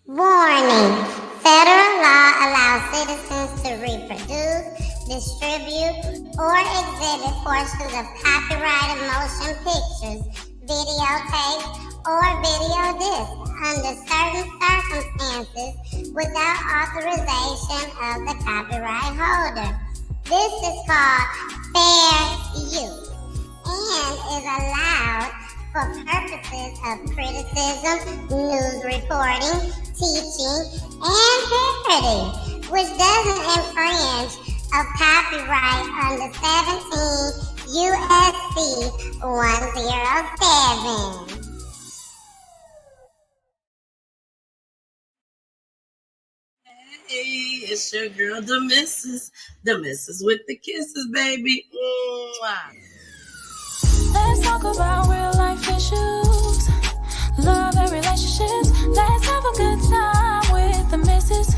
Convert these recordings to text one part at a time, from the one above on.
Warning: federal law allows citizens to reproduce, distribute, or exhibit portions of copyrighted motion pictures, videotapes, or video discs under certain circumstances without authorization of the copyright holder. This is called fair use and is allowed for purposes of criticism, news reporting, teaching, and parody, which doesn't infringe of copyright under 17 USC 107. Hey, it's your girl, the missus with the kisses, baby. Mwah. Let's talk about real life issues, love and relationships. Let's have a good time with the missus.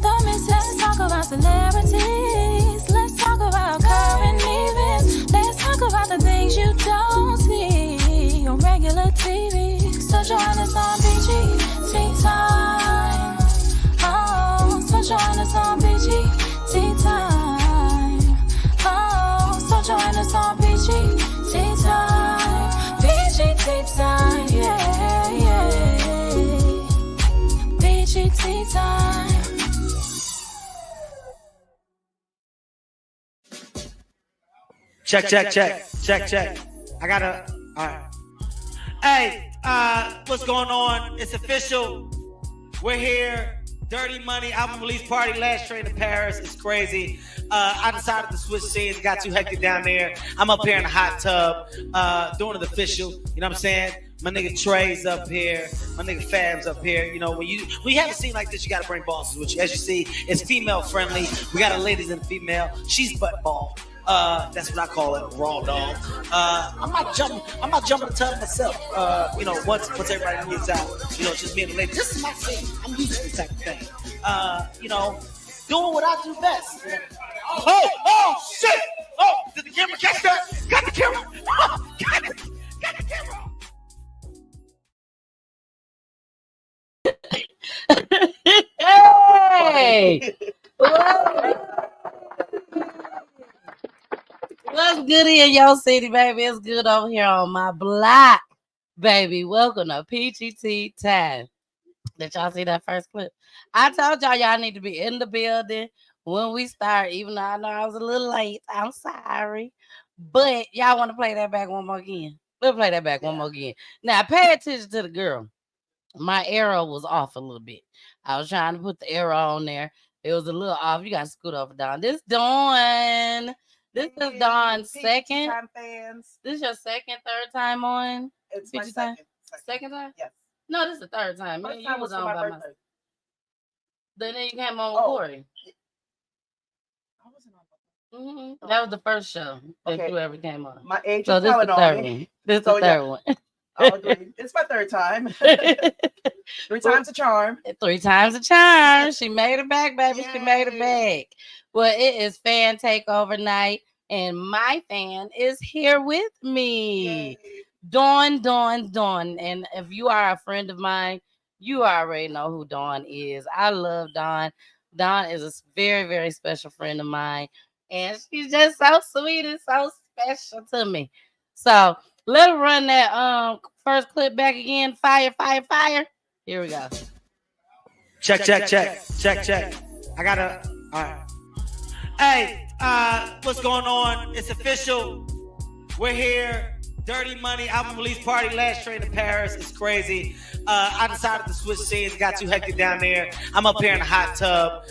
Let's talk about celebrities. Let's talk about current events. Let's talk about the things you don't see on regular TV. So join us on BG Time. Oh, so join us on BG Time. Oh, so join us on BG time, BGT time, yeah, yeah. BGT time. Check. I gotta. All right. Hey, what's going on? It's official. We're here. Dirty Money album release party, last train to Paris. It's crazy. I decided to switch scenes. It got too hectic down there. I'm up here in the hot tub doing it official. You know what I'm saying? My nigga Trey's up here. My nigga Fab's up here. You know, when you have a scene like this, you got to bring bosses with you. As you see, it's female friendly. We got a ladies and female. She's butt ball. That's what I call it, raw dog. I'm not jumping the tub myself. You know, once everybody gets out, you know, just being a lady. This is my scene. I'm used to this type of thing. You know, doing what I do best. Oh, shit! Oh, did the camera catch that? Got the camera! Oh, got the camera! Hey! What's good in your city, baby? It's good over here on my block, baby. Welcome to PGT time. Did y'all see that first clip? I told y'all need to be in the building when we start, even though I know I was a little late. I'm sorry. But y'all want to play that back one more again? We'll play that back one more again. Now, pay attention to the girl. My arrow was off a little bit. I was trying to put the arrow on there. It was a little off. You got to scoot over down. This Dawn. This is Dawn's second. Fans. This is your second, third time on? It's my second. Second Time? Yes. No, this is the third time. First You time was was on my by birthday. myself. Then you came on recording. I wasn't on. Mm-hmm. That was the first show that Okay. you ever came on. My age So is this is telling the on third me. one. This is So, the third one. I'll agree. It's my third time. 3 times a charm. 3 times a charm. She made it back, baby. She made it back. Well, it is fan takeover night, and my fan is here with me. Yay. Dawn. And if you are a friend of mine, you already know who Dawn is. I love Dawn. Dawn is a very, very special friend of mine, and she's just so sweet and so special to me. So let's run that first clip back again. Fire. Here we go. Check. I gotta. All right. Hey, what's going on? It's official. We're here. Dirty Money album release party, last train to Paris. It's crazy. I decided to switch scenes. It got too hectic down there. I'm up here in the hot tub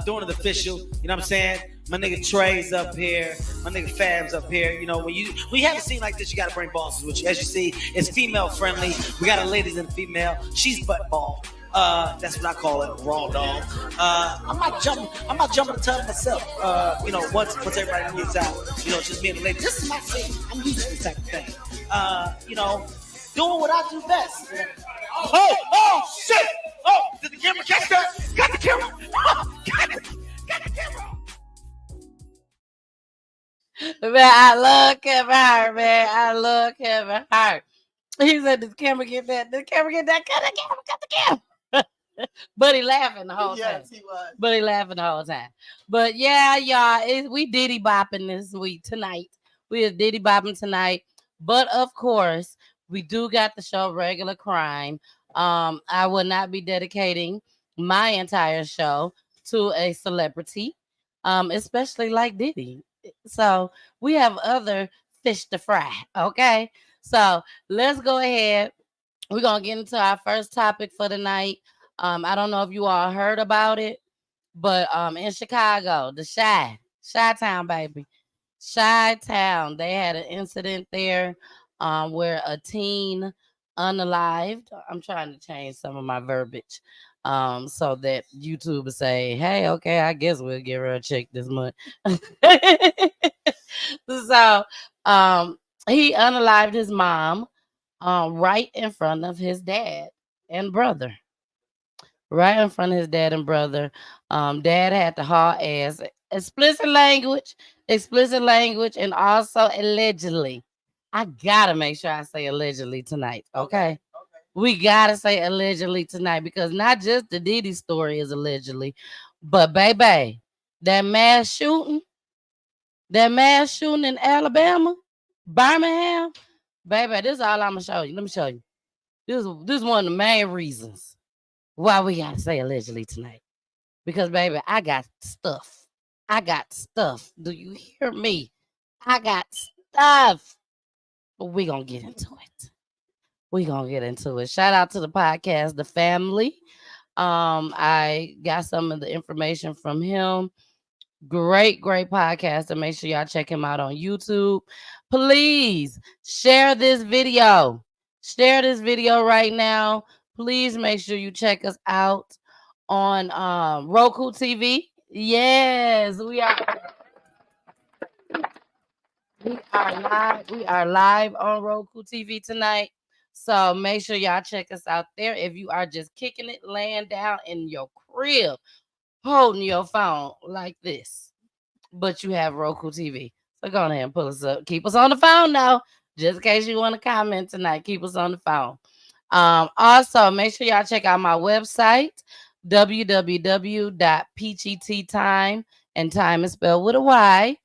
doing it official. You know what I'm saying? My nigga Trey's up here. My nigga Fab's up here. You know, when you have a scene like this, you got to bring bosses with you. As you see, it's female friendly. We got a ladies and female. She's butt ball. That's what I call it, raw dog. I'm not jumping the tub myself. You know, once everybody gets out, you know, just being a lady. This is my scene. I'm used to this type of thing. You know, doing what I do best. Oh, shit! Oh, did the camera catch that? Got the camera! Oh, got the camera! Man, I love Kevin Hart, man. I love Kevin Hart. He said, "Did the camera get that? Did the camera get that? Cut the camera! But he laughing the whole time. Yes, he was. But he laughing the whole time. But yeah, y'all, we Diddy bopping this week tonight. We are Diddy bopping tonight. But of course, we do got the show Regular Crime. I will not be dedicating my entire show to a celebrity, especially like Diddy. So we have other fish to fry. Okay. So let's go ahead. We're gonna get into our first topic for the night. I don't know if you all heard about it, but in Chicago, the Chi-Town, baby. Chi-Town, they had an incident there where a teen unalived. I'm trying to change some of my verbiage so that YouTube will say, hey, okay, I guess we'll give her a check this month. So he unalived his mom right in front of his dad and brother. Right in front of his dad and brother. Dad had to haul ass. Explicit language, and also allegedly. I gotta make sure I say allegedly tonight. Okay. We gotta say allegedly tonight because not just the Diddy story is allegedly, but baby, that mass shooting in Alabama, Birmingham, baby, this is all I'm gonna show you. Let me show you. This is one of the main reasons why we gotta say allegedly tonight. Because baby, I got stuff. Do you hear me? I got stuff. But we gonna get into it. Shout out to the podcast, The Family. I got some of the information from him. Great podcast. And make sure y'all check him out on YouTube. Please share this video. Share this video right now. Please make sure you check us out on Roku TV. Yes, we are live. We are live on Roku TV tonight. So make sure y'all check us out there. If you are just kicking it, laying down in your crib, holding your phone like this, but you have Roku TV. So go ahead and pull us up. Keep us on the phone now. Just in case you want to comment tonight, keep us on the phone. Also, make sure y'all check out my website, www.peachytime, and time is spelled with a Y.com.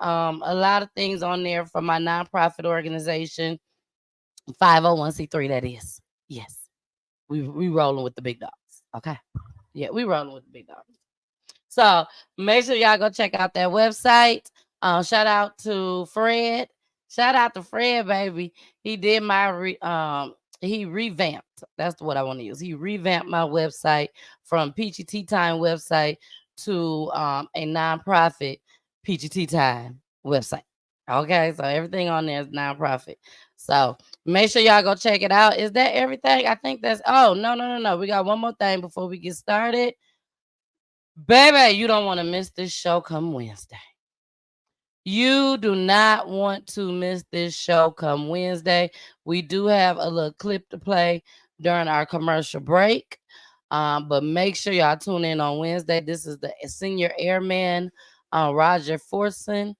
A lot of things on there from my nonprofit organization, 501c3, that is. Yes. We rolling with the big dogs. Okay. Yeah, we rolling with the big dogs. So make sure y'all go check out that website. Shout out to Fred. Baby. He did my he revamped. That's what I want to use. He revamped my website from Peachy Tea Time website to a nonprofit Peachy Tea Time website. Okay, so everything on there is nonprofit. So make sure y'all go check it out. Is that everything? I think that's no. We got one more thing before we get started. Baby, you don't want to miss this show come Wednesday. You do not want to miss this show come Wednesday. We do have a little clip to play during our commercial break. But make sure y'all tune in on Wednesday. This is the senior airman, Roger Forson,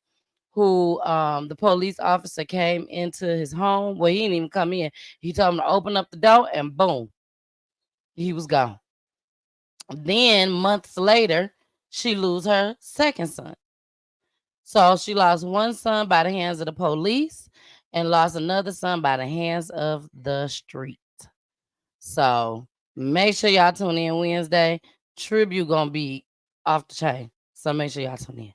who the police officer came into his home. Well, he didn't even come in. He told him to open up the door and boom, he was gone. Then months later, she lose her second son. So she lost one son by the hands of the police and lost another son by the hands of the street. So make sure y'all tune in Wednesday. Tribute gonna be off the chain. So make sure y'all tune in.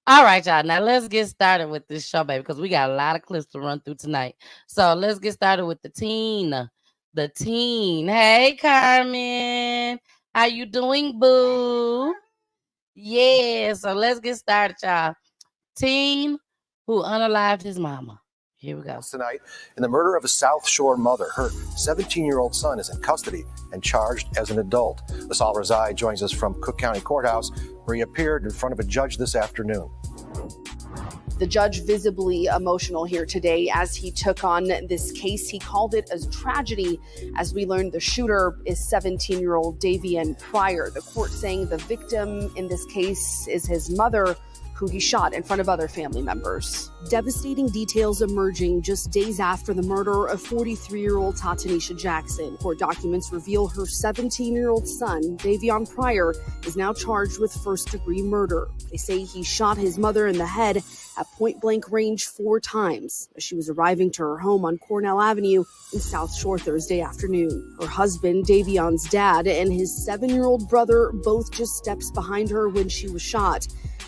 All right, y'all. Now let's get started with this show, baby, because we got a lot of clips to run through tonight. So let's get started with the teen. Hey, Carmen. How you doing, boo? Yeah, so let's get started, y'all. Teen who unalived his mama. Here we go. Tonight, in the murder of a South Shore mother, her 17-year-old son is in custody and charged as an adult. Lasal Razai joins us from Cook County Courthouse, where he appeared in front of a judge this afternoon. The judge visibly emotional here today as he took on this case. He called it a tragedy. As we learned, the shooter is 17-year-old Davian Pryor. The court saying the victim in this case is his mother, who he shot in front of other family members. Devastating details emerging just days after the murder of 43-year-old Tatanisha Jackson. Court documents reveal her 17-year-old son, Davion Pryor, is now charged with first-degree murder. They say he shot his mother in the head at point-blank range 4 times as she was arriving to her home on Cornell Avenue in South Shore Thursday afternoon. Her husband, Davion's dad, and his 7-year-old brother both just steps behind her when she was shot.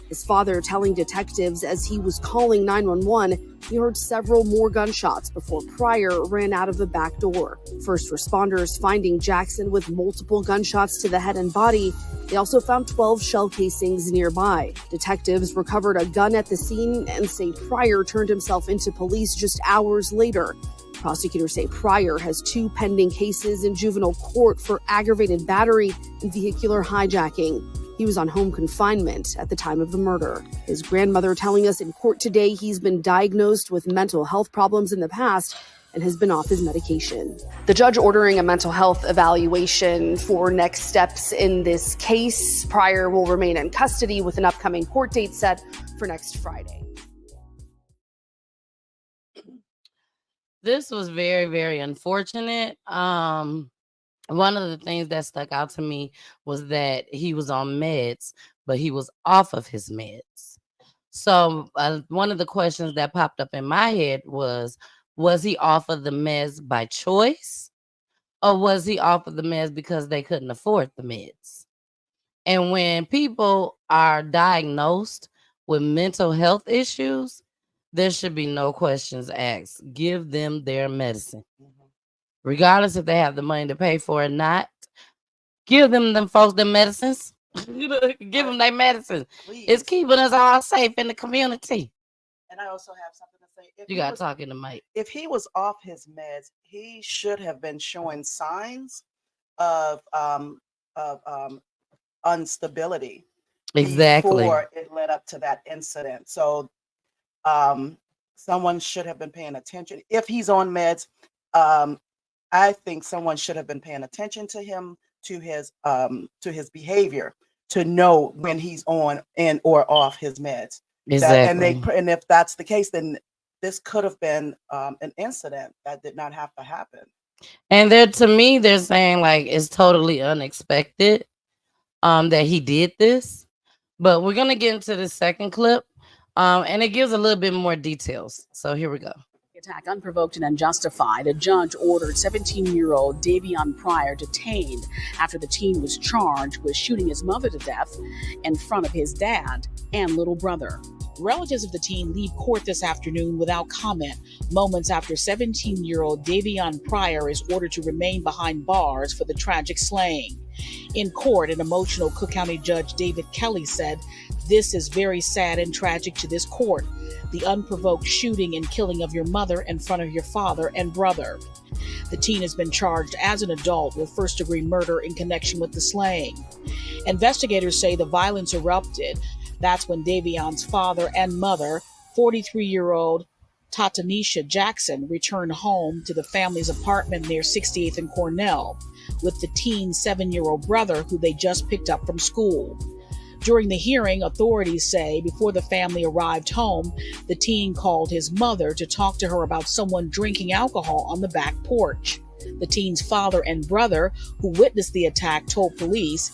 His father telling detectives as he was calling 911, he heard several more gunshots before Pryor ran out of the back door. First responders finding Jackson with multiple gunshots to the head and body. They also found 12 shell casings nearby. Detectives recovered a gun at the scene and say Pryor turned himself into police just hours later. Prosecutors say Pryor has 2 pending cases in juvenile court for aggravated battery and vehicular hijacking. He was on home confinement at the time of the murder. His grandmother telling us in court today he's been diagnosed with mental health problems in the past and has been off his medication. The judge ordering a mental health evaluation for next steps in this case. Pryor will remain in custody with an upcoming court date set for next Friday. This was very, very unfortunate. One of the things that stuck out to me was that he was on meds, but he was off of his meds. So one of the questions that popped up in my head was he off of the meds by choice, or was he off of the meds because they couldn't afford the meds? And when people are diagnosed with mental health issues, there should be no questions asked. Give them their medicine. Regardless if they have the money to pay for it or not, give them folks their medicines. Give them their medicine. Please. It's keeping us all safe in the community. And I also have something to say. You got to talk in the mic. If he was off his meds, he should have been showing signs of instability. Exactly. Before it led up to that incident. So someone should have been paying attention. If he's on meds, I think someone should have been paying attention to him, to his behavior, to know when he's on and or off his meds. Exactly. And if that's the case, then this could have been an incident that did not have to happen. And to me, they're saying like it's totally unexpected that he did this. But we're gonna get into the second clip, and it gives a little bit more details. So here we go. Attack unprovoked and unjustified. A judge ordered 17-year-old Davion Pryor detained after the teen was charged with shooting his mother to death in front of his dad and little brother. Relatives of the teen leave court this afternoon without comment, moments after 17-year-old Davion Pryor is ordered to remain behind bars for the tragic slaying. In court, an emotional Cook County Judge David Kelly said, "This is very sad and tragic to this court. The unprovoked shooting and killing of your mother in front of your father and brother." The teen has been charged as an adult with first-degree murder in connection with the slaying. Investigators say the violence erupted. That's when Davion's father and mother, 43-year-old Tatanisha Jackson, returned home to the family's apartment near 68th and Cornell with the teen's 7-year-old brother, who they just picked up from school. During the hearing, authorities say before the family arrived home, the teen called his mother to talk to her about someone drinking alcohol on the back porch. The teen's father and brother, who witnessed the attack, told police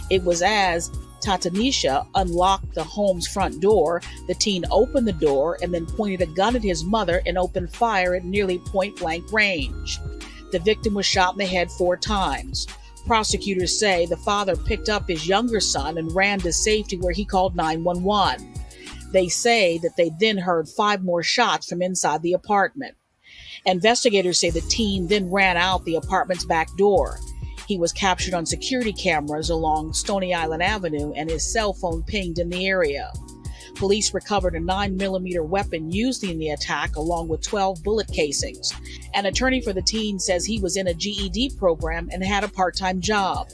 it was as Tatanisha unlocked the home's front door, the teen opened the door and then pointed a gun at his mother and opened fire at nearly point-blank range. The victim was shot in the head 4 times. Prosecutors say the father picked up his younger son and ran to safety where he called 911. They say that they then heard 5 more shots from inside the apartment. Investigators say the teen then ran out the apartment's back door. He was captured on security cameras along Stony Island Avenue and his cell phone pinged in the area. Police recovered a 9mm weapon used in the attack along with 12 bullet casings. An attorney for the teen says he was in a GED program and had a part-time job.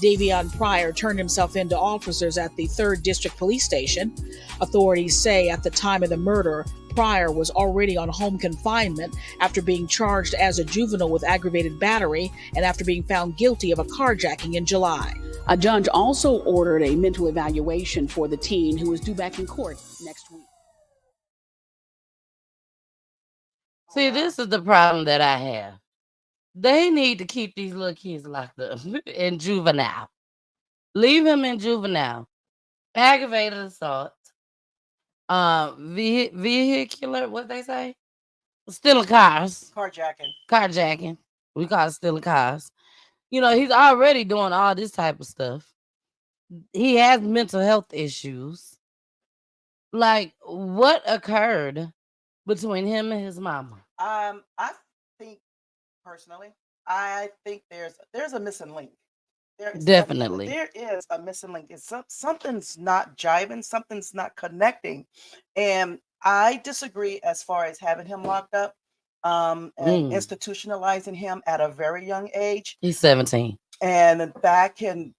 Davion Pryor turned himself in to officers at the 3rd District Police Station. Authorities say at the time of the murder, Pryor was already on home confinement after being charged as a juvenile with aggravated battery and after being found guilty of a carjacking in July. A judge also ordered a mental evaluation for the teen, who is due back in court next week. See, this is the problem that I have. They need to keep these little kids locked up in juvenile. Leave him in juvenile. Aggravated assault. Vehicular, what they say? Stealing cars. Carjacking. We call it stealing cars. You know, he's already doing all this type of stuff. He has mental health issues. Like, what occurred between him and his mama? I think personally, I think there's a missing link. Definitely. There is a missing link. Something's not jiving, something's not connecting. And I disagree as far as having him locked up and institutionalizing him at a very young age. He's 17. And that can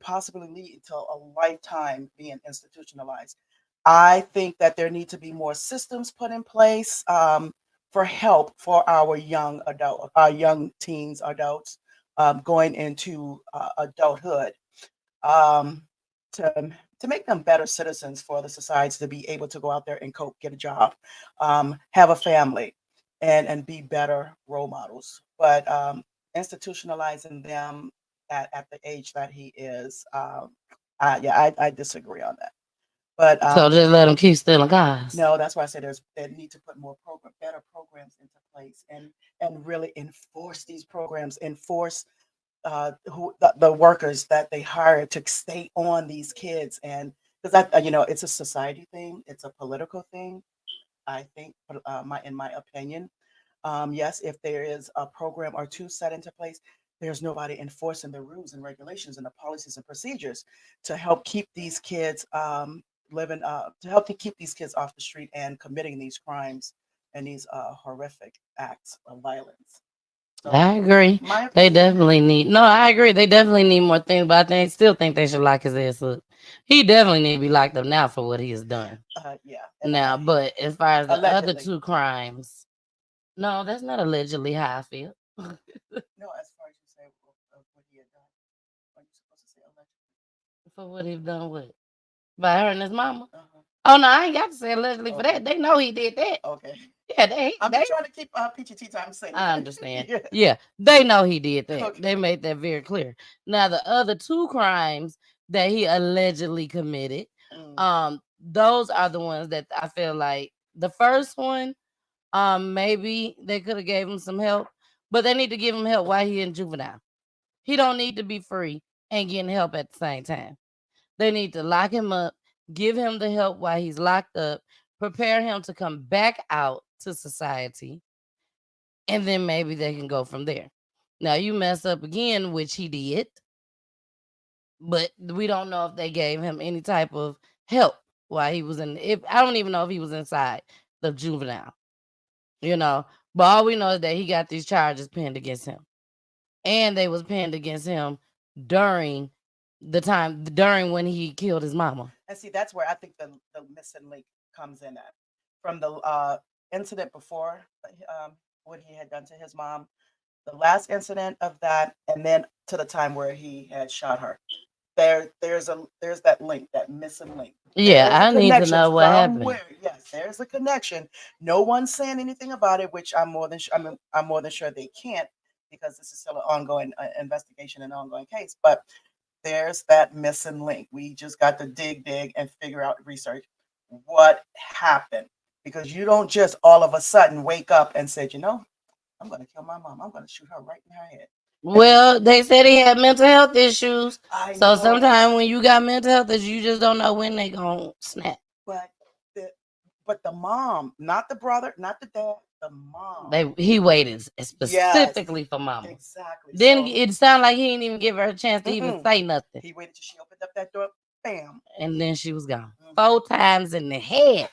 possibly lead to a lifetime being institutionalized. I think that there need to be more systems put in place for help for our young teens, adults going into adulthood, to make them better citizens for the society, to be able to go out there and cope, get a job, have a family, and be better role models. But institutionalizing them at the age that he is, I disagree on that. But so just let them keep stealing cars. No, that's why I said they need to put more better programs into place and really enforce these programs, enforce the workers that they hire to stay on these kids. And because that it's a society thing, it's a political thing. I think, in my opinion, yes, if there is a program or two set into place, there's nobody enforcing the rules and regulations and the policies and procedures to help keep these kids keep these kids off the street and committing these crimes and these horrific acts of violence. So, I agree. They definitely need. No, I agree. They definitely need more things, but I still think they should lock his ass up. He definitely need to be locked up now for what he has done. Yeah. Now, but as far as the allegedly. other two crimes, no, that's not allegedly how I feel. No, as far as you say what he had done, are you supposed to say allegedly? For what he done with? By hurting his mama? Oh no, I ain't got to say allegedly for that. They know he did that. Okay. Yeah, I'm just trying to keep PGT time safe. I understand. Yeah, they know he did that. Okay. They made that very clear. Now the other two crimes that he allegedly committed, those are the ones that I feel like the first one, maybe they could have gave him some help, but they need to give him help while he in juvenile. He don't need to be free and getting help at the same time. They need to lock him up, give him the help while he's locked up, prepare him to come back out to society, and then maybe they can go from there. Now, you mess up again, which he did, but we don't know if they gave him any type of help while he was I don't even know if he was inside the juvenile, but all we know is that he got these charges pinned against him, and they was pinned against him during when he killed his mama. And see, that's where I think the missing link comes in at. From the incident before, what he had done to his mom, the last incident of that, and then to the time where he had shot her. There's that link, that missing link. Yeah, I need to know what happened. Yes, there's a connection. No one's saying anything about it, which I'm more than sure they can't, because this is still an ongoing investigation and ongoing case. But there's that missing link. We just got to dig and figure out, research what happened, because you don't just all of a sudden wake up and say, I'm going to kill my mom. I'm going to shoot her right in her head. Well, they said he had mental health issues. So sometimes when you got mental health issues, you just don't know when they gonna snap. But the mom, not the brother, not the dad, the mom. He waited specifically for mama. Exactly. Then it sounded like he didn't even give her a chance to even say nothing. He waited till she opened up that door, bam. And then she was gone. 4 times in the head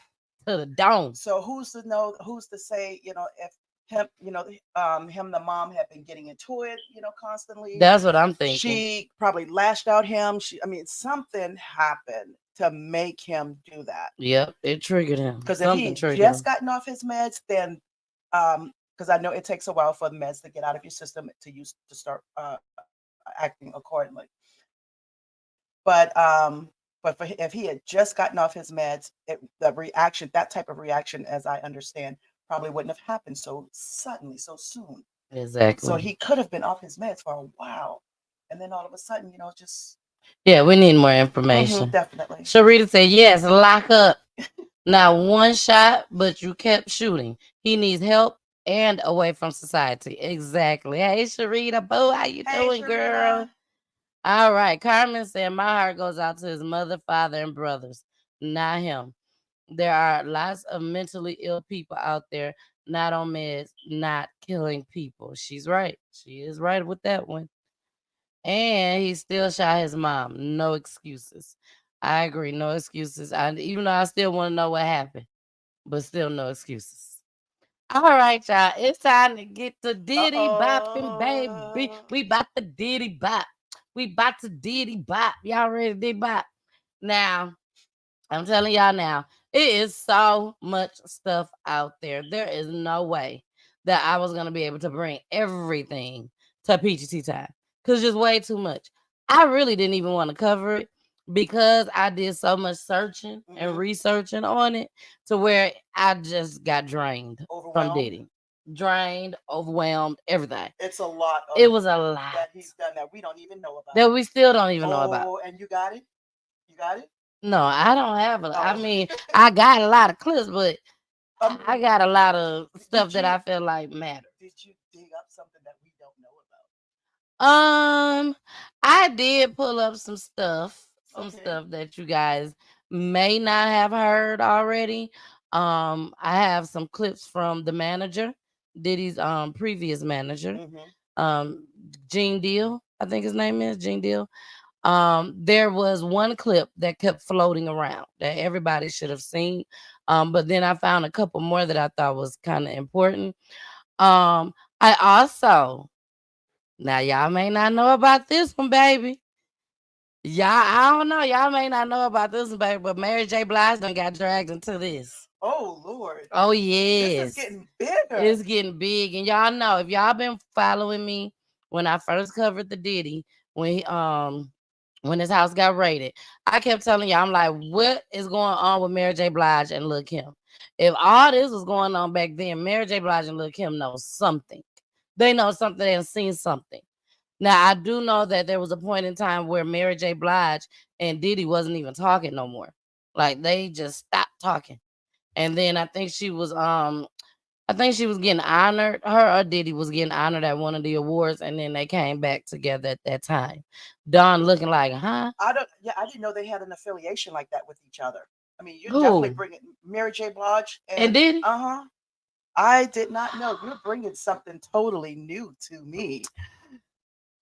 to the dome. So who's to say, if him, the mom had been getting into it, constantly. That's what I'm thinking. She probably lashed out him. Something happened. to make him do that. Yep, it triggered him. Because if he just gotten off his meds, then because I know it takes a while for the meds to get out of your system to start acting accordingly. But if he had just gotten off his meds, that type of reaction, as I understand, probably wouldn't have happened so suddenly, so soon. Exactly. So he could have been off his meds for a while, and then all of a sudden, just. Yeah, we need more information. Definitely. Sharita said, yes, lock up. Now, one shot, but you kept shooting. He needs help and away from society. Exactly. Hey, Sharita, boo, how you doing, girl? All right. Carmen said, my heart goes out to his mother, father, and brothers, not him. There are lots of mentally ill people out there, not on meds, not killing people. She's right. She is right with that one. And he still shot his mom. No excuses. I agree. No excuses. Even though I still want to know what happened, but still no excuses. All right, y'all. It's time to get to Diddy bopping, baby. We about to Diddy bop. We about to Diddy bop. Y'all ready to Diddy bop? Now, I'm telling y'all now, it is so much stuff out there. There is no way that I was going to be able to bring everything to PGT time. Because just way too much. I really didn't even want to cover it because I did so much searching and researching on it to where I just got drained from Diddy. Drained, overwhelmed, everything. It's a lot. It was a lot. That he's done that we don't even know about. That we still don't even know about. Oh, and you got it? You got it? No, I don't have it. I mean, I got a lot of clips, but I got a lot of stuff that I feel like matter. Did you dig up something that we don't know about? I did pull up some stuff that you guys may not have heard already. I have some clips from the manager, Diddy's previous manager, Gene Deal, I think his name is Gene Deal. There was one clip that kept floating around that everybody should have seen. But then I found a couple more that I thought was kind of important. I also, now y'all may not know about this one, baby. I don't know. Y'all may not know about this one, baby, but Mary J. Blige done got dragged into this. Oh, Lord. Oh, yes. This is getting bigger. It's getting big. And y'all know, if y'all been following me when I first covered the Diddy, when his house got raided, I kept telling y'all, I'm like, what is going on with Mary J. Blige and Lil' Kim? If all this was going on back then, Mary J. Blige and Lil' Kim know something. They know something. They have seen something. Now, I do know that there was a point in time where Mary J. Blige and Diddy wasn't even talking no more. Like, they just stopped talking. And then I think she was getting honored. Her or Diddy was getting honored at one of the awards, and then they came back together at that time. Don looking like, huh? I didn't know they had an affiliation like that with each other. I mean, you're definitely bringing Mary J. Blige and Diddy. I did not know. You're bringing something totally new to me.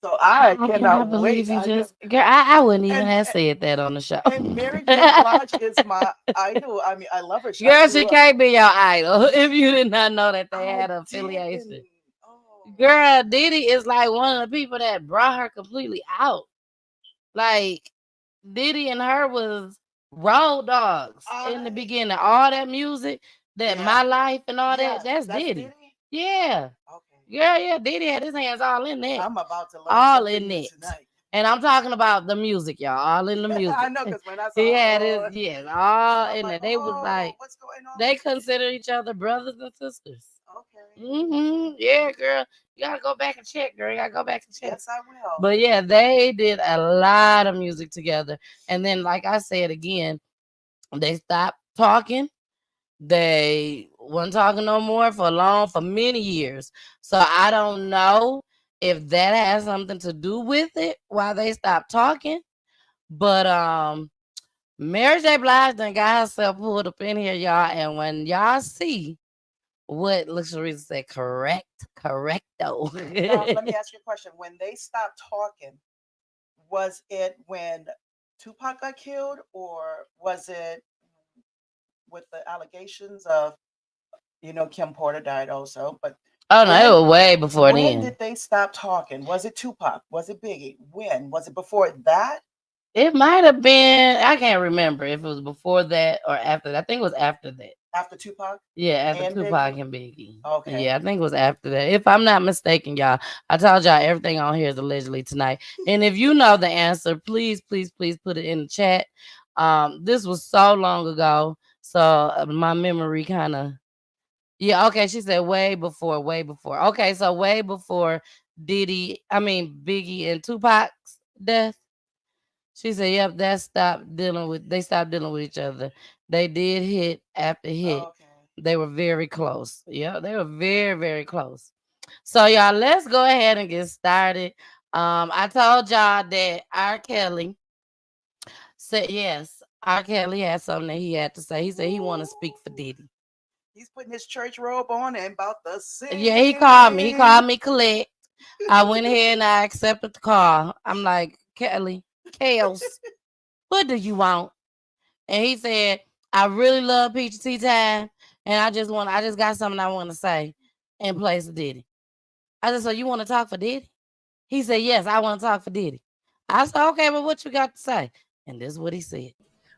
So I cannot believe you just, girl. I wouldn't even have said that on the show. And Mary J. Blige is my idol. I mean, I love her. Girl, she can't be your idol if you did not know that they had an affiliation. Girl, Diddy is like one of the people that brought her completely out. Like, Diddy and her was road dogs in the beginning. All that music, My Life and all that's Diddy. Yeah. Okay. Yeah, Diddy had his hands all in that. I'm about to learn all in it tonight. And I'm talking about the music, y'all. All in the music. I know, because when I saw he had his, all in it. They was like, what's going on? They consider each other brothers and sisters. Okay. Yeah, girl. You gotta go back and check, girl. You gotta go back and check. Yes, I will. But yeah, they did a lot of music together. And then, like I said again, they stopped talking. They weren't talking no more for many years. So I don't know if that has something to do with it, why they stopped talking. But Mary J. Blige done got herself pulled up in here, y'all. And when y'all see what Luxury said, correcto. Let me ask you a question. When they stopped talking, was it when Tupac got killed, or was it with the allegations of, Kim Porter died also? But oh no, it was way before then. When did they stop talking? Was it Tupac? Was it Biggie? When? Was it before that? It might have been. I can't remember if it was before that or after that. I think it was after that. After Tupac? Yeah, after And Tupac Biggie? and Biggie. Okay. Yeah, I think it was after that. If I'm not mistaken, y'all. I told y'all everything on here is allegedly tonight. And if you know the answer, please, please, please put it in the chat. This was so long ago. So my memory kind of. Yeah, okay. She said way before, way before. Okay, so way before Biggie and Tupac's death. She said, "Yep, they stopped dealing with each other. They did hit after hit. Okay. They were very close. Yeah, they were very, very close. So y'all, let's go ahead and get started. I told y'all that R. Kelly said yes. R. Kelly had something that he had to say. He said he want to speak for Diddy. He's putting his church robe on and about the sing. Yeah, he called me. He called me collect. I went ahead and I accepted the call. I'm like, Kelly, Kels, what do you want? And he said, I really love Peachy Tea Time, and I just got something I want to say in place of Diddy. I said, so you want to talk for Diddy? He said, yes, I want to talk for Diddy. I said, okay, but what you got to say? And this is what he said.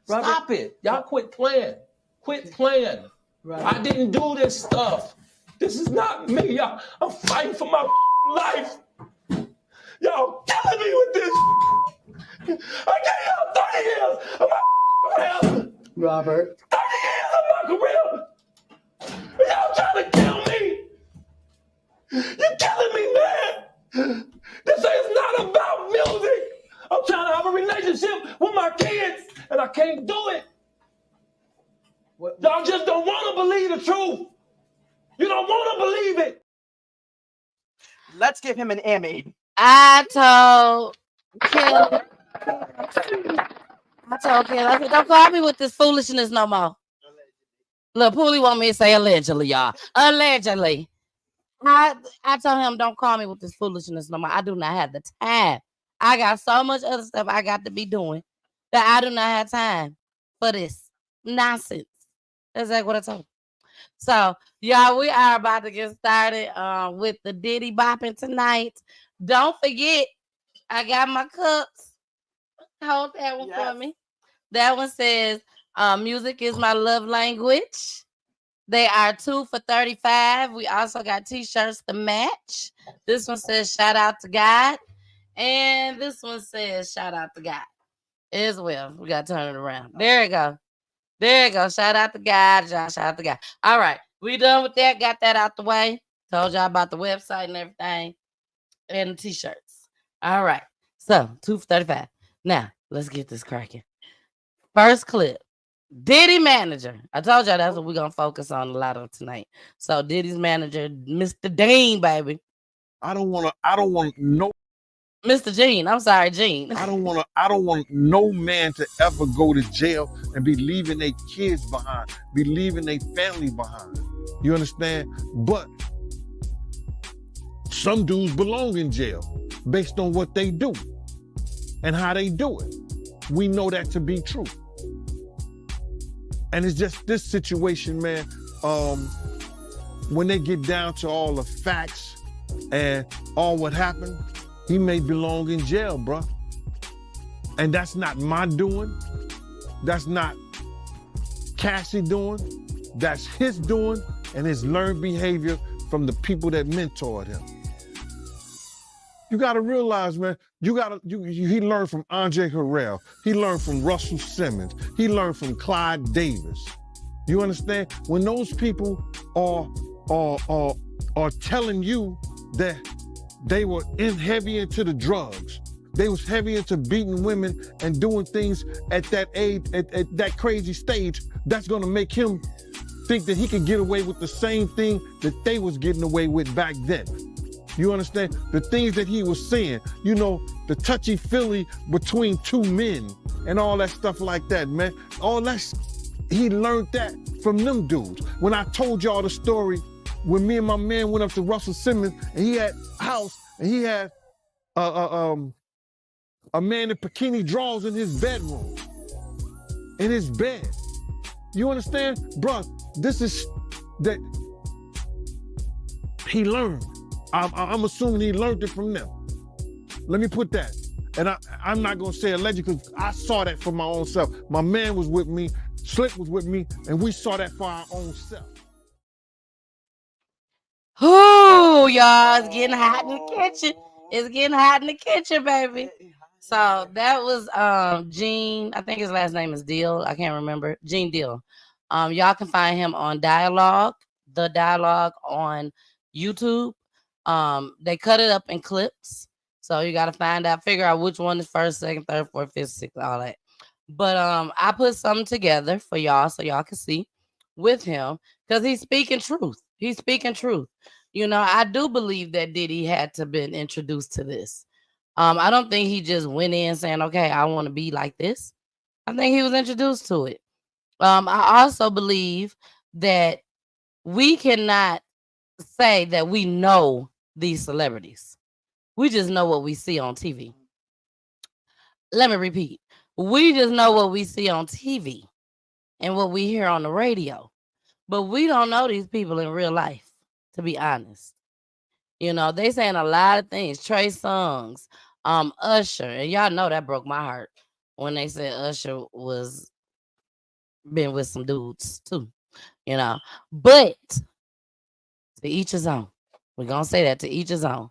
Robert, stop it. Y'all quit playing. Quit playing. Right. I didn't do this stuff. This is not me, y'all. I'm fighting for my life. Y'all killing me with this. I gave y'all 30 years of my career. Robert. 30 years of my career. Y'all trying to kill me. You're killing me, man. This is not about music. I'm trying to have a relationship with my kids, and I can't do it. Y'all just don't want to believe the truth. You don't want to believe it. Let's give him an Emmy. I told Kelly, I said, don't call me with this foolishness no more. Look, Poolie want me to say allegedly, y'all. Allegedly. I told him, don't call me with this foolishness no more. I do not have the time. I got so much other stuff I got to be doing that I do not have time for this nonsense. That's exactly what I told him. So, y'all, we are about to get started with the Diddy BOPP'N tonight. Don't forget, I got my cups. Hold that one for me. That one says, music is my love language. They are 2 for $35. We also got t-shirts to match. This one says, shout out to God. And this one says, shout out to God as well. We got to turn it around. There you go. There you go. Shout out to God. Shout out to God. All right. We done with that. Got that out the way. Told y'all about the website and everything. And the t-shirts. All right. So, 2 for $35. Now, let's get this cracking. First clip. Diddy manager. I told y'all that's what we're going to focus on a lot of tonight. So, Diddy's manager, Mr. Dean, baby. I don't want no Mr. Gene. I'm sorry, Gene. I don't want no man to ever go to jail and be leaving their kids behind, be leaving their family behind. You understand? But some dudes belong in jail based on what they do and how they do it. We know that to be true. And it's just this situation, man, when they get down to all the facts and all what happened, he may belong in jail, bro. And that's not my doing. That's not Cassie doing. That's his doing and his learned behavior from the people that mentored him. You gotta realize, man, he learned from Andre Harrell. He learned from Russell Simmons. He learned from Clyde Davis. You understand? When those people are telling you that they were heavy into the drugs. They was heavy into beating women and doing things at that age, at that crazy stage. That's gonna make him think that he could get away with the same thing that they was getting away with back then. You understand? The things that he was saying, you know, the touchy-feely between two men and all that stuff like that, man. All that, he learned that from them dudes. When I told y'all the story, when me and my man went up to Russell Simmons and he had a house and he had a man in bikini drawers in his bedroom, in his bed. You understand? Bruh, this is that he learned. I'm assuming he learned it from them. Let me put that. And I'm not gonna say alleged because I saw that for my own self. My man was with me, Slick was with me, and we saw that for our own self. Ooh, y'all, it's getting hot in the kitchen. It's getting hot in the kitchen, baby. So that was Gene. I think his last name is Deal. I can't remember. Gene Deal. Y'all can find him on Dialogue, the Dialogue on YouTube. They cut it up in clips. So you gotta figure out which one is first, second, third, fourth, fifth, sixth, all that. But I put something together for y'all so y'all can see with him because he's speaking truth. He's speaking truth. You know, I do believe that Diddy had to been introduced to this. I don't think he just went in saying, okay, I want to be like this. I think he was introduced to it. I also believe that we cannot say that we know these celebrities. We just know what we see on TV. Let me repeat. We just know what we see on TV and what we hear on the radio. But we don't know these people in real life, to be honest. You know, they saying a lot of things. Trey Songz, Usher, and y'all know that broke my heart when they said Usher was been with some dudes too. You know, but to each his own. We're gonna say that to each his own.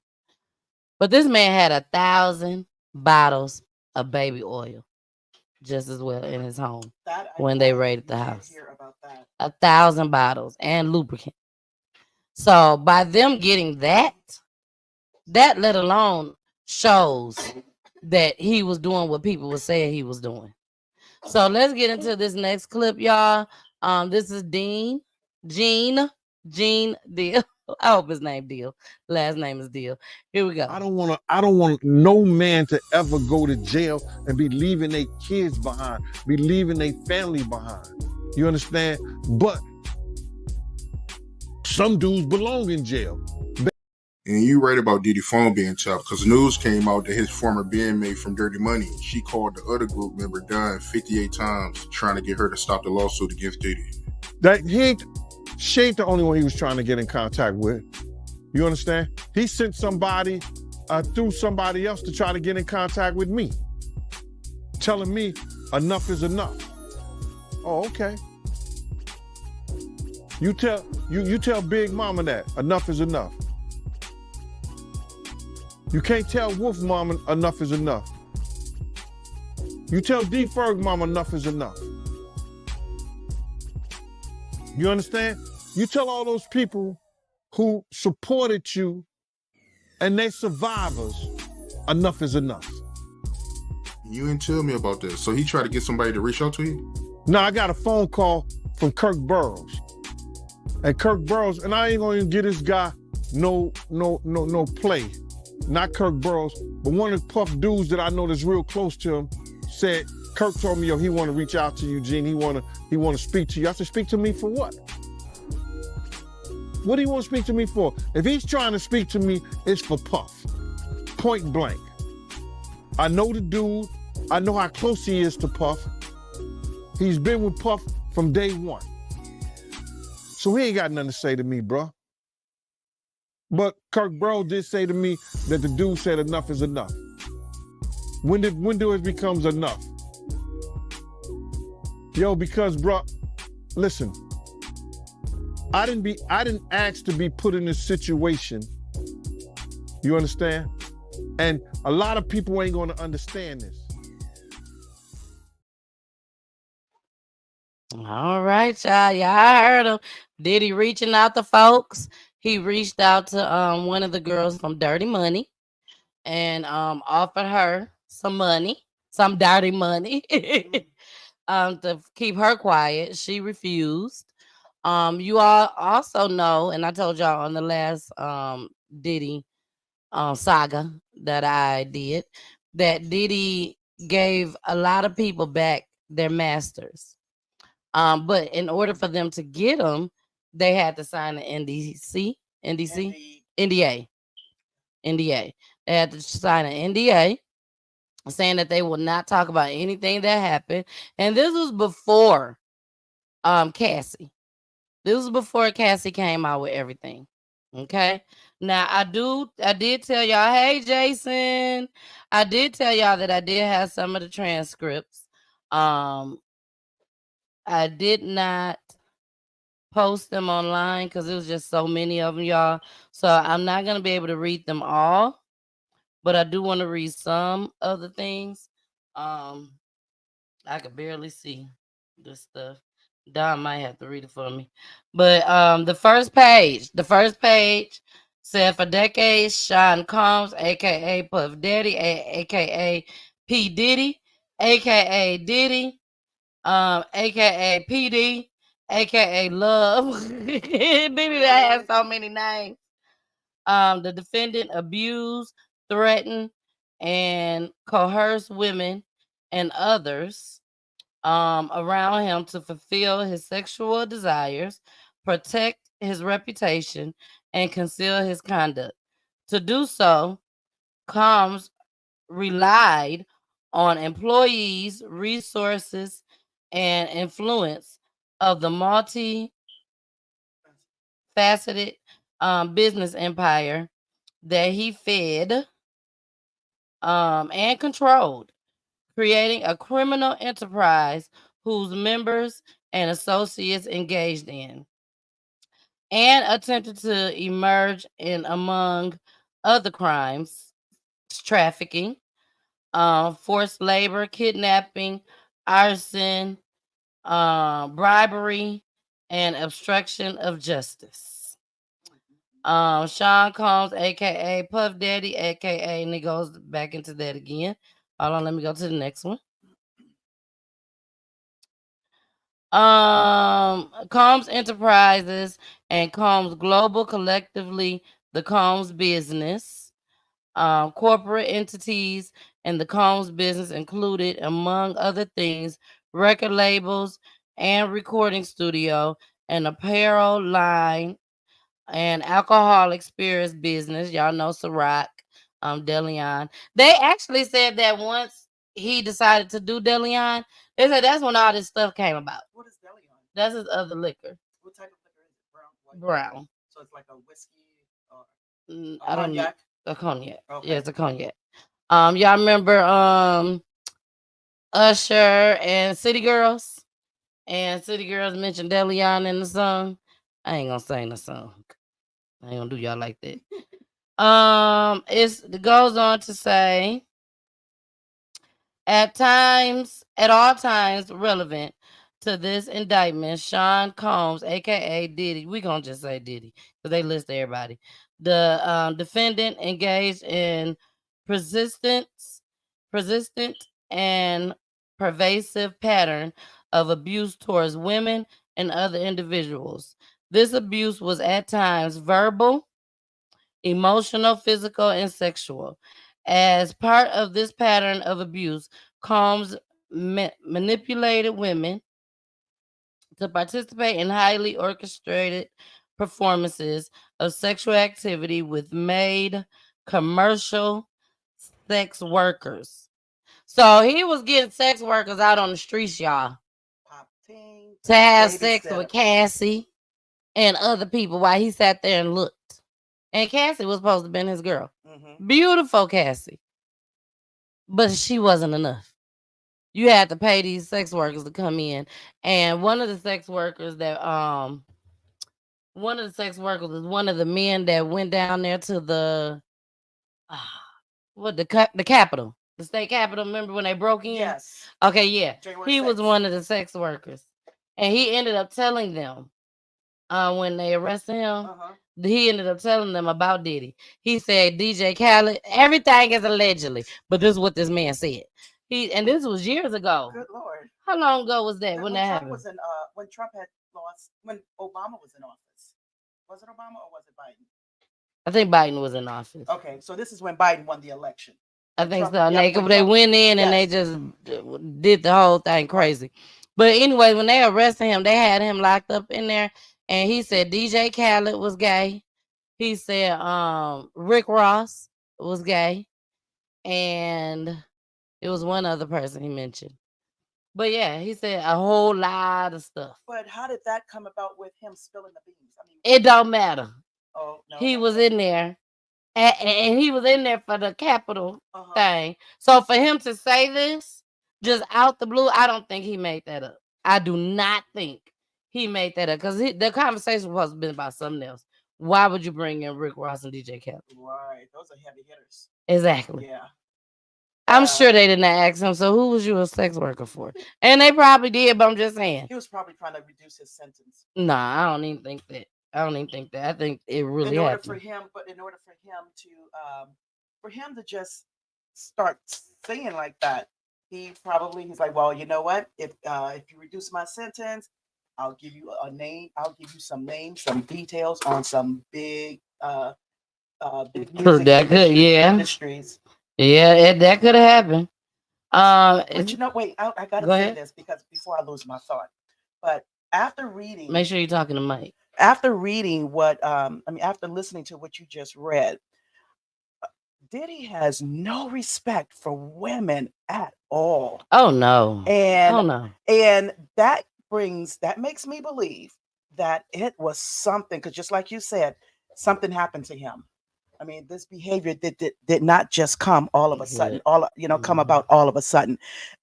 But this man had 1,000 bottles of baby oil just as well in his home when they raided the house. 1,000 bottles and lubricant. So by them getting that let alone shows that he was doing what people were saying he was doing. So let's get into this next clip, y'all. This is Gene Deal. I hope his name Deal. Last name is Deal. Here we go. I don't want no man to ever go to jail and be leaving their kids behind, be leaving their family behind. You understand? But some dudes belong in jail. And you right about Diddy phone being chopped because news came out that his former bandmate from Dirty Money, she called the other group member Dunn 58 times trying to get her to stop the lawsuit against Diddy. She ain't the only one he was trying to get in contact with. You understand? He sent somebody through somebody else to try to get in contact with me, telling me enough is enough. Oh, okay. You tell Big Mama that enough is enough. You can't tell Wolf Mama enough is enough. You tell D Ferg Mama enough is enough. You understand? You tell all those people who supported you and they survivors, enough is enough. You didn't tell me about this. So he tried to get somebody to reach out to you? No, I got a phone call from Kirk Burroughs. And Kirk Burroughs, and I ain't gonna give this guy no play. Not Kirk Burroughs, but one of the Puff dudes that I know that's real close to him said, Kirk told me, yo, he want to reach out to you, Gene. He want to speak to you. I said, speak to me for what? What do you want to speak to me for? If he's trying to speak to me, it's for Puff. Point blank. I know the dude. I know how close he is to Puff. He's been with Puff from day one. So he ain't got nothing to say to me, bro. But Kirk Burroughs did say to me that the dude said enough is enough. When do it becomes enough? Yo, because bro, listen, I didn't ask to be put in this situation. You understand? And a lot of people ain't gonna understand this. All right, y'all. Y'all heard him. Diddy reaching out to folks. He reached out to one of the girls from Dirty Money and offered her some money, some dirty money, to keep her quiet. She refused. You all also know, and I told y'all on the last Diddy saga that I did, that Diddy gave a lot of people back their masters. But in order for them to get them, they had to sign an NDA. They had to sign an NDA saying that they will not talk about anything that happened. And this was before Cassie. This was before Cassie came out with everything. Okay. Now I did tell y'all, hey Jason, I did tell y'all that I did have some of the transcripts. I did not post them online because it was just so many of them, y'all. So I'm not gonna be able to read them all, but I do want to read some of the things. I could barely see this stuff. Don might have to read it for me. But the first page said for decades, Sean Combs, aka Puff Daddy, aka P. Diddy, aka Diddy, aka PD, aka Love. Diddy that has so many names. The defendant abused, threatened, and coerced women and others around him to fulfill his sexual desires, protect his reputation, and conceal his conduct. To do so, Combs relied on employees, resources, and influence of the multi-faceted business empire that he fed and controlled, creating a criminal enterprise whose members and associates engaged in and attempted to emerge in, among other crimes, trafficking, forced labor, kidnapping, arson, bribery, and obstruction of justice. Sean Combs, aka Puff Daddy, aka, and it goes back into that again. Hold on, let me go to the next one. Combs Enterprises and Combs Global, collectively the Combs Business, corporate entities, and the Combs Business included, among other things, record labels and recording studio, an apparel line, and alcoholic spirits business. Y'all know Ciroc, Deleon. They actually said that once he decided to do Deleon, they said that's when all this stuff came about. What is Deleon? That's his other liquor. What type of liquor is it? Brown. White? Brown. So it's like a whiskey or I don't know. cognac. A cognac. Okay. Yeah, it's a cognac. Y'all remember Usher and City Girls? And City Girls mentioned Deleon in the song. I ain't gonna sing the song. I ain't gonna do y'all like that. It goes on to say, at all times relevant to this indictment, Sean Combs, aka Diddy, we gonna just say Diddy because they list everybody. The defendant engaged in persistent and pervasive pattern of abuse towards women and other individuals. This abuse was at times verbal, emotional, physical, and sexual. As part of this pattern of abuse, Combs manipulated women to participate in highly orchestrated performances of sexual activity with made commercial sex workers. So he was getting sex workers out on the streets, y'all, to have sex with Cassie and other people while he sat there and looked. And Cassie was supposed to have been his girl. Mm-hmm. Beautiful Cassie. But she wasn't enough. You had to pay these sex workers to come in. And one of the sex workers is one of the men that went down there to the the Capitol. The state Capitol. Remember when they broke in? Yes. Okay, yeah. January He 6th. was one of the sex workers. And he ended up telling them when they arrested him, he ended up telling them about Diddy. He said DJ Khaled, everything is allegedly, but this is what this man said. And this was years ago. Good Lord. How long ago was that when that Trump happened? was in, when Trump had lost, when Obama was in office. Was it Obama or was it Biden? I think Biden was in office. Okay, so this is when Biden won the election. I think Trump, so. yep, They went in and they just did the whole thing crazy. But anyway, when they arrested him, they had him locked up in there, and he said DJ Khaled was gay. He said Rick Ross was gay, and it was one other person he mentioned. But yeah, he said a whole lot of stuff. But how did that come about with him spilling the beans? I mean, It don't matter. Oh no. He was in there, and he was in there for the Capitol thing. So for him to say this just out the blue, I don't think he made that up. I do not think he made that up because the conversation was supposed to be about something else. Why would you bring in Rick Ross and DJ Khaled? Right, those are heavy hitters. Exactly. Yeah. I'm sure they didn't ask him. So who was you a sex worker for? And they probably did, but I'm just saying. He was probably trying to reduce his sentence. Nah, I don't even think that. I think it really in order happened. for him to just start saying like that, he's like, well, you know what? If you reduce my sentence, I'll give you a name. I'll give you some names, some details on some big music industries. Yeah, that could have happened. But you know, wait, I gotta say this because before I lose my thought. But after reading, make sure you're talking to Mike. After reading after listening to what you just read, Diddy has no respect for women at all. Oh no. And that makes me believe that it was something, because just like you said, something happened to him. I mean, this behavior did not just come all of a sudden, come about all of a sudden.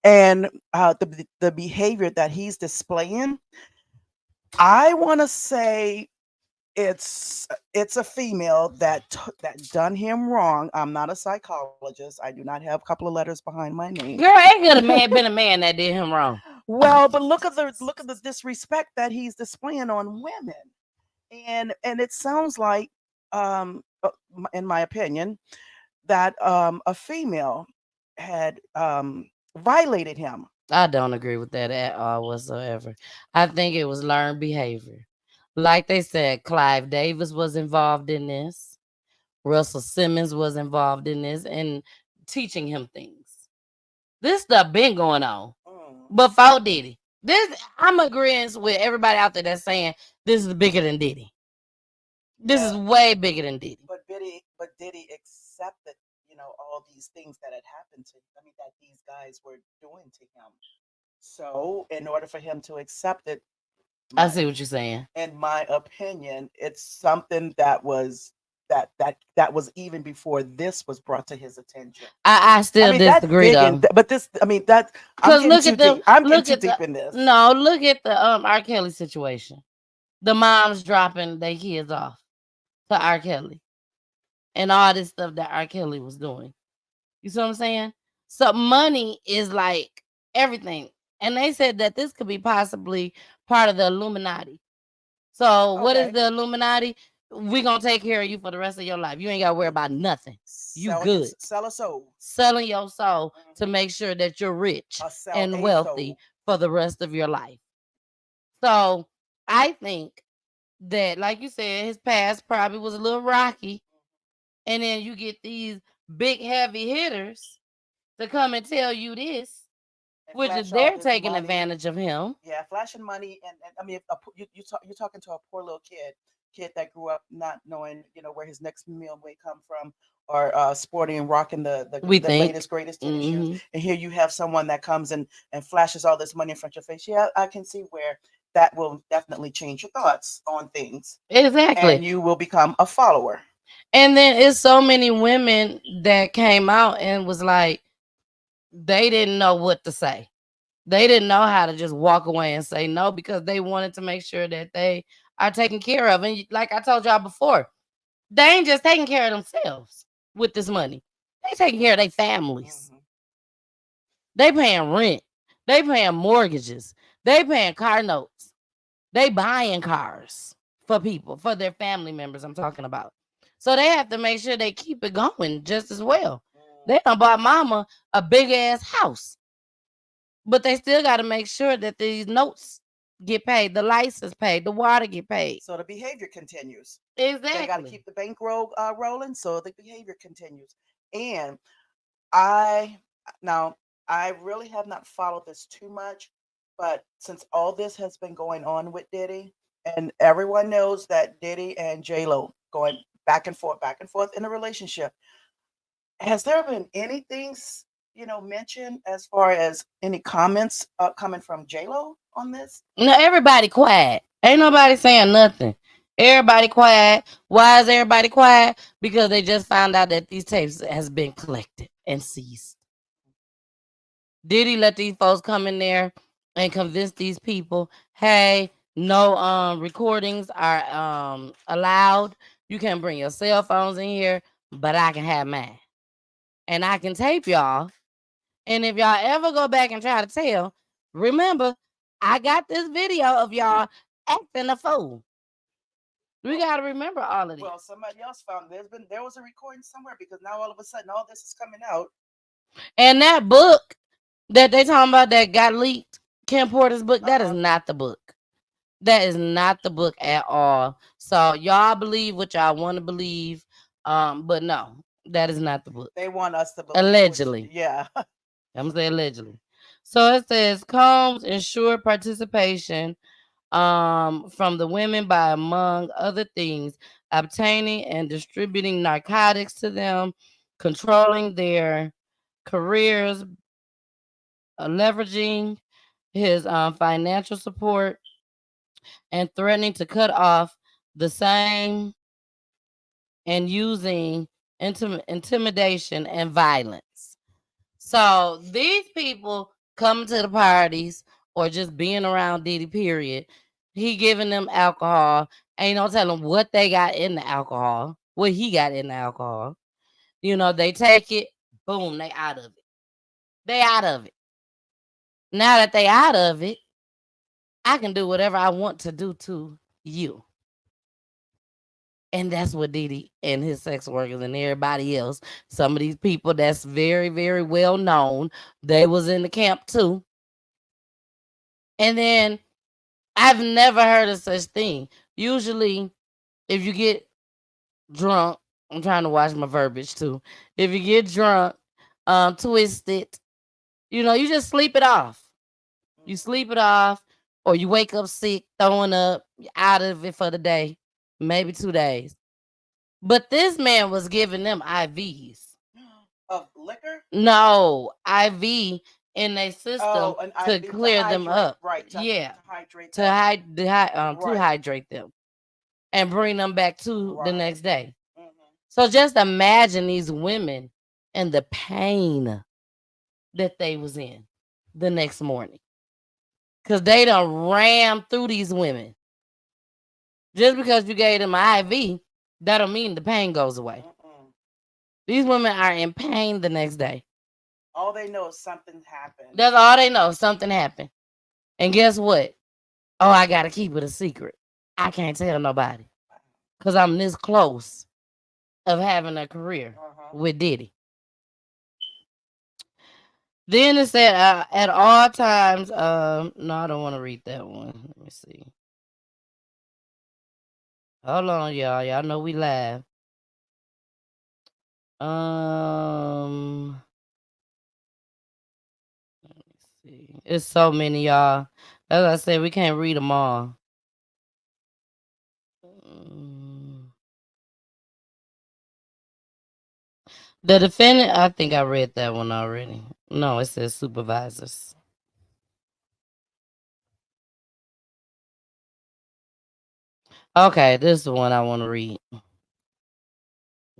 And the behavior that he's displaying, I want to say it's a female that done him wrong. I'm not a psychologist. I do not have a couple of letters behind my name. Girl, it could have been a man that did him wrong. Well, but look at the disrespect that he's displaying on women, and it sounds like, in my opinion, that a female had violated him. I don't agree with that at all whatsoever. I think it was learned behavior. Like they said, Clive Davis was involved in this. Russell Simmons was involved in this and teaching him things. This stuff been going on before Diddy. I'm agreeing with everybody out there that's saying this is bigger than Diddy. This is way bigger than Diddy. But Diddy accepted, all these things that had happened to him. I mean, that these guys were doing to him. So, in order for him to accept it, I see what you're saying. In my opinion, it's something that was that was even before this was brought to his attention. I still disagree though. But this, I mean, that I'm getting too deep in this. No, look at the R. Kelly situation. The moms dropping their kids off to R. Kelly. And all this stuff that R. Kelly was doing. You see what I'm saying? So money is like everything. And they said that this could be possibly part of the Illuminati. So what is the Illuminati? We're going to take care of you for the rest of your life. You ain't got to worry about nothing. You good. Sell a soul. Selling your soul to make sure that you're rich and wealthy for the rest of your life. So I think that, like you said, his past probably was a little rocky. And then you get these big heavy hitters to come and tell you this, which is they're taking advantage of him. Yeah, flashing money, and I mean, you're talking to a poor little kid that grew up not knowing, where his next meal may come from, or sporting and rocking the latest greatest tennis shoes. And here you have someone that comes and flashes all this money in front of your face. Yeah, I can see where that will definitely change your thoughts on things. Exactly, and you will become a follower. And then it's so many women that came out and was like, they didn't know what to say. They didn't know how to just walk away and say no, because they wanted to make sure that they are taken care of. And like I told y'all before, they ain't just taking care of themselves with this money. They taking care of their families. They paying rent. They paying mortgages. They paying car notes. They buying cars for people, for their family members I'm talking about. So they have to make sure they keep it going just as well. They done bought mama a big ass house, but they still got to make sure that these notes get paid, the license paid, the water get paid. So the behavior continues. Exactly. They got to keep the bankroll rolling, so the behavior continues. And I really have not followed this too much, but since all this has been going on with Diddy, and everyone knows that Diddy and J-Lo going back and forth in a relationship, has there been anything, mentioned as far as any comments coming from J-Lo on this? No, everybody quiet. Ain't nobody saying nothing. Everybody quiet. Why is everybody quiet? Because they just found out that these tapes has been collected and seized. Diddy let these folks come in there and convince these people, hey, no recordings are allowed. You can bring your cell phones in here, but I can have mine. And I can tape y'all. And if y'all ever go back and try to tell, remember, I got this video of y'all acting a fool. We got to remember all of this. Well, somebody else found there was a recording somewhere, because now all of a sudden all this is coming out. And that book that they talking about that got leaked, Kim Porter's book, that is not the book. That is not the book at all. So y'all believe what y'all want to believe, but no, that is not the book. They want us to believe. Allegedly. Yeah. I'm gonna say allegedly. So it says Combs ensured participation from the women by, among other things, obtaining and distributing narcotics to them, controlling their careers, leveraging his financial support, and threatening to cut off the same, and using intimidation and violence. So these people coming to the parties or just being around Diddy, period. He giving them alcohol. Ain't no telling what they got in the alcohol, what he got in the alcohol. You know, they take it, boom, they out of it. They out of it. Now that they out of it, I can do whatever I want to do to you. And that's what Diddy and his sex workers and everybody else, some of these people that's very, very well known, they was in the camp too. And then I've never heard of such thing. Usually, if you get drunk, I'm trying to watch my verbiage too. If you get drunk, twisted, you know, you just sleep it off. You sleep it off, or you wake up sick, throwing up, out of it for the day, maybe 2 days. But this man was giving them IVs. Of liquor? No, IV in their system to clear them hydrate, up. right? Yeah, To hydrate to them. to hydrate them and bring them back to the Right. next day. Mhm. So just imagine these women and the pain that they was in the next morning, because they done ram through these women. Just because you gave them an IV, that don't mean the pain goes away. These women are in pain the next day. All they know is something happened. That's all they know. Something happened. And guess what? Oh, I got to keep it a secret. I can't tell nobody, because I'm this close of having a career with Diddy. Then it said at all times, no, I don't want to read that one. Let me see. Hold on, y'all. Y'all know we live. Let me see. It's so many, y'all. As I said, we can't read them all. The defendant, I think I read that one already. No, it says supervisors. Okay, this is the one I want to read.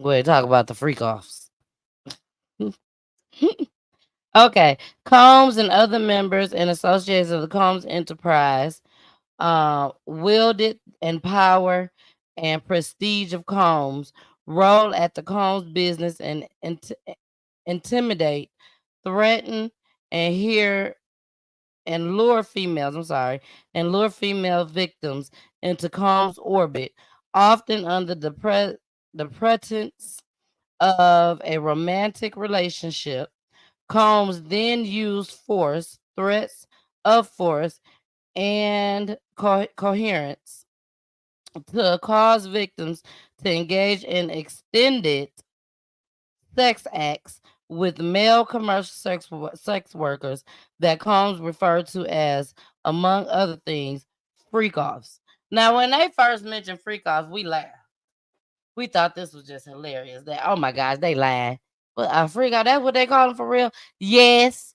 Go ahead, talk about the freak offs. Okay, Combs and other members and associates of the Combs enterprise wielded and power and prestige of Combs, role at the Combs business, and intimidate, threaten, and hear and lure females. And lure female victims into Combs' orbit, often under the pretense of a romantic relationship. Combs then used force, threats of force, and coherence to cause victims to engage in extended sex acts with male commercial sex workers that Combs referred to as, among other things, freak offs. Now, when they first mentioned freak offs, we laughed. We thought this was just hilarious. That, oh my gosh, they lying. But a freak off, that's what they call them for real? Yes.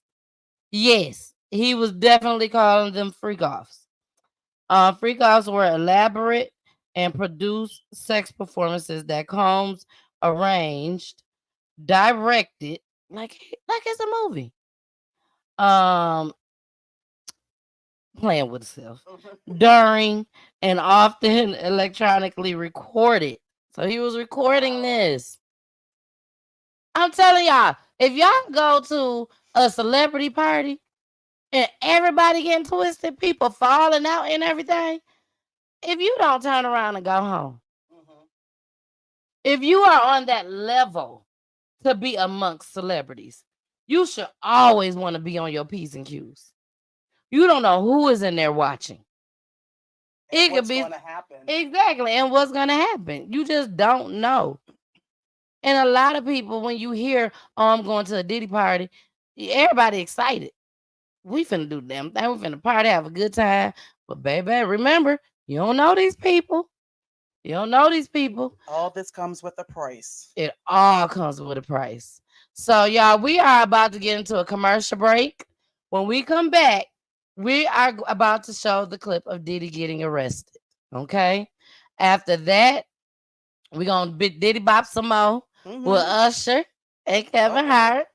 Yes. He was definitely calling them freak offs. Freak offs were elaborate and produced sex performances that Combs arranged, directed, like it's a movie. Playing with itself during and often electronically recorded. So he was recording this. I'm telling y'all, if y'all go to a celebrity party and everybody getting twisted, people falling out and everything, if you don't turn around and go home, if you are on that level to be amongst celebrities, you should always want to be on your P's and Q's. You don't know who is in there watching. It could be going to happen. Exactly. And what's going to happen. You just don't know. And a lot of people, when you hear, oh, I'm going to a Diddy party, everybody excited. We finna do damn thing. We finna party, have a good time. But baby, remember, you don't know these people. You don't know these people. All this comes with a price. It all comes with a price. So, y'all, we are about to get into a commercial break. When we come back, we are about to show the clip of Diddy getting arrested. Okay? After that, we're going to Diddy Bop some more with Usher and Kevin Hart.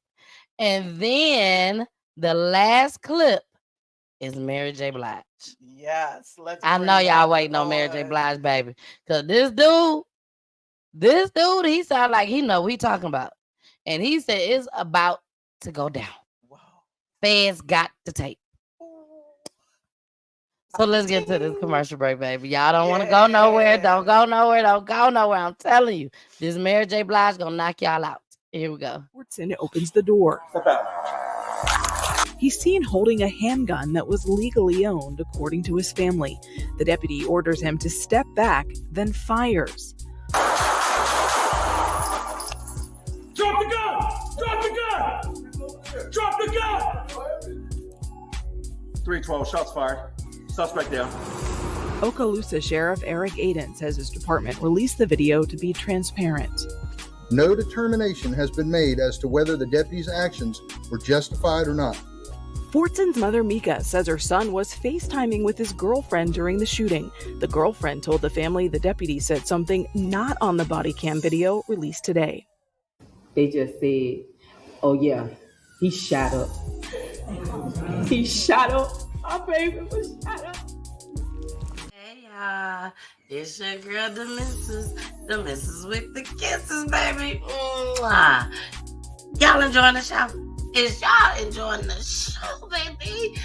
And then the last clip is Mary J. Blige. Yes. I know y'all waiting on Mary J. Blige, baby. Because this dude, he sound like he know what he talking about. And he said it's about to go down. Wow. Fans got the tape. So let's get to this commercial break, baby. Y'all don't want to go nowhere. Don't go nowhere. Don't go nowhere. I'm telling you. This Mary J. Blige gonna knock y'all out. Here we go. Fortson opens the door. He's seen holding a handgun that was legally owned, according to his family. The deputy orders him to step back, then fires. Drop the gun! Drop the gun! Drop the gun! 312, shots fired. Suspect down. Okaloosa Sheriff Eric Aiden says his department released the video to be transparent. No determination has been made as to whether the deputy's actions were justified or not. Fortson's mother, Mika, says her son was FaceTiming with his girlfriend during the shooting. The girlfriend told the family the deputy said something not on the body cam video released today. They just said, oh yeah, he shot up. He shot up. My baby was shot up. Hey y'all, it's your girl, the missus with the kisses, baby. Mwah. Y'all enjoying the show? Is y'all enjoying the show, baby?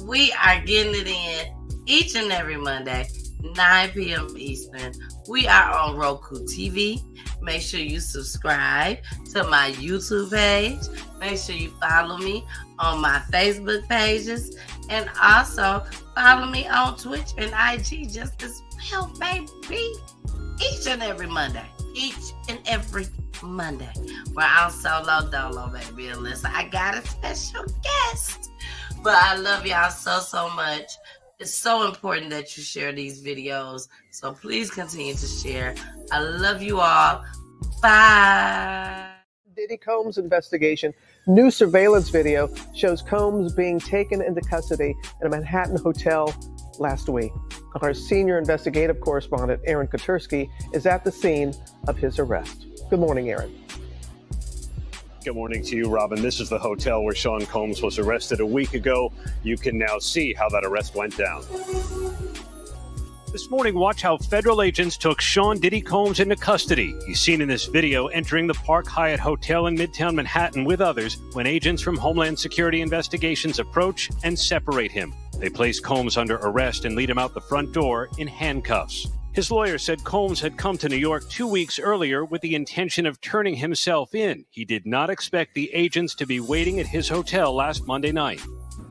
We are getting it in each and every Monday, 9 p.m. Eastern. We are on Roku TV. Make sure you subscribe to my YouTube page. Make sure you follow me on my Facebook pages. And also follow me on Twitch and IG just as well, baby. Each and every Monday. Each and every Monday. Where I'm solo dolo, baby. Unless I got a special guest. But I love y'all so much. It's so important that you share these videos. So please continue to share. I love you all. Bye. Diddy Combs investigation. New surveillance video shows Combs being taken into custody at a Manhattan hotel last week. Our senior investigative correspondent, Aaron Kotursky, is at the scene of his arrest. Good morning, Aaron. Good morning to you, Robin. This is the hotel where Sean Combs was arrested a week ago. You can now see how that arrest went down. This morning, watch how federal agents took Sean Diddy Combs into custody. He's seen in this video entering the Park Hyatt Hotel in Midtown Manhattan with others when agents from Homeland Security Investigations approach and separate him. They place Combs under arrest and lead him out the front door in handcuffs. His lawyer said Combs had come to New York 2 weeks earlier with the intention of turning himself in. He did not expect the agents to be waiting at his hotel last Monday night.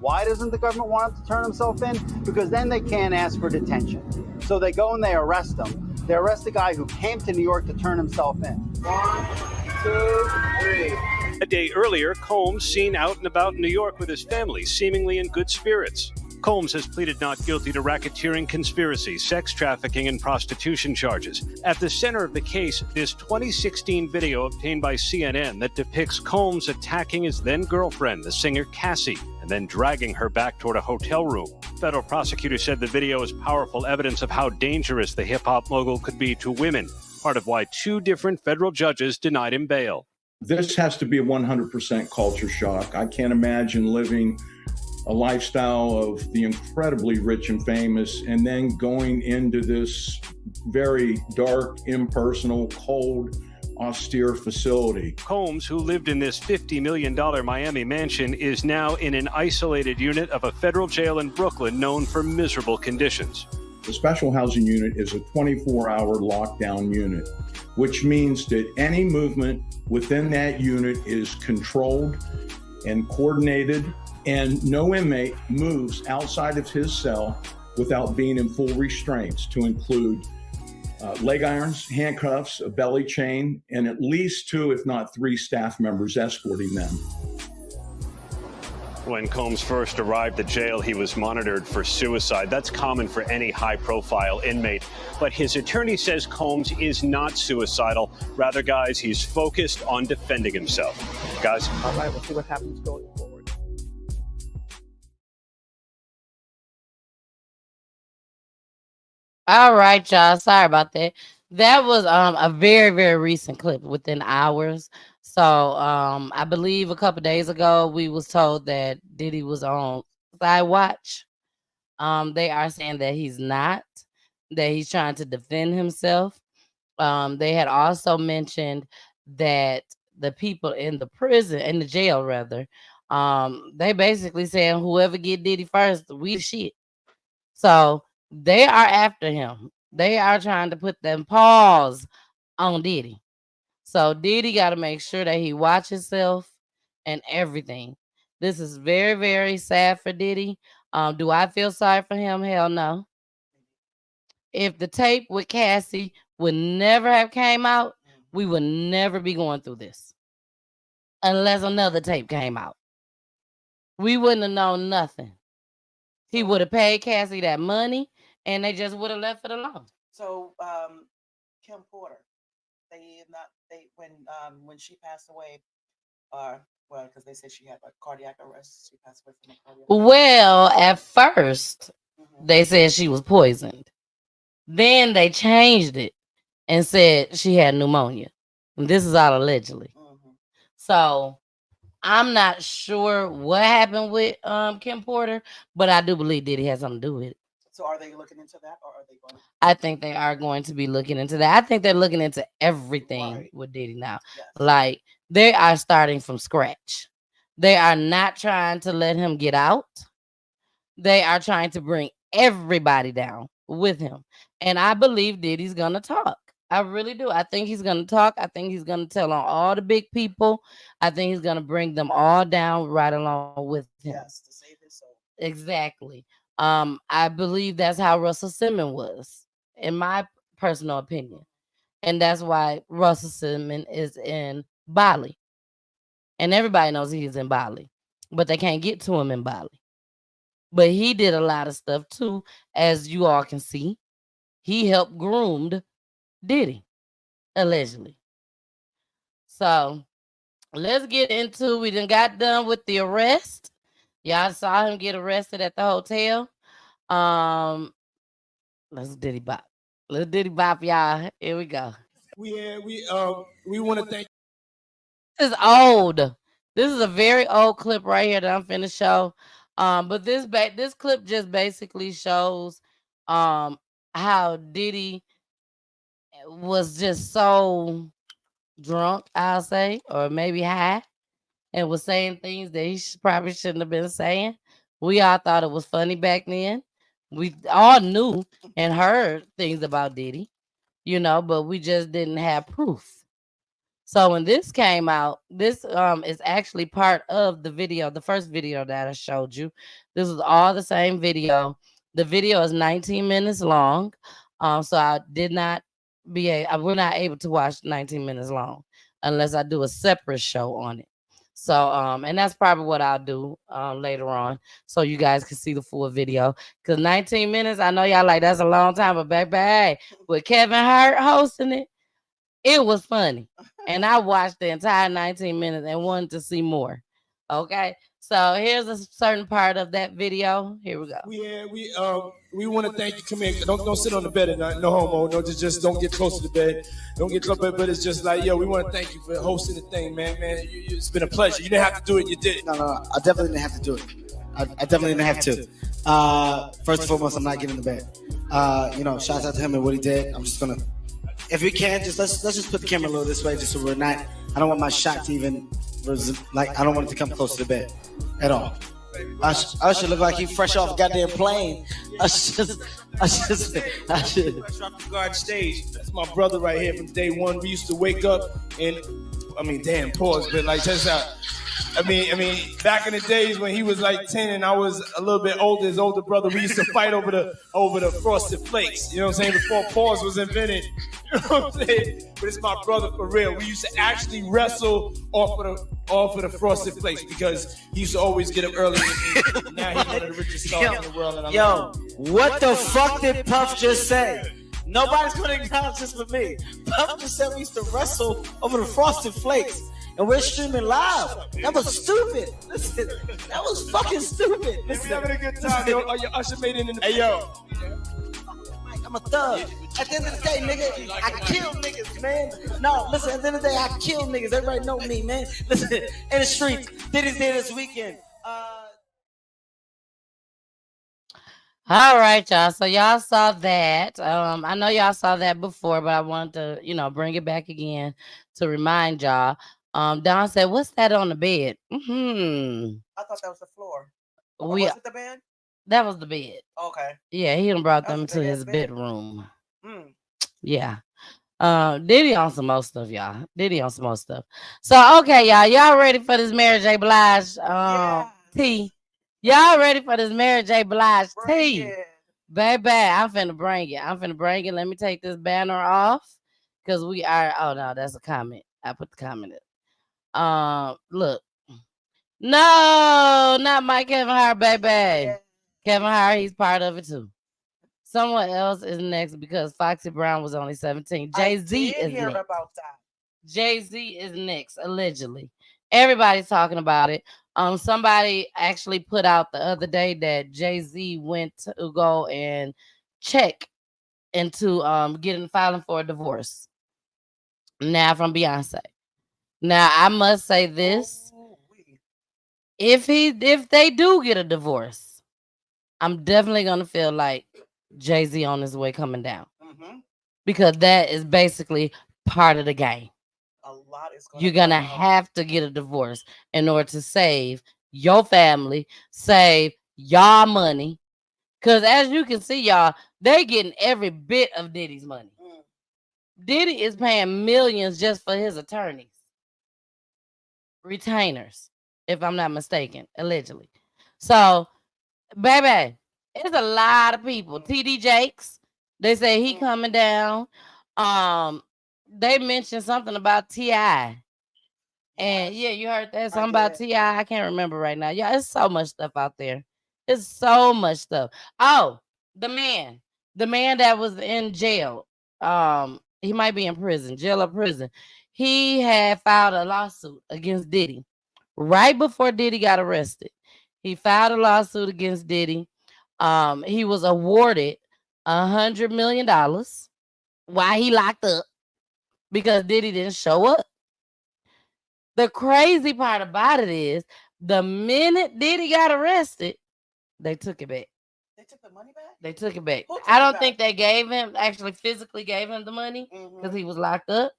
Why doesn't the government want him to turn himself in? Because then they can't ask for detention. So they go and they arrest him. They arrest the guy who came to New York to turn himself in. 1, 2, 3. A day earlier, Combs seen out and about New York with his family, seemingly in good spirits. Combs has pleaded not guilty to racketeering, conspiracy, sex trafficking, and prostitution charges. At the center of the case, this 2016 video obtained by CNN that depicts Combs attacking his then-girlfriend, the singer Cassie, and then dragging her back toward a hotel room. Federal prosecutors said the video is powerful evidence of how dangerous the hip-hop mogul could be to women, part of why 2 different federal judges denied him bail. This has to be a 100% culture shock. I can't imagine living a lifestyle of the incredibly rich and famous and then going into this very dark, impersonal, cold, austere facility. Combs, who lived in this $50 million Miami mansion, is now in an isolated unit of a federal jail in Brooklyn known for miserable conditions. The special housing unit is a 24-hour lockdown unit, which means that any movement within that unit is controlled and coordinated, and no inmate moves outside of his cell without being in full restraints, to include leg irons, handcuffs, a belly chain, and at least 2, if not 3 staff members escorting them. When Combs first arrived at jail, he was monitored for suicide. That's common for any high-profile inmate. But his attorney says Combs is not suicidal. Rather, guys, he's focused on defending himself. Guys? All right, we'll see what happens going forward. All right, y'all. Sorry about that. That was a very, very recent clip within hours. So I believe a couple days ago we was told that Diddy was on side watch. They are saying that he's not, that he's trying to defend himself. They had also mentioned that the people in the prison, in the jail rather, they basically saying whoever get Diddy first, we shit. So they are after him. They are trying to put them paws on Diddy. So Diddy got to make sure that he watch himself and everything. This is very, very sad for Diddy. Do I feel sorry for him? Hell no. If the tape with Cassie would never have came out, we would never be going through this. Unless another tape came out. We wouldn't have known nothing. He would have paid Cassie that money and they just would have left it alone. So Kim Porter, when she passed away, well, because they said she had a cardiac arrest. She passed away from a cardiac arrest. Well, at first, they said she was poisoned. Then they changed it and said she had pneumonia. And this is all allegedly. So I'm not sure what happened with Kim Porter, but I do believe Diddy has something to do with it. So are they looking into that, or are they going? I think they are going to be looking into that. I think they're looking into everything with Diddy now. Yes. Like, they are starting from scratch. They are not trying to let him get out. They are trying to bring everybody down with him. And I believe Diddy's going to talk. I really do. I think he's going to talk. I think he's going to tell on all the big people. I think he's going to bring them all down right along with him. Yes, to save his soul. Exactly. I believe that's how Russell Simmons was, in my personal opinion. And that's why Russell Simmons is in Bali. And everybody knows he's in Bali, but they can't get to him in Bali. But he did a lot of stuff too, as you all can see. He helped groomed Diddy, allegedly. So let's get into, we done got done with the arrest. Y'all saw him get arrested at the hotel. Let's Diddy Bop. Let's Diddy Bop, y'all. Here we go. We want to thank. This is old. This is a very old clip right here that I'm finna show. But this clip just basically shows how Diddy was just so drunk, I'll say, or maybe high, and was saying things that he probably shouldn't have been saying. We all thought it was funny back then. We all knew and heard things about Diddy, but we just didn't have proof. So when this came out, this is actually part of the video, the first video that I showed you. This was all the same video. The video is 19 minutes long. So I did not we're not able to watch 19 minutes long unless I do a separate show on it. So and that's probably what I'll do later on, so you guys can see the full video. Cause 19 minutes, I know y'all like that's a long time, but baby, with Kevin Hart hosting it, it was funny, and I watched the entire 19 minutes and wanted to see more. Okay, so here's a certain part of that video. Here we go. We want to thank you. Come here. Don't sit on the bed at night. No homo. No, just don't get close to the bed. Don't get close. But it's just like, yo, we want to thank you for hosting the thing, man. It's been a pleasure. You didn't have to do it. You did it. No, I definitely didn't have to do it. I definitely didn't have to. First and foremost, I'm not getting in the bed. Shouts out to him and what he did. I'm just gonna, if we can, let's just put the camera a little this way, just so we're not. I don't want my shot to even I don't want it to come close to the bed at all. I should look like he fresh off a goddamn plane. I should. Fresh off the garden stage. That's my brother right here from day one. We used to wake up and, pause, but like just out. Back in the days when he was like 10 and I was a little bit older, his older brother, we used to fight over the frosted flakes. You know what I'm saying? Before pause was invented. You know what I'm saying? But it's my brother for real. We used to actually wrestle off of the frosted flakes because he used to always get up early. And now he's one of the richest stars in the world. And What the fuck did Puff just say? Nobody's gonna acknowledge this but me. Puff just said we used to wrestle over the frosted flakes. And we're streaming live. That was stupid. Listen, that was fucking stupid. Listen, we having a good time, yo. Your usher made it in the. Hey, yo. I'm a thug. At the end of the day, nigga, I kill niggas, man. No, listen, at the end of the day, I kill niggas. Everybody know me, man. Listen, in the streets, Diddy's there this weekend. All right, y'all. So y'all saw that. I know y'all saw that before, but I wanted to, bring it back again to remind y'all. Don said, "What's that on the bed?" I thought that was the floor. Was it the bed? That was the bed. Okay. Yeah, he done brought them to his bedroom. Yeah. Diddy on some more stuff, y'all. Diddy on some more stuff. So okay, y'all ready for this Mary J. Blige tea? Y'all ready for this Mary J. Blige tea? Baby, I'm finna bring it. Let me take this banner off because we are. Oh no, that's a comment. I put the comment in. Look. No, not my Kevin Hart, baby. Kevin Hart, he's part of it too. Someone else is next because Foxy Brown was only 17. Jay-Z is next. About that. Jay-Z is next, allegedly. Everybody's talking about it. Somebody actually put out the other day that Jay-Z went to go and check into filing for a divorce. Now from Beyonce. Now I must say this: if they do get a divorce, I'm definitely gonna feel like Jay-Z on his way coming down, because that is basically part of the game. You're gonna have to get a divorce in order to save your family, save y'all money, because as you can see, y'all, they getting every bit of Diddy's money. Diddy is paying millions just for his attorneys. Retainers, if I'm not mistaken, allegedly. So, baby, it's a lot of people. TD Jakes, they say he coming down. They mentioned something about T.I. And yeah, you heard that? Something about T.I. I can't remember right now. Yeah, it's so much stuff out there. It's so much stuff. Oh, the man that was in jail. He might be in prison, jail or prison. He had filed a lawsuit against Diddy right before Diddy got arrested. He filed a lawsuit against Diddy. He was awarded $100 million while he locked up because Diddy didn't show up. The crazy part about it is the minute Diddy got arrested, they took it back. They took the money back? They took it back. I don't think they actually physically gave him the money because he was locked up.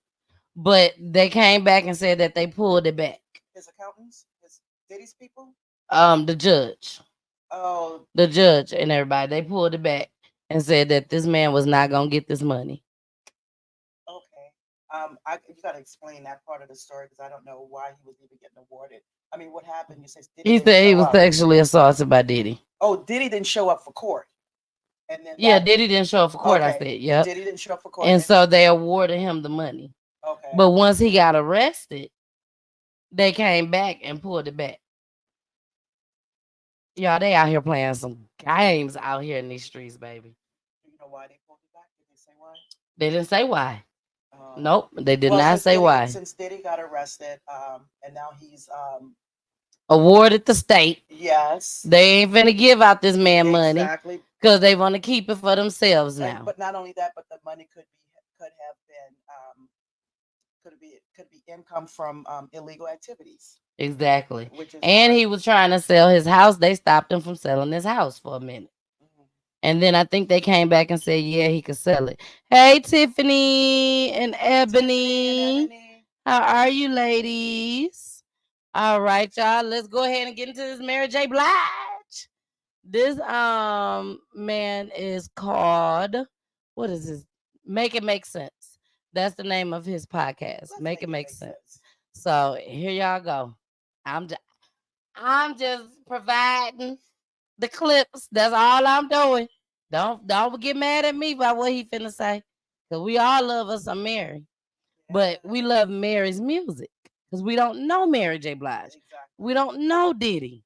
But they came back and said that they pulled it back. His accountants? His Diddy's people? The judge. Oh. The judge and everybody. They pulled it back and said that this man was not going to get this money. Okay. You got to explain that part of the story because I don't know why he was even getting awarded. I mean, what happened? You said Diddy he said he was sexually assaulted by Diddy. Oh, Diddy didn't show up for court. And then Diddy didn't show up for court, I said. Yep. Diddy didn't show up for court. And so they awarded him the money. Okay. But once he got arrested, They came back and pulled it back. Y'all, they out here playing some games out here in these streets, baby. Do you know why they pulled it back? Did they say why? They didn't say why. Nope, they did not since say Diddy, why. Since Diddy got arrested, and now he's Awarded the state. yes, They ain't finna give out this man money exactly. because they want to keep it for themselves now. But not only that, but the money could be income from illegal activities. Exactly. Which is And he was trying to sell his house. They stopped him from selling his house for a minute. And then I think they came back and said, yeah, he could sell it. Hey, Tiffany and Ebony. How are you, ladies? All right, y'all. Let's go ahead and get into this Mary J. Blige. This man is called, what is this? Make It Make Sense. That's the name of his podcast. Make It Make Sense. So here y'all go. I'm just providing the clips. That's all I'm doing. Don't get mad at me about what he finna say. Cause we all love us some Mary. But we love Mary's music. Because we don't know Mary J. Blige. Exactly. We don't know Diddy.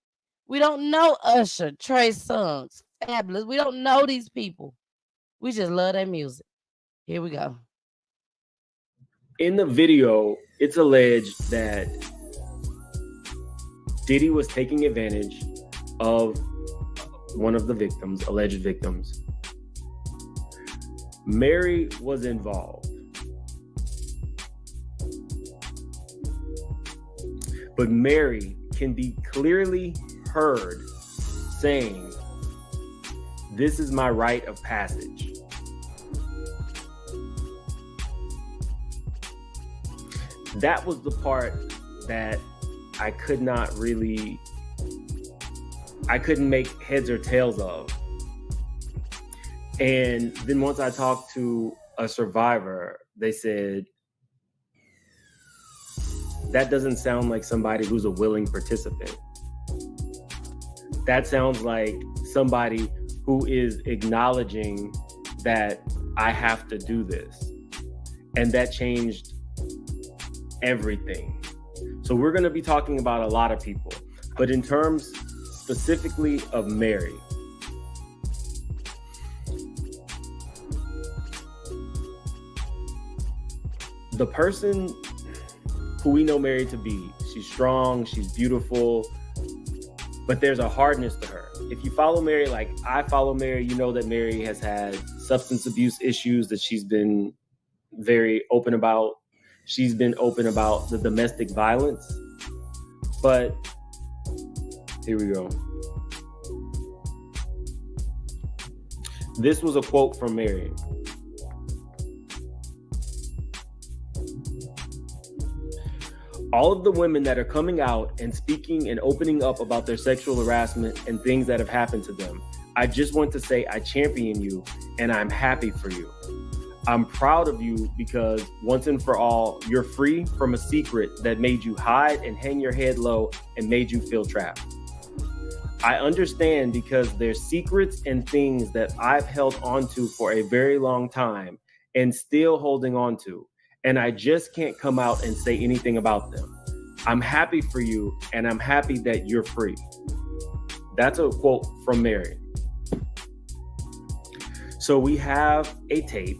We don't know Usher, Trey Songz, Fabulous. We don't know these people. We just love their music. Here we go. In the video, it's alleged that Diddy was taking advantage of one of the victims, alleged victims. Mary was involved. But Mary can be clearly heard saying, "This is my rite of passage." That was the part that I couldn't make heads or tails of. And then once I talked to a survivor, they said, that doesn't sound like somebody who's a willing participant. That sounds like somebody who is acknowledging that I have to do this. And that changed everything. So we're going to be talking about a lot of people, but in terms specifically of Mary, the person who we know Mary to be, she's strong, she's beautiful, but there's a hardness to her. If you follow Mary like I follow Mary, you know that Mary has had substance abuse issues that she's been very open about. She's been open about the domestic violence. But here we go. This was a quote from Mary. All of the women that are coming out and speaking and opening up about their sexual harassment and things that have happened to them, I just want to say I champion you and I'm happy for you. I'm proud of you because once and for all, you're free from a secret that made you hide and hang your head low and made you feel trapped. I understand because there's secrets and things that I've held onto for a very long time and still holding on to, and I just can't come out and say anything about them. I'm happy for you and I'm happy that you're free. That's a quote from Mary. So we have a tape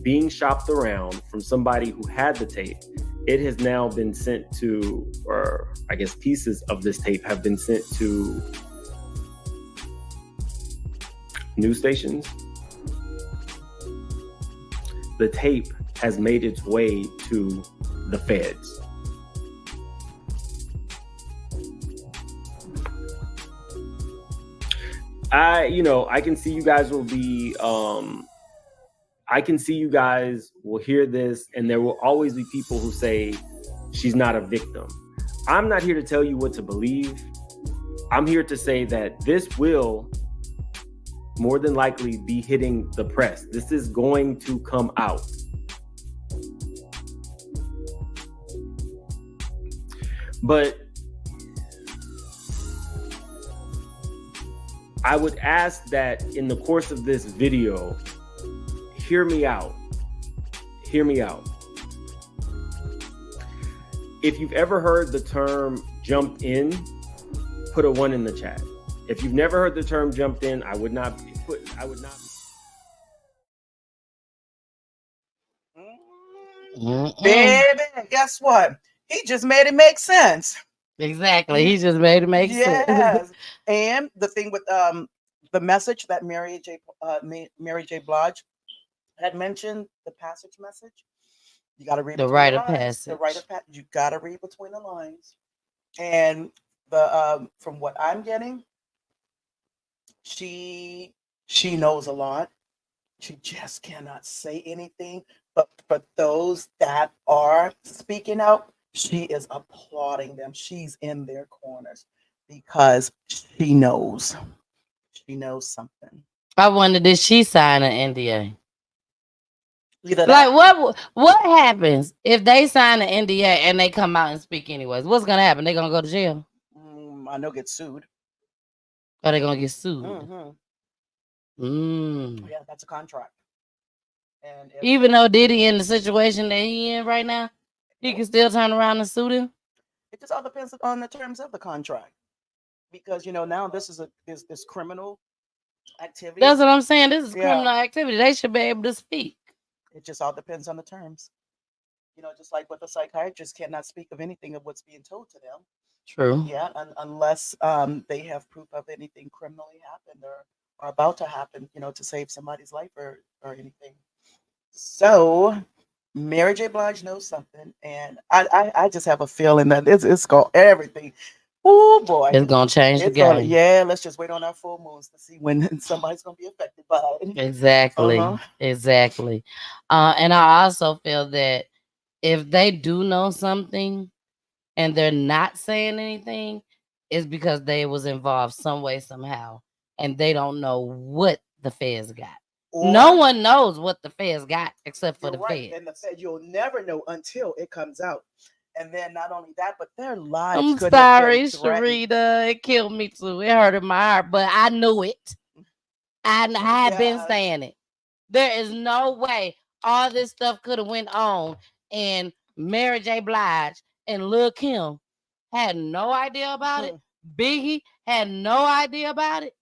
being shopped around from somebody who had the tape. It has now been sent to, or I guess pieces of this tape have been sent to news stations. The tape has made its way to the feds. I can see you guys will be, I can see you guys will hear this and there will always be people who say she's not a victim. I'm not here to tell you what to believe. I'm here to say that this will more than likely be hitting the press. This is going to come out. But I would ask that in the course of this video, hear me out. Hear me out. If you've ever heard the term jumped in, put a 1 in the chat. If you've never heard the term jumped in, I would not. Baby, guess what? He just made it make sense. Exactly. He just made it make sense. Yes. And the thing with the message that Mary J. Blige had mentioned, the passage message. You got to read The between rite the of lines. passage. The rite of passage. You got to read between the lines. And the from what I'm getting, she knows a lot. She just cannot say anything. But for those that are speaking out, she is applauding them. She's in their corners because she knows. She knows something. I wonder, did she sign an NDA? Either Like what happens if they sign an NDA and they come out and speak anyways? What's gonna happen? They gonna go to jail? I know get sued. Or they gonna get sued? Yeah, that's a contract. And Even though Diddy in the situation that he in right now, he can still turn around and sue them. It just all depends on the terms of the contract, because now this is this criminal activity. That's what I'm saying. This is criminal activity. They should be able to speak. It just all depends on the terms. Just like with a psychiatrist cannot speak of anything of what's being told to them. True. Yeah, unless they have proof of anything criminally happened or about to happen, to save somebody's life or anything. So Mary J. Blige knows something, and I just have a feeling that it's got everything. Oh boy, It's gonna change the game. Yeah, let's just wait on our full moons to see when somebody's gonna be affected by it. Exactly. Exactly. And I also feel that if they do know something and they're not saying anything, it's because they was involved some way, somehow, and they don't know what the feds got. No one knows what the feds got except for the feds. And the Fed, you'll never know until it comes out. And then not only that, but their lives. I'm could have sorry, been threatened. Sharita. It killed me too. It hurted my heart, but I knew it. I had been saying it. There is no way all this stuff could have went on, and Mary J. Blige and Lil Kim had no idea about it. Biggie had no idea about it.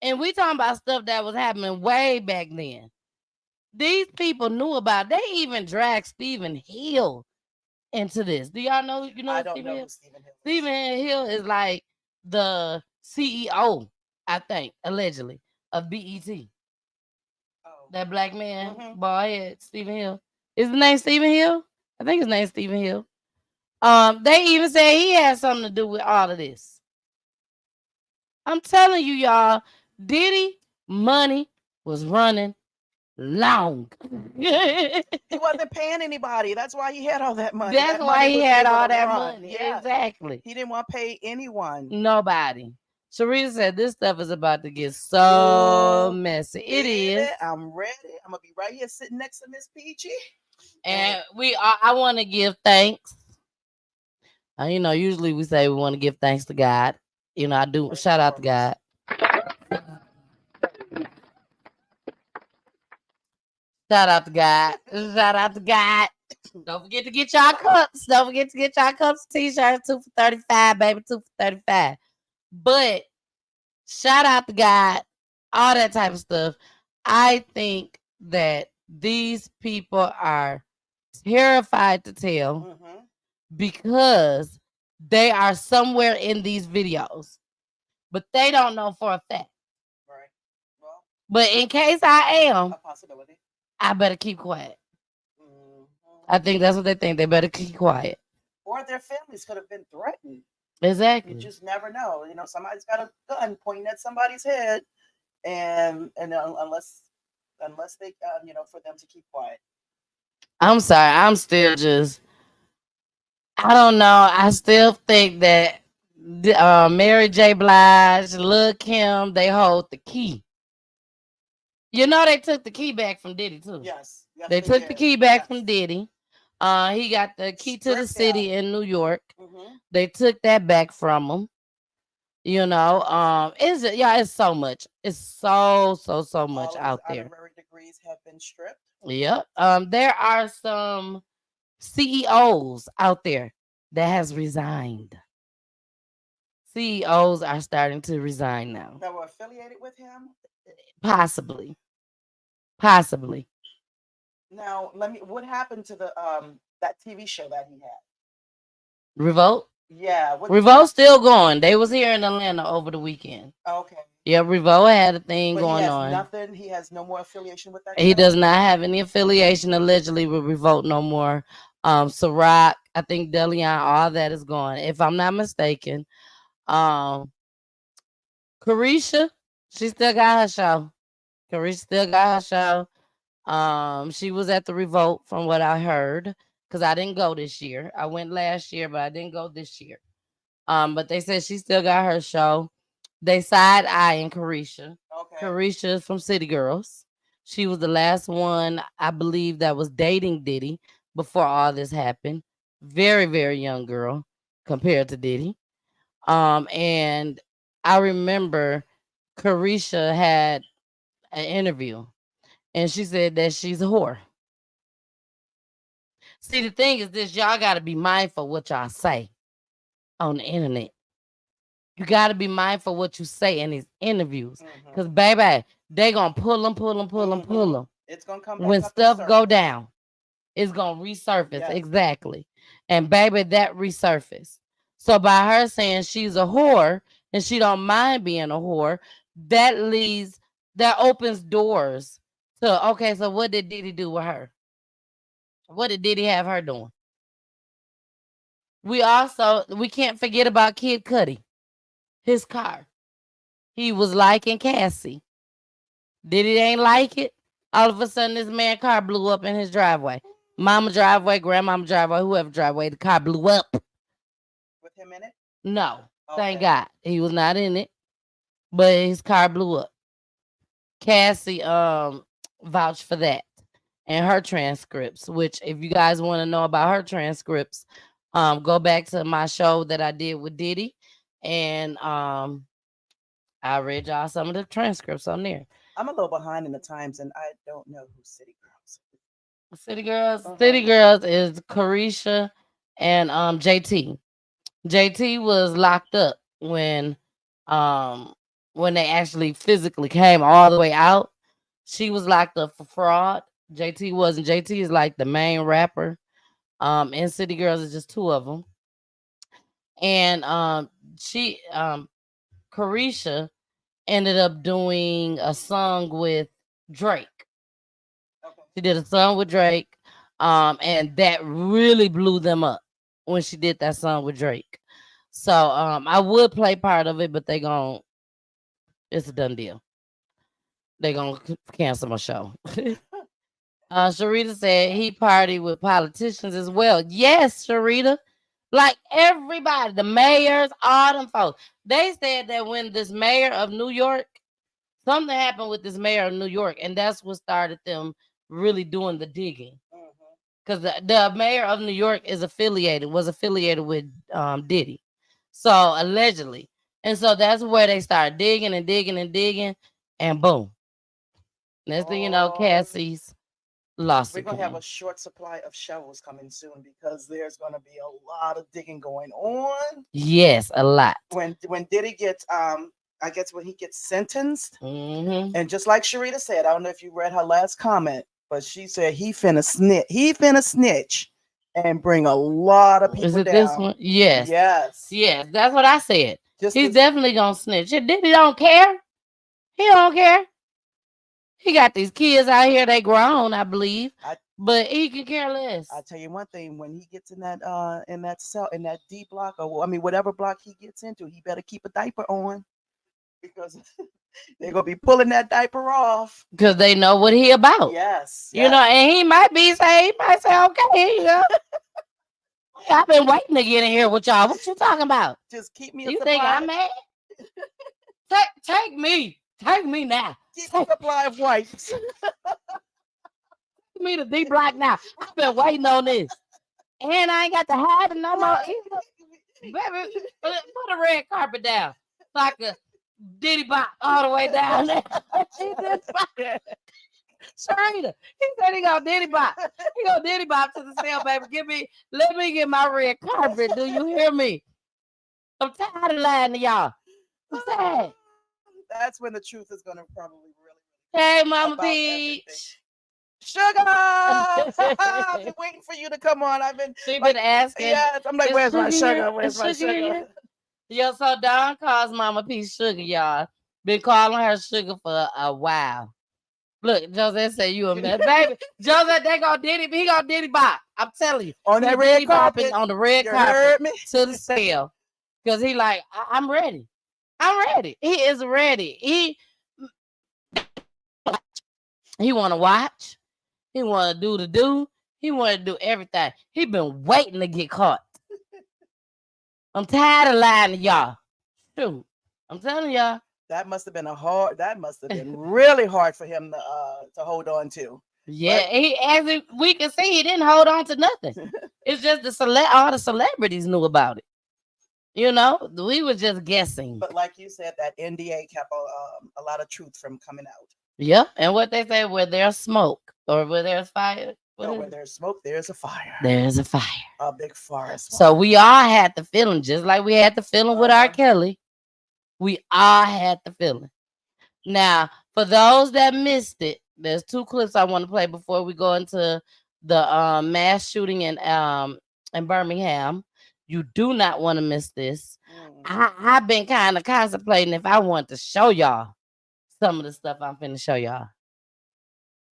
And we talking about stuff that was happening way back then. These people knew about it. They even dragged Stephen Hill into this. Do y'all know? I don't Stephen know Hill? who Stephen Hill is. Stephen Hill is like the CEO, I think, allegedly, of BET. That black man, bald head, Stephen Hill. Is the name Stephen Hill? I think his name's Stephen Hill. They even say he had something to do with all of this. I'm telling you, y'all, Diddy money was running long. He wasn't paying anybody. That's why he had all that money. That's That why money he was had able all to that run. money. Yeah. Exactly. He didn't want to pay anyone. Nobody. Sharita said this stuff is about to get so messy. It is. I'm ready. I'm gonna be right here sitting next to Miss Peachy. And I want to give thanks. Usually we say we want to give thanks to God. I do. Shout out to God. Shout out to God. Shout out to God. Don't forget to get y'all cups. Don't forget to get y'all cups, t-shirts, 2 for $35, baby, 2 for $35. But shout out to God, all that type of stuff. I think that these people are terrified to tell because they are somewhere in these videos, but they don't know for a fact. Right. Well, but in case I am, a possibility. I better keep quiet. I think that's what they think. They better keep quiet. Or their families could have been threatened. Exactly. You just never know. Somebody's got a gun pointing at somebody's head, and unless they, for them to keep quiet. I'm sorry. I'm still just. I don't know. I still think that Mary J. Blige, Lil Kim, they hold the key. They took the key back from Diddy too. Yes. They took the key back from Diddy. He got the key to the city in New York. They took that back from him. It's so much. It's so much out there. Honorary degrees have been stripped. Yep. There are some CEOs out there that has resigned. CEOs are starting to resign now. That were affiliated with him. Possibly. Possibly. Now, what happened to the that TV show that he had? Revolt? Yeah. Revolt's still going. They was here in Atlanta over the weekend. Okay. Yeah, Revolt had a thing But going he has on. nothing. He has no more affiliation with that. He show? does not have any affiliation allegedly with Revolt no more. Ciroc, I think Deleon, all that is gone. If I'm not mistaken. Carisha, she still got her show. Carisha still got her show. She was at the Revolt from what I heard, because I didn't go this year. I went last year, but I didn't go this year. But they said she still got her show. They side eyeing Carisha. Okay. Carisha is from City Girls. She was the last one, I believe, that was dating Diddy before all this happened. Very, very young girl compared to Diddy. And I remember Carisha had an interview and she said that she's a whore. See, the thing is this, y'all got to be mindful what y'all say on the internet. You got to be mindful what you say in these interviews. Because, baby, they going to pull them. It's going to come back when up stuff and go surface. down, it's going to resurface. Yes. Exactly. And, baby, that resurfaced. So, by her saying she's a whore and she don't mind being a whore, that opens doors to, okay, so what did Diddy do with her? What did Diddy have her doing? We can't forget about Kid Cudi. His car. He was liking Cassie. Diddy ain't like it. All of a sudden, this man's car blew up in his driveway. Mama driveway, grandmama driveway, whoever driveway, the car blew up. With him in it? No, thank God. He was not in it. But his car blew up. Cassie vouched for that. And her transcripts, which if you guys want to know about her transcripts, go back to my show that I did with Diddy. And I read y'all some of the transcripts on there. I'm a little behind in the times, and I don't know who City Girls is. City Girls. City Girls is Carisha and JT. JT was locked up when they actually physically came all the way out. She was locked up for fraud. JT wasn't. JT is like the main rapper. And City Girls is just two of them. And Carisha ended up doing a song with Drake. Okay. She did a song with Drake. And that really blew them up when she did that song with Drake. So I would play part of it, but it's a done deal. They're gonna cancel my show. Sharita said he partied with politicians as well. Yes, Sharita. Like everybody, the mayors, all them folks. They said that when this mayor of New York, something happened with this mayor of New York, and that's what started them really doing the digging. Because the mayor of New York was affiliated with Diddy. So allegedly. And so that's where they started digging, and boom. Next thing you know, Cassie's lawsuit. We're going to have a short supply of shovels coming soon because there's going to be a lot of digging going on. Yes, a lot. When Diddy gets, I guess when he gets sentenced, and just like Sharita said, I don't know if you read her last comment, but she said he finna snitch and bring a lot of people Is it down. this one? Yes. Yes. That's what I said. He's definitely gonna snitch. Diddy don't care. He don't care. He got these kids out here. They grown, I believe, but he can care less. I tell you one thing: when he gets in that cell, in that D block, or whatever block he gets into, he better keep a diaper on because they're gonna be pulling that diaper off because they know what he about. Yes. You know, and he might say, okay, you know. I've been waiting to get in here with y'all. What you talking about? Just keep me. You think I'm mad? Take me now. Keep a supply of wipes. Me the D block now. I've been waiting on this, and I ain't got to hide it no more. Baby, put a red carpet down, so I could Diddy bop all the way down there. Sharita, he said he gonna Diddy bop. He gonna Diddy bop to the cell, baby. Let me get my red carpet. Do you hear me? I'm tired of lying to y'all. I'm sad. That's when the truth is gonna probably really. Hey, Mama about Peach. Sugar, I've been waiting for you to come on. She been asking. Yes, I'm like, Is where's my Sugar here? sugar? Where's Is my Sugar sugar? here? Yo, so Don calls Mama Peach Sugar, y'all. Been calling her Sugar for a while. Look, Joseph said you a mess. Baby, Joseph, they gonna Diddy, he gonna Diddy bop. I'm telling you. On that He red Diddy bopping carpet. on the red You heard carpet me? to the cell. Because he like, I'm ready. I'm ready. He is ready. He want to watch. He want to do the do. He want to do everything. He been waiting to get caught. I'm tired of lying to y'all. Shoot. I'm telling y'all. That must have been really hard for him to hold on to. Yeah, as we can see, he didn't hold on to nothing. It's just all the celebrities knew about it. You know, we were just guessing. But like you said, that NDA kept a lot of truth from coming out. Yeah, and what they say, where there's smoke or where there's fire. Where there's smoke, there's a fire. There's a fire. A big forest. So we all had the feeling, just like we had the feeling with R. Kelly. We all had the feeling. Now, for those that missed it, there's 2 clips I want to play before we go into the mass shooting in Birmingham. You do not want to miss this. I've been kind of contemplating if I want to show y'all some of the stuff I'm finna show y'all.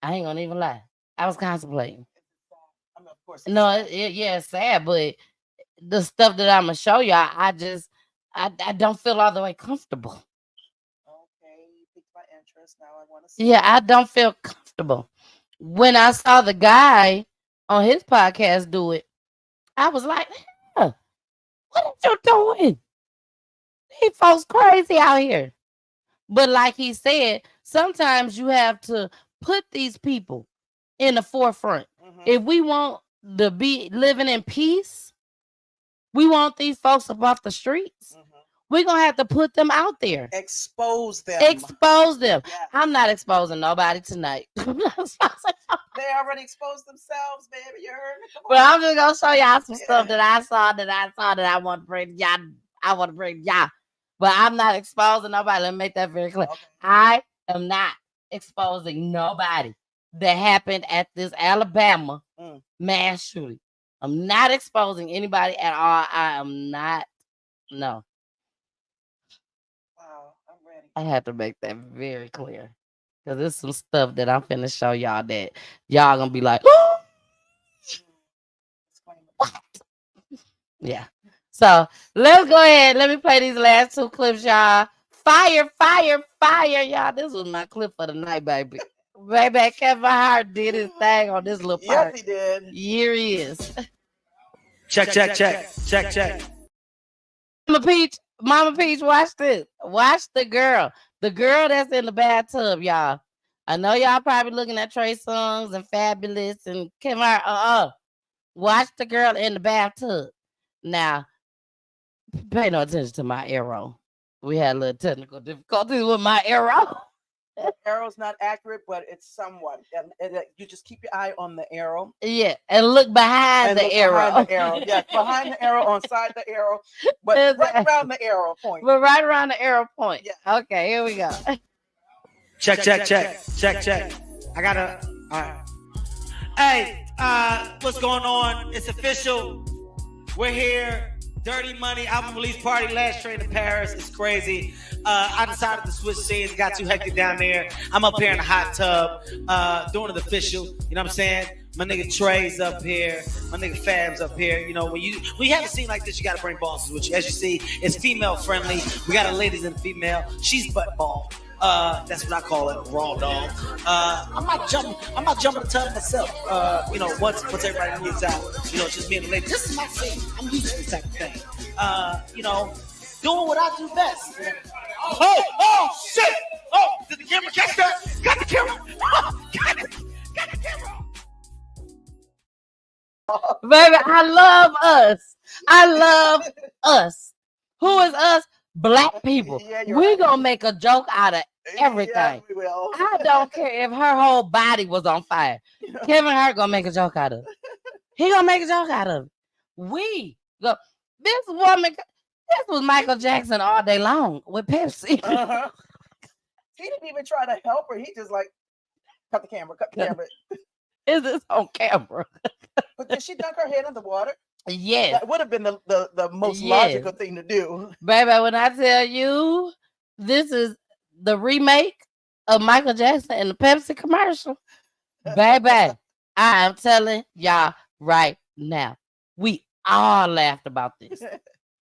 I ain't gonna even lie. I was contemplating. I mean, of course. No, it's sad, but the stuff that I'm gonna show y'all, I don't feel all the way comfortable. Okay, you piqued my interest. Now I want to see. Yeah, I don't feel comfortable. When I saw the guy on his podcast do it, I was like, what are you doing? These folks crazy out here. But like he said, sometimes you have to put these people in the forefront. If we want to be living in peace, we want these folks up off the streets. We're going to have to put them out there. Expose them. Expose them. Yeah. I'm not exposing nobody tonight. They already exposed themselves, baby. You heard me? But I'm just going to show y'all some stuff that I saw that I want to bring y'all. But I'm not exposing nobody. Let me make that very clear. Okay. I am not exposing nobody that happened at this Alabama mass shooting. I'm not exposing anybody at all. I am not. No. Wow, I'm ready. I have to make that very clear. Because there's some stuff that I'm finna show y'all that y'all gonna be like, what? Yeah. So let's go ahead. Let me play these last 2 clips, y'all. Fire, fire, fire, y'all. This was my clip for the night, baby. Baby, Kevin Hart did his thing on this little part. Yes, he did. Here he is. Check. Mama Peach, watch this. Watch the girl. The girl that's in the bathtub, y'all. I know y'all probably looking at Trey Songz and Fabulous and Kevin Hart. Watch the girl in the bathtub. Now, pay no attention to my arrow. We had a little technical difficulties with my arrow. The arrow's not accurate, but it's somewhat. And you just keep your eye on the arrow. Yeah, and look behind the arrow. Behind the arrow. Yeah, behind the arrow, on side the arrow, but right around the arrow point. But right around the arrow point. Yeah. Okay, here we go. Check. I gotta. All right. Hey, what's going on? It's official. We're here. Dirty Money album release party, last train to Paris. It's crazy. I decided to switch scenes. Got too hectic down there. I'm up here in the hot tub, doing it official. You know what I'm saying? My nigga Trey's up here. My nigga Fab's up here. You know, when you have a scene like this, you gotta bring bosses with you. As you see, it's female friendly. We got a ladies and female. She's butt ball. That's what I call it, raw dog. I'm not jumping the tub myself. You know, once everybody moves out, you know, it's just me and the lady. This is my scene. I'm used to this type of thing. You know, doing what I do best. Oh shit! Oh, did the camera catch that? Got the camera! Got the camera! Baby, I love us. I love us. Who is us? Black people, we gonna make a joke out of everything. Yeah, we will. I don't care if her whole body was on fire. Kevin Hart gonna make a joke out of it. He gonna make a joke out of it. We go. This woman, this was Michael Jackson all day long with Pepsi. Uh-huh. He didn't even try to help her. He just like cut the camera. Is this on camera? But did she dunk her head in the water? Yes. That would have been the most logical thing to do. Baby, when I tell you this is the remake of Michael Jackson in the Pepsi commercial, baby, I am telling y'all right now, we all laughed about this.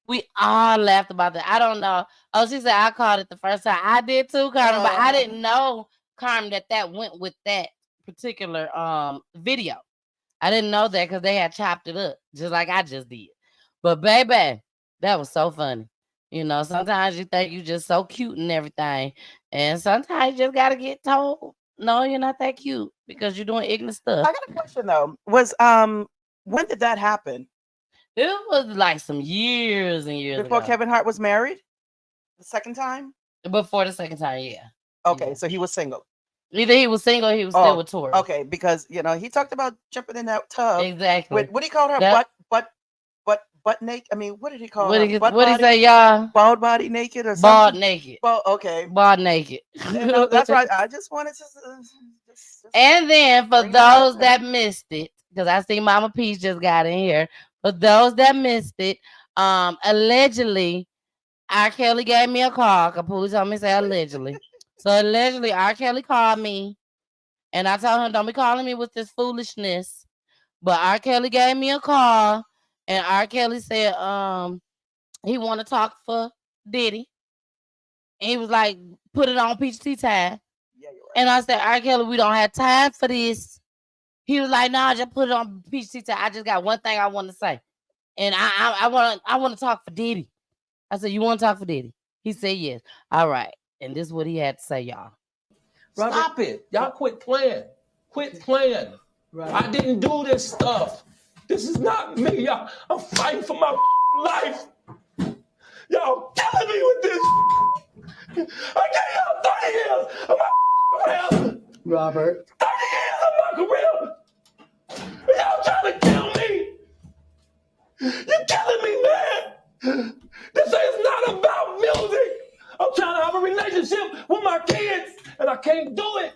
We all laughed about that. I don't know. Oh, she said I called it the first time. I did too, Carmen, but I didn't know, Carmen, that went with that particular video. I didn't know that because they had chopped it up just like I just did. But baby, that was so funny. You know, sometimes you think you're just so cute and everything, and sometimes you just gotta get told, no, you're not that cute because you're doing ignorant stuff. I got a question though. Was when did that happen? It was like some years and years Before ago. Kevin Hart was married? The second time? Before the second time, yeah. Okay, so he was single. Either he was single or he was still with Tori. Okay, because you know he talked about jumping in that tub. Exactly. With, what do you call her? Butt naked. I mean, what did he call What her? did he say, y'all? Bald body naked or something? Bald naked. Well, okay. Bald naked. No, that's right. I just wanted to. And then for those that missed it, because I see Mama Peach just got in here. For those that missed it, allegedly, R. Kelly gave me a call. Kapuli told me to say allegedly. So allegedly, R. Kelly called me, and I told him, don't be calling me with this foolishness. But R. Kelly gave me a call, and R. Kelly said he want to talk for Diddy. And he was like, put it on Peach Tea Time. Yeah, you're right. And I said, R. Kelly, we don't have time for this. He was like, nah, just put it on Peach Tea Time. I just got one thing I want to say. And I want to talk for Diddy. I said, you want to talk for Diddy? He said, yes. All right. And this is what he had to say, y'all. Stop it. Y'all quit playing. Quit playing. I didn't do this stuff. This is not me. Y'all, I'm fighting for my life. Y'all killing me with this. I gave y'all 30 years of my career. Robert. 30 years of my career. Y'all trying to kill me. You're killing me, man. This is not about music. I'm trying to have a relationship with my kids, and I can't do it.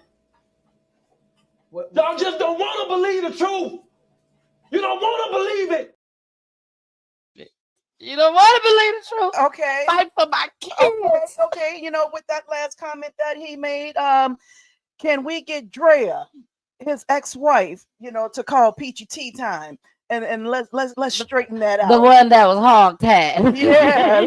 Y'all just don't want to believe the truth. You don't want to believe it. You don't want to believe the truth. Okay. Fight for my kids. Okay. You know, with that last comment that he made, can we get Drea, his ex-wife, you know, to call Peachy Tea Time? And let's straighten that out. The one that was hog tied. Yeah.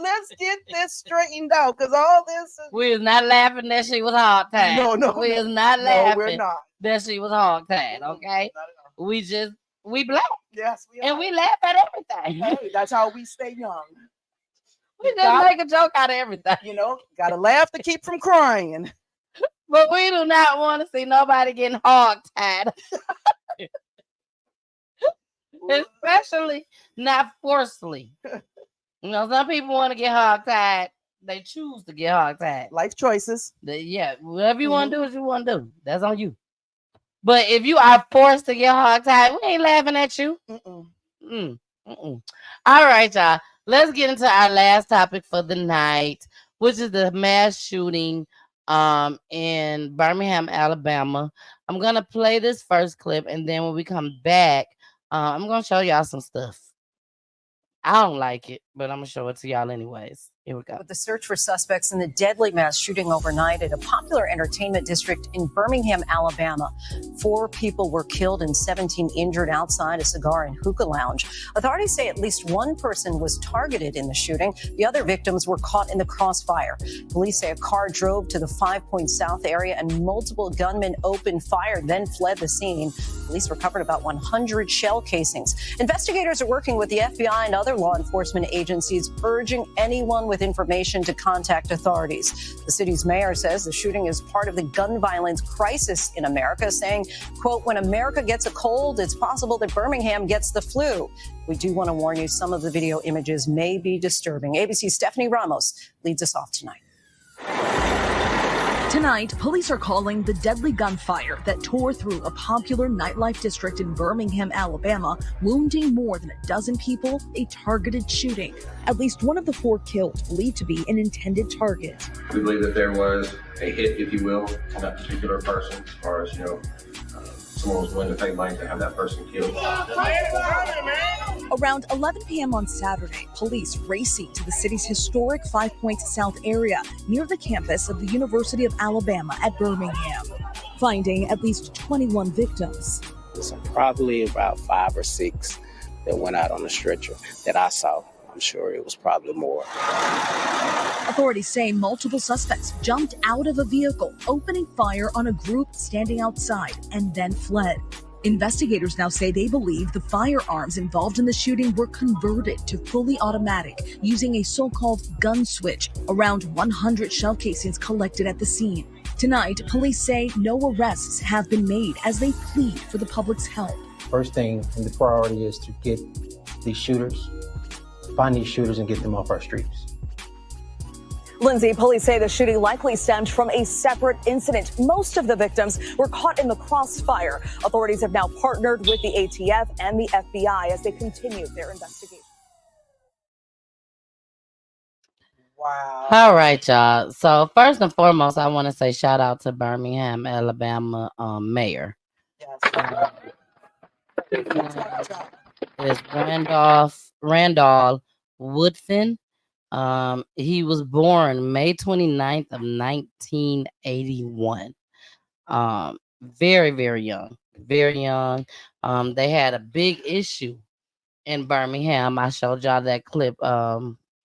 Let's get this straightened out, because all this is... We is not laughing that she was hog tied. No. We is not laughing we're not. that she was hog tied, okay? We black. Yes, we and are. we laugh at everything. Hey, that's how we stay young. We just make a joke out of everything. You know, gotta laugh to keep from crying. But we do not want to see nobody getting hog tied. Especially not forcefully. You know, some people want to get hog tied. They choose to get hog tied. Life choices. Yeah, whatever you want to do, is you want to do. That's on you. But if you are forced to get hog tied, we ain't laughing at you. All right, y'all. Let's get into our last topic for the night, which is the mass shooting in Birmingham, Alabama. I'm gonna play this first clip, and then when we come back, I'm gonna show y'all some stuff. I don't like it, but I'm gonna show it to y'all anyways. Here we go. With the search for suspects in the deadly mass shooting overnight at a popular entertainment district in Birmingham, Alabama. 4 people were killed and 17 injured outside a cigar and hookah lounge. Authorities say at least 1 person was targeted in the shooting. The other victims were caught in the crossfire. Police say a car drove to the 5 Point South area and multiple gunmen opened fire, then fled the scene. Police recovered about 100 shell casings. Investigators are working with the FBI and other law enforcement agencies, urging anyone with with information to contact authorities. The city's mayor says the shooting is part of the gun violence crisis in America, saying, quote, when America gets a cold, it's possible that Birmingham gets the flu. We do want to warn you, some of the video images may be disturbing. ABC's Stephanie Ramos leads us off tonight. Tonight, police are calling the deadly gunfire that tore through a popular nightlife district in Birmingham, Alabama, wounding more than a dozen people, a targeted shooting. At least one of the 4 killed believed to be an intended target. We believe that there was a hit, if you will, on that particular person, as far as, someone was willing to pay money to have that person killed. Around 11 p.m. on Saturday, police racing to the city's historic 5 Points South area near the campus of the University of Alabama at Birmingham, finding at least 21 victims. So probably about 5 or 6 that went out on the stretcher that I saw. I'm sure it was probably more. Authorities say multiple suspects jumped out of a vehicle, opening fire on a group standing outside, and then fled. Investigators now say they believe the firearms involved in the shooting were converted to fully automatic using a so-called gun switch. Around 100 shell casings collected at the scene. Tonight, police say no arrests have been made as they plead for the public's help. First thing, and the priority is to get these shooters, find these shooters and get them off our streets. Lindsay, police say the shooting likely stemmed from a separate incident. Most of the victims were caught in the crossfire. Authorities have now partnered with the ATF and the FBI as they continue their investigation. Wow. All right, y'all. So first and foremost, I want to say shout out to Birmingham, Alabama mayor. Is Randolph Woodfin. He was born May 29th of 1981. Very, very young. Very young. They had a big issue in Birmingham. I showed y'all that clip. I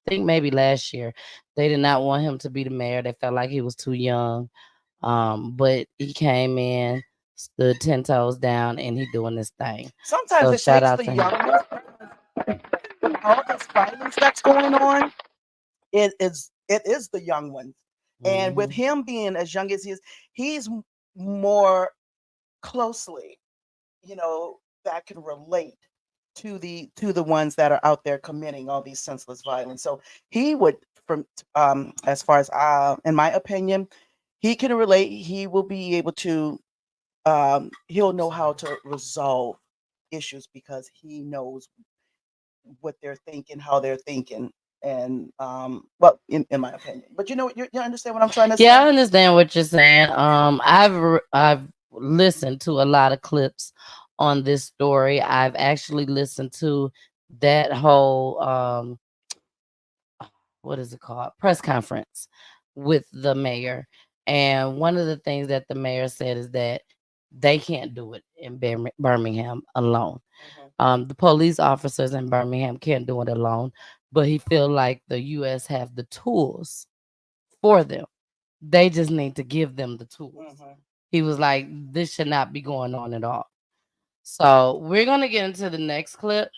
think maybe last year. They did not want him to be the mayor. They felt like he was too young. But he came in, stood 10 toes down, and he doing this thing. Sometimes it shout takes out the to young him. ones. All this violence that's going on, it is the young ones. And with him being as young as he is, he's more closely, that can relate to the ones that are out there committing all these senseless violence. So he would, as far as in my opinion, he can relate. He will be able to, he'll know how to resolve issues because he knows what they're thinking, how they're thinking. And in my opinion, but you understand what I'm trying to say? Yeah, I understand what you're saying. I've listened to a lot of clips on this story. I've actually listened to that whole what is it called? Press conference with the mayor. And one of the things that the mayor said is that they can't do it in Birmingham alone. The police officers in Birmingham can't do it alone. But he feel like the U.S. have the tools for them. They just need to give them the tools. He was like, this should not be going on at all. So we're going to get into the next clip.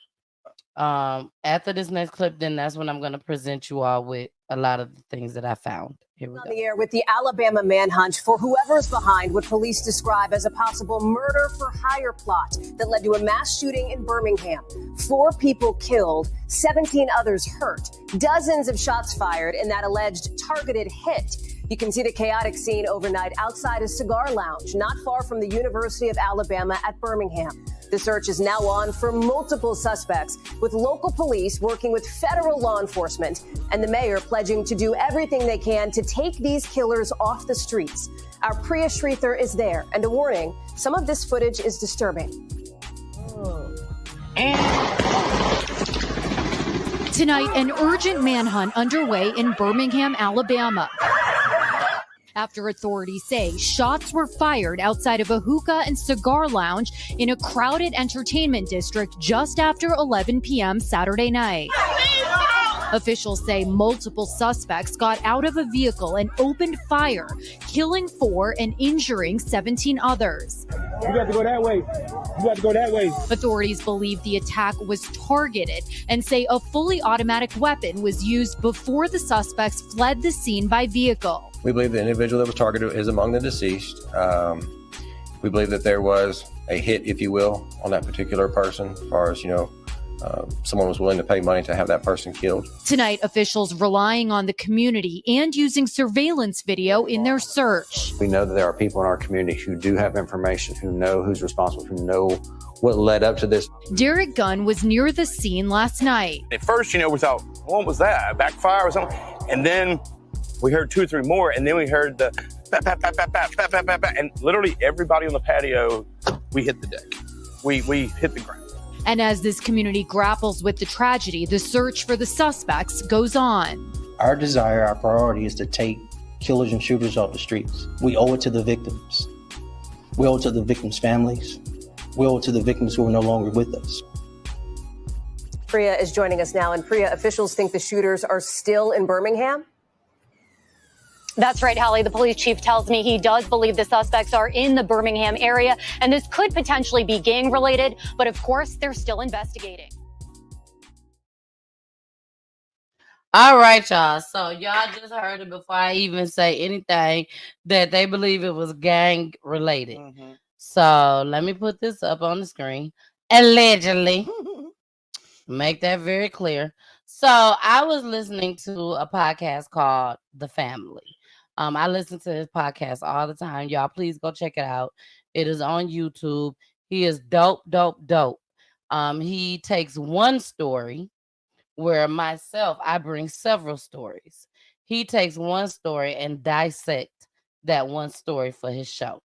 After this next clip, then that's when I'm going to present you all with a lot of the things that I found. Here we go. On the air with the Alabama manhunt for whoever's behind what police describe as a possible murder for hire plot that led to a mass shooting in Birmingham. 4 people killed, 17 others hurt, dozens of shots fired in that alleged targeted hit. You can see the chaotic scene overnight outside a cigar lounge not far from the University of Alabama at Birmingham. The search is now on for multiple suspects, with local police working with federal law enforcement and the mayor pledging to do everything they can to take these killers off the streets. Our Priya Shrithar is there, and a warning, some of this footage is disturbing. Tonight, an urgent manhunt underway in Birmingham, Alabama, after authorities say shots were fired outside of a hookah and cigar lounge in a crowded entertainment district just after 11 p.m. Saturday night. Officials say multiple suspects got out of a vehicle and opened fire, killing 4 and injuring 17 others. We got to go that way. You have to go that way. Authorities believe the attack was targeted and say a fully automatic weapon was used before the suspects fled the scene by vehicle. We believe the individual that was targeted is among the deceased. We believe that there was a hit, if you will, on that particular person, as far as, someone was willing to pay money to have that person killed. Tonight, officials relying on the community and using surveillance video in their search. We know that there are people in our community who do have information, who know who's responsible, who know what led up to this. Derek Gunn was near the scene last night. At first, we thought, what was that? A backfire or something? And then we heard 2 or 3 more, and then we heard the bap, bap, bap, bap, bap, bap, bap, bap, bap, and literally everybody on the patio, we hit the deck. We hit the ground. And as this community grapples with the tragedy, the search for the suspects goes on. Our desire, our priority is to take killers and shooters off the streets. We owe it to the victims. We owe it to the victims' families. We owe it to the victims who are no longer with us. Priya is joining us now. And Priya, officials think the shooters are still in Birmingham? That's right, Holly. The police chief tells me he does believe the suspects are in the Birmingham area, and this could potentially be gang-related, but of course, they're still investigating. All right, y'all. So y'all just heard it before I even say anything that they believe it was gang-related. So let me put this up on the screen. Allegedly. Make that very clear. So I was listening to a podcast called The Family. I listen to his podcast all the time. Y'all, please go check it out. It is on YouTube. He is dope. He takes one story where I bring several stories. He takes one story and dissect that one story for his show,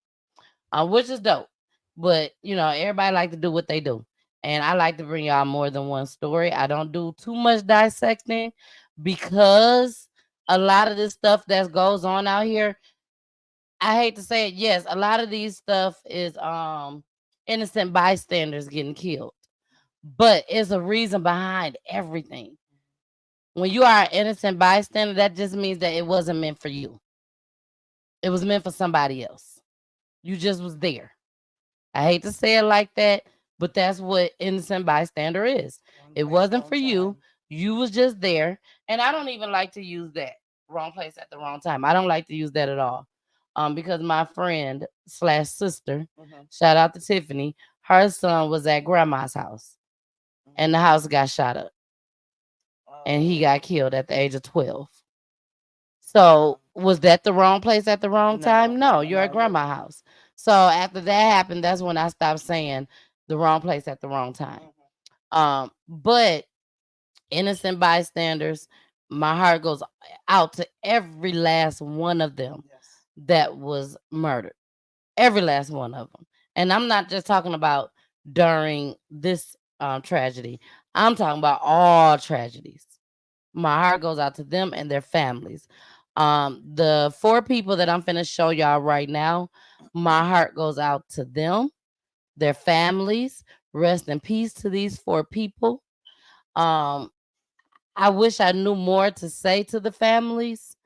which is dope. But, everybody like to do what they do. And I like to bring y'all more than one story. I don't do too much dissecting because a lot of this stuff that goes on out here, I hate to say it, yes, a lot of these stuff is innocent bystanders getting killed. But it's a reason behind everything. When you are an innocent bystander, that just means that it wasn't meant for you. It was meant for somebody else. You just was there. I hate to say it like that, but that's what innocent bystander is. It wasn't for you. You was just there. And I don't even like to use that. Wrong place at the wrong time. I don't like to use that at all. Because my friend / sister, shout out to Tiffany, her son was at grandma's house. And the house got shot up. And he got killed at the age of 12. So was that the wrong place at the wrong time? No, you're at grandma's house. So after that happened, that's when I stopped saying the wrong place at the wrong time. But innocent bystanders, my heart goes out to every last one of them that was murdered. Every last one of them. And I'm not just talking about during this tragedy. I'm talking about all tragedies. My heart goes out to them and their families. The 4 people that I'm finna show y'all right now, my heart goes out to them, their families. Rest in peace to these 4 people. I wish I knew more to say to the families,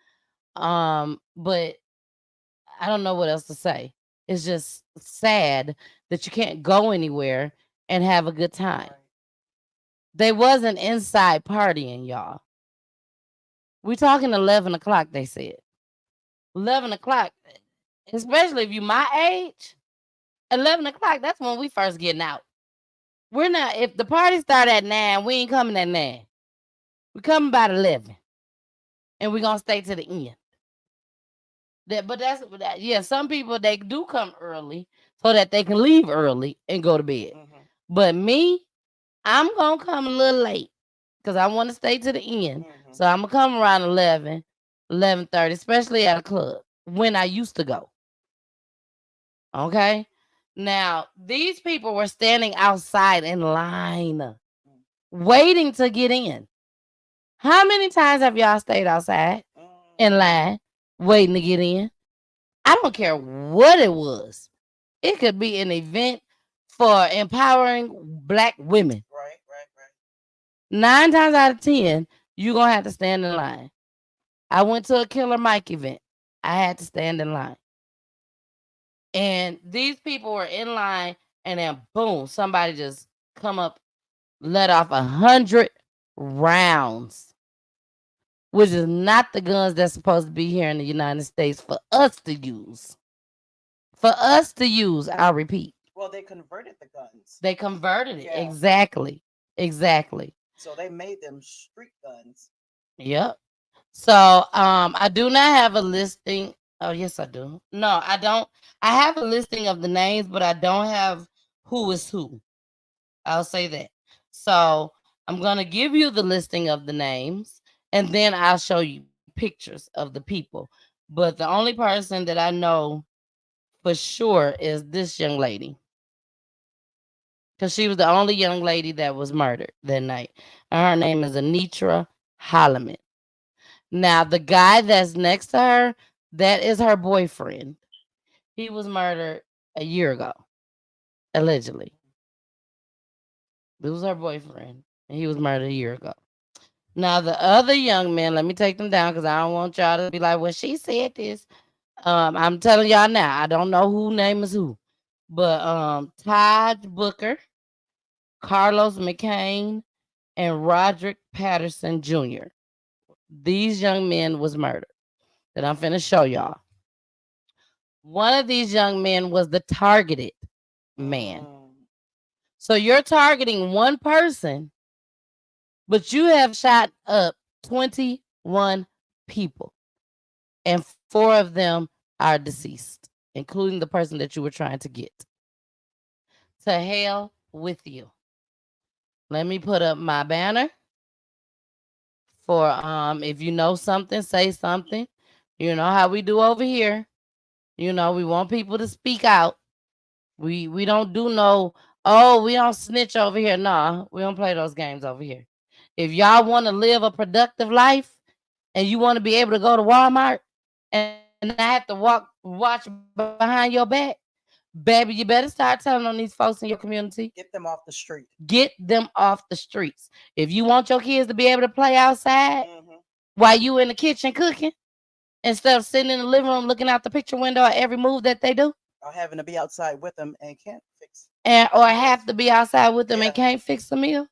but I don't know what else to say. It's just sad that you can't go anywhere and have a good time. They wasn't inside partying, y'all. We talking 11 o'clock, they said. 11 o'clock, especially if you my age, 11 o'clock, that's when we first getting out. We're not, if the party start at 9, we ain't coming at 9. We coming about 11. And we're going to stay to the end. Some people, they do come early so that they can leave early and go to bed. But me, I'm going to come a little late because I want to stay to the end. So I'm going to come around 11, 11:30, especially at a club when I used to go. Okay? Now, these people were standing outside in line, waiting to get in. How many times have y'all stayed outside in line, waiting to get in? I don't care what it was. It could be an event for empowering Black women. Right. 9 times out of 10, you're going to have to stand in line. I went to a Killer Mike event. I had to stand in line. And these people were in line and then boom, somebody just come up, let off 100 rounds, which is not the guns that's supposed to be here in the United States for us to use. For us to use, I'll repeat. Well, they converted the guns. They converted it. Yeah. Exactly. So they made them street guns. Yep. So I do not have a listing. Oh, yes, I do. No, I don't. I have a listing of the names, but I don't have who is who. I'll say that. So I'm gonna give you the listing of the names, and then I'll show you pictures of the people. But the only person that I know for sure is this young lady, because she was the only young lady that was murdered that night. And her name is Anitra Holloman. Now, the guy that's next to her, that is her boyfriend. He was murdered a year ago, allegedly. This was her boyfriend, and he was murdered a year ago. Now, the other young men, let me take them down because I don't want y'all to be like, well, she said this. I'm telling y'all now, I don't know who name is who. But Taj Booker, Carlos McCain, and Roderick Patterson Jr. These young men was murdered that I'm finna show y'all. One of these young men was the targeted man. So you're targeting one person, but you have shot up 21 people, and 4 of them are deceased, including the person that you were trying to get. To hell with you. Let me put up my banner for if you know something, say something. You know how we do over here. You know, we want people to speak out. We don't do no, oh, we don't snitch over here. Nah, we don't play those games over here. If y'all want to live a productive life and you want to be able to go to Walmart and not have to watch behind your back, baby, you better start telling on these folks in your community. Get them off the street. Get them off the streets. If you want your kids to be able to play outside while you in the kitchen cooking, instead of sitting in the living room looking out the picture window at every move that they do, Or having to be outside with them and can't fix. or have to be outside with them and can't fix a meal,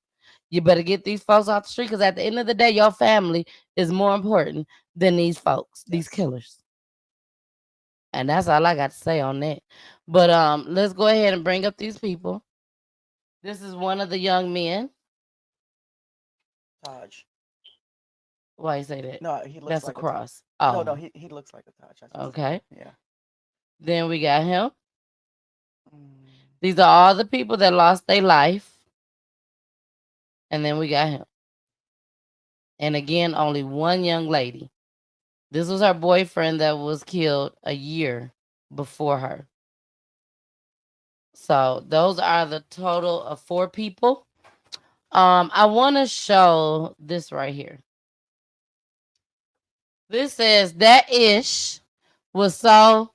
you better get these folks off the street, because at the end of the day, your family is more important than these folks, these killers. And that's all I got to say on that. But let's go ahead and bring up these people. This is one of the young men. Taj. Why you say that? No, he looks That's like a cross. Taj. Oh, No, he looks like a Taj. That's what I'm okay. saying. Yeah. Then we got him. These are all the people that lost their life. And then we got him. And again, only one young lady. This was her boyfriend that was killed a year before her. So those are the total of 4 people. I want to show this right here. This says that ish was so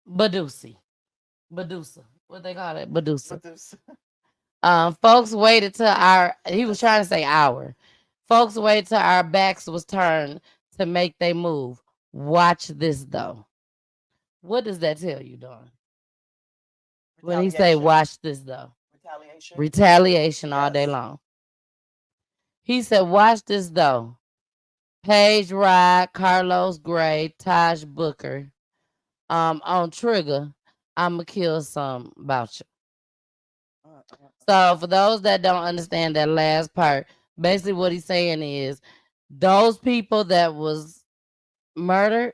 Badusi. Badusa. What they call it? Badusa. Folks waited till he was trying to say our. Folks waited till our backs was turned to make they move. Watch this though. What does that tell you, Dawn? When he say watch this though? Retaliation all day long. He said, watch this though. Paige Ride, Carlos Gray, Taj Booker. On Trigger, I'ma kill some about you. So for those that don't understand that last part, basically what he's saying is those people that was murdered,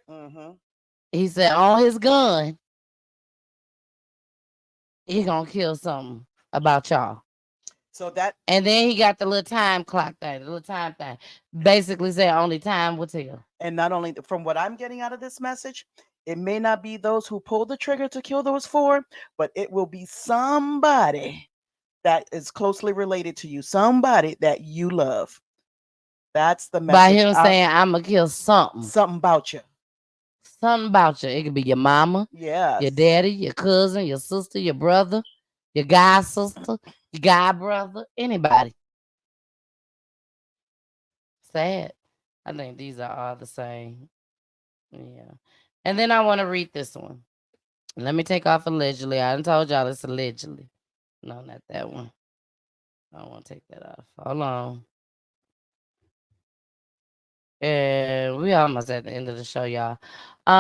he said on his gun, he gonna kill something about y'all. So that, and then he got the little time clock thing, the little time thing. Basically say only time will tell. And not only from what I'm getting out of this message, it may not be those who pulled the trigger to kill those 4, but it will be somebody that is closely related to you, somebody that you love. That's the message. By him saying, I'm gonna kill something. Something about you. Something about you. It could be your mama, yes, your daddy, your cousin, your sister, your brother, your guy sister, your guy brother, anybody. Sad. I think these are all the same. Yeah. And then I want to read this one. Let me take off allegedly. I done told y'all it's allegedly. No, not that one. I don't want to take that off. Hold on. And we almost at the end of the show, y'all.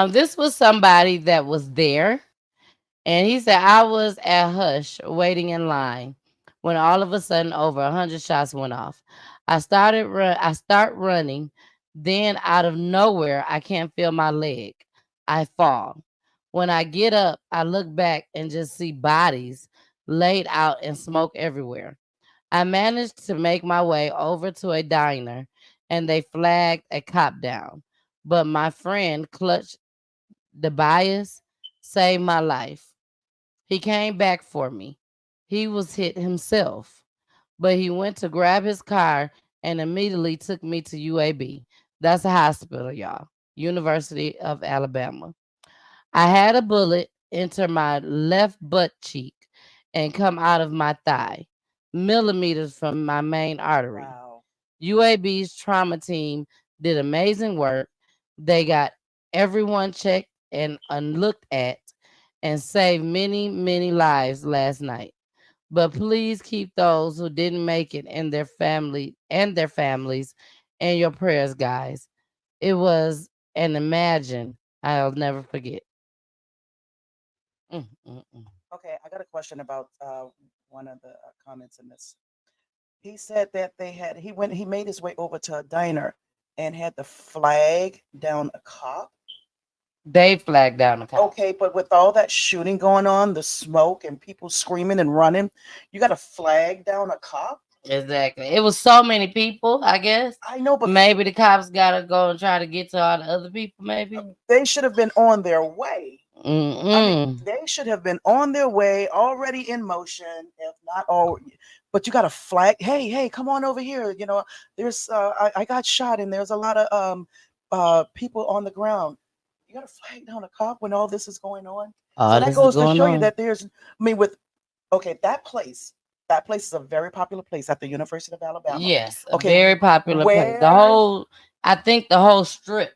This was somebody that was there, and he said I was at Hush waiting in line when all of a sudden over 100 shots went off. I start running, then out of nowhere I can't feel my leg. I fall. When I get up, I look back and just see bodies laid out and smoke everywhere. I managed to make my way over to a diner and they flagged a cop down. But my friend clutched the bias, saved my life. He came back for me. He was hit himself, but he went to grab his car and immediately took me to UAB. That's a hospital, y'all. University of Alabama. I had a bullet enter my left butt cheek and come out of my thigh, millimeters from my main artery. Wow. UAB's trauma team did amazing work. They got everyone checked and looked at and saved many, many lives last night. But please keep those who didn't make it and their families in your prayers, guys. It was an imagine I'll never forget. Okay, I got a question about one of the comments in this. He said that he made his way over to a diner and had to flag down a cop. They flagged down the cop. Okay, but with all that shooting going on, the smoke and people screaming and running, you got to flag down a cop? Exactly. It was so many people, I guess. I know, but maybe the cops got to go and try to get to all the other people, maybe. They should have been on their way. I mean, Mm-mm. they should have been on their way, already in motion, if not all. But you got to flag. Hey, come on over here. You know, there's I got shot, and there's a lot of people on the ground. You got to flag down a cop when all this is going on. So that goes to show you that there's. I mean, that place is a very popular place at the University of Alabama. Yes, a Okay, very popular place. I think the whole strip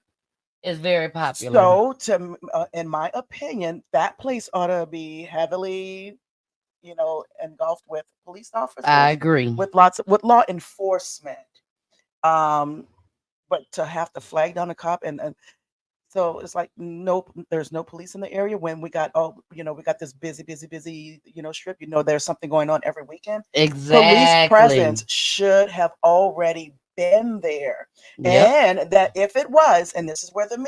is very popular. So, in my opinion, that place ought to be heavily, engulfed with police officers. I agree. With law enforcement. But to have to flag down a cop and so it's like there's no police in the area when we got we got this busy, strip. There's something going on every weekend. Exactly. Police presence should have already been there. Yep. And that if it was, and this is where the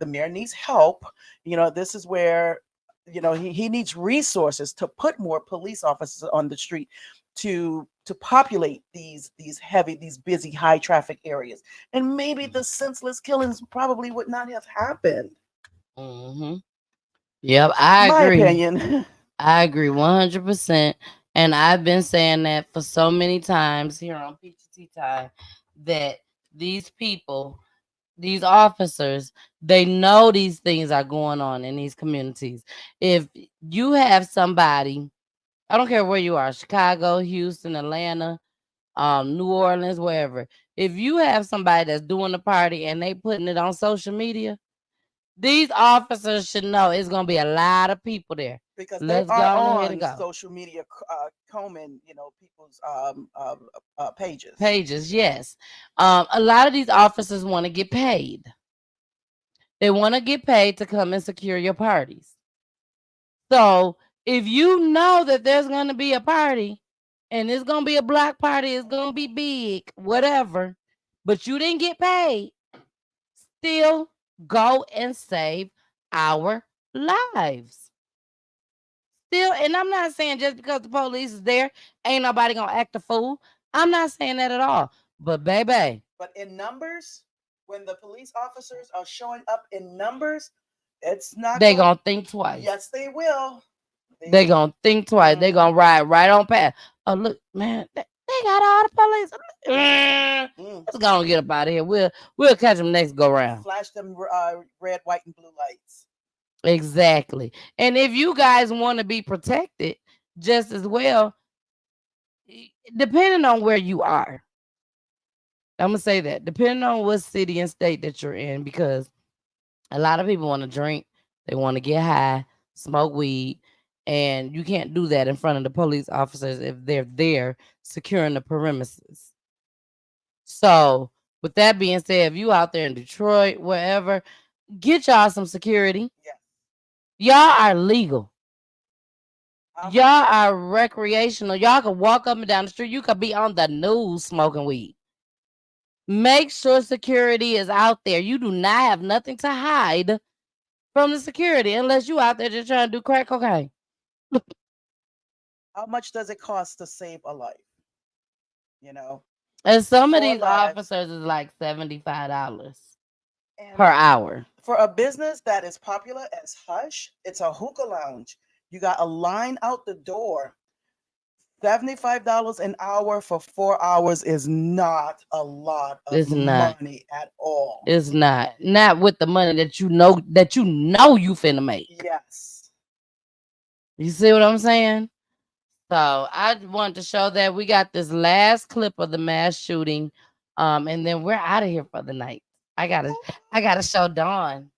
mayor needs help. This is where he needs resources to put more police officers on the street to populate these busy high traffic areas, and maybe the senseless killings probably would not have happened. Mm-hmm. Yep, I agree. My opinion. I agree 100%, and I've been saying that for so many times here on PGT Time that these people, these officers, they know these things are going on in these communities. If you have somebody, I don't care where you are, Chicago, Houston, Atlanta, New Orleans, wherever. If you have somebody that's doing the party and they putting it on social media, these officers should know it's gonna be a lot of people there. Because Let's they go are ahead and on go. social media combing, people's pages. Pages, yes. A lot of these officers want to get paid. They want to get paid to come and secure your parties. So if you know that there's going to be a party and it's going to be a block party, it's going to be big, whatever, but you didn't get paid, still go and save our lives. Still, and I'm not saying just because the police is there, ain't nobody going to act a fool. I'm not saying that at all. But baby. But in numbers, when the police officers are showing up in numbers, it's not. They gonna think twice. Yes, they will. They gonna think twice. They gonna ride right on past. Oh look, man, they got all the police. Let's go and get up out of here. We'll catch them next go round. Flash them red, white, and blue lights. Exactly. And if you guys want to be protected just as well, depending on where you are, I'm gonna say that depending on what city and state that you're in, because a lot of people want to drink, they want to get high. smoke weed, and you can't do that in front of the police officers if they're there securing the premises. So, with that being said, if you out there in Detroit, wherever, get y'all some security. Y'all are legal. Y'all are recreational. Y'all can walk up and down the street. You could be on the news smoking weed. Make sure security is out there. You do not have nothing to hide from the security unless you out there just trying to do crack cocaine. How much does it cost to save a life? You know, And some of 4 these lives. officers is like $75 per hour. For a business that is popular as Hush, it's a hookah lounge. You got a line out the door. $75 an hour for 4 hours is not a lot of It's not. money at all. It's not. Not with the money that you know you finna make. Yes. You see what I'm saying? So I want to show that we got this last clip of the mass shooting. And then we're out of here for the night. I gotta show Dawn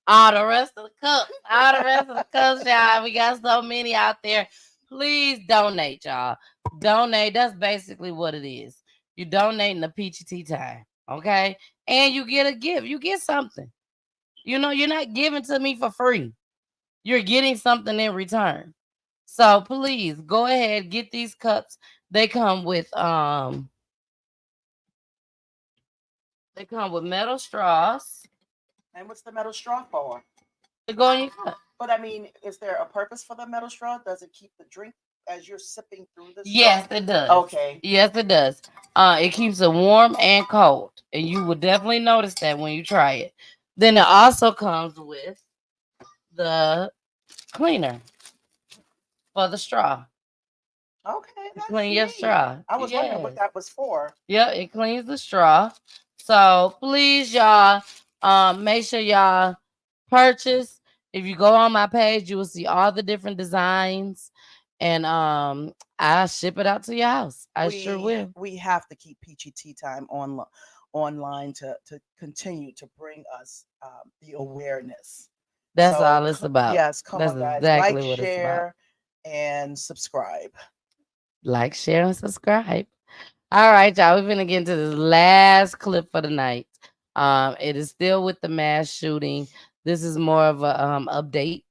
all the rest of the cups. All the rest of the cups, y'all. We got so many out there. Please donate, y'all. Donate. That's basically what it is. You donating the Peachy Tea Time. Okay? And you get a gift. You get something. You know, you're not giving to me for free. You're getting something in return. So please go ahead, get these cups. They come with metal straws. And what's the metal straw for? To go in your cup. But I mean, is there a purpose for the metal straw? Does it keep the drink as you're sipping through the straw? Yes, it does. Okay. Yes, it does. It keeps it warm and cold. And you will definitely notice that when you try it. Then it also comes with the cleaner for the straw. Okay. Clean your straw. I was wondering what that was for. Yeah, it cleans the straw. So please, y'all, make sure y'all purchase. If you go on my page, you will see all the different designs, and I'll ship it out to your house. I sure will. We have to keep Peachy Tea Time online to continue to bring us the awareness. That's all it's about. Yes, come That's on, guys. exactly Like, what it's share, and subscribe. Like, share, and subscribe. All right, y'all. We're gonna get into this last clip for the night. It is still with the mass shooting. This is more of a update.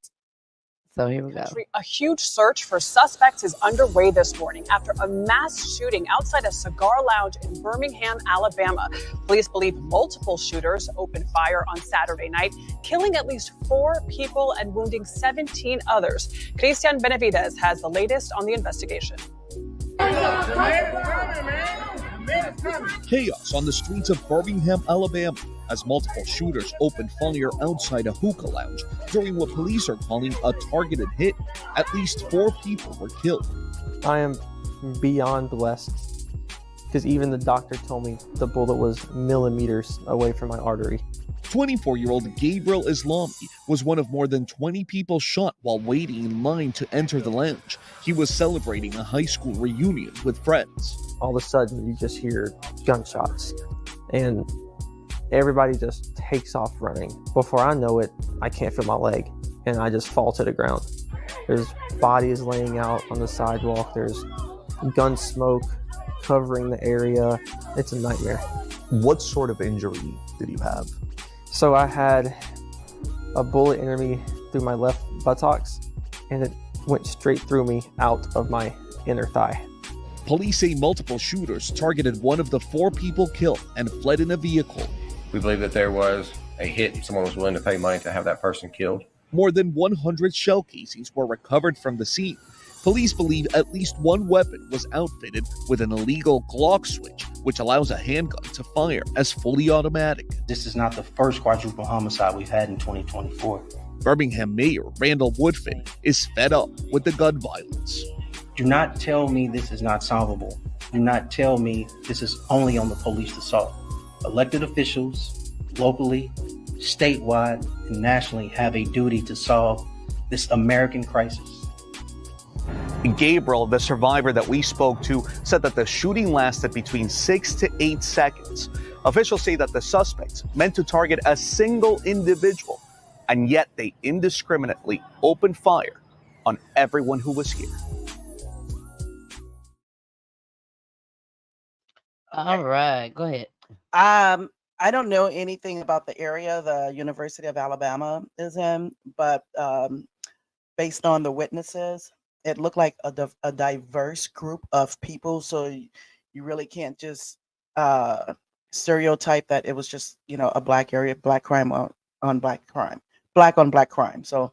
So here we go. A huge search for suspects is underway this morning after a mass shooting outside a cigar lounge in Birmingham, Alabama. Police believe multiple shooters opened fire on Saturday night, killing at least 4 people and wounding 17 others. Christian Benavides has the latest on the investigation. Chaos on the streets of Birmingham, Alabama, as multiple shooters opened fire outside a hookah lounge during what police are calling a targeted hit. At least 4 people were killed. I am beyond blessed because even the doctor told me the bullet was millimeters away from my artery. 24-year-old Gabriel Islami was one of more than 20 people shot while waiting in line to enter the lounge. He was celebrating a high school reunion with friends. All of a sudden, you just hear gunshots, and everybody just takes off running. Before I know it, I can't feel my leg, and I just fall to the ground. There's bodies laying out on the sidewalk. There's gun smoke covering the area. It's a nightmare. What sort of injury did you have? So I had a bullet enter me through my left buttocks, and it went straight through me out of my inner thigh. Police say multiple shooters targeted one of the 4 people killed and fled in a vehicle. We believe that there was a hit. Someone was willing to pay money to have that person killed. More than 100 shell casings were recovered from the scene. Police believe at least one weapon was outfitted with an illegal Glock switch, which allows a handgun to fire as fully automatic. This is not the first quadruple homicide we've had in 2024. Birmingham Mayor Randall Woodfin is fed up with the gun violence. Do not tell me this is not solvable. Do not tell me this is only on the police to solve. Elected officials, locally, statewide, and nationally have a duty to solve this American crisis. Gabriel, the survivor that we spoke to, said that the shooting lasted between 6 to 8 seconds. Officials say that the suspects meant to target a single individual, and yet they indiscriminately opened fire on everyone who was here. All right, go ahead. I don't know anything about the area the University of Alabama is in, but based on the witnesses, it looked like a diverse group of people. So you really can't just stereotype that it was just, a black area, black crime on black crime, black on black crime. So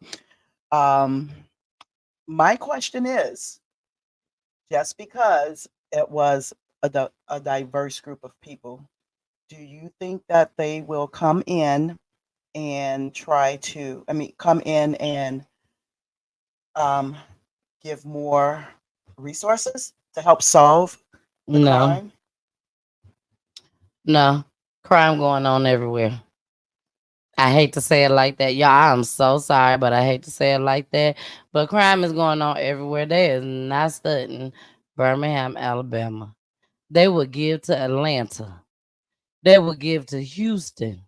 my question is, just because it was a diverse group of people, do you think that they will come in and come in and give more resources to help solve the No, crime? no, crime going on everywhere. I hate to say it like that, y'all. I'm so sorry, but I hate to say it like that. But crime is going on everywhere. They is not studying Birmingham, Alabama. They would give to Atlanta. They would give to Houston.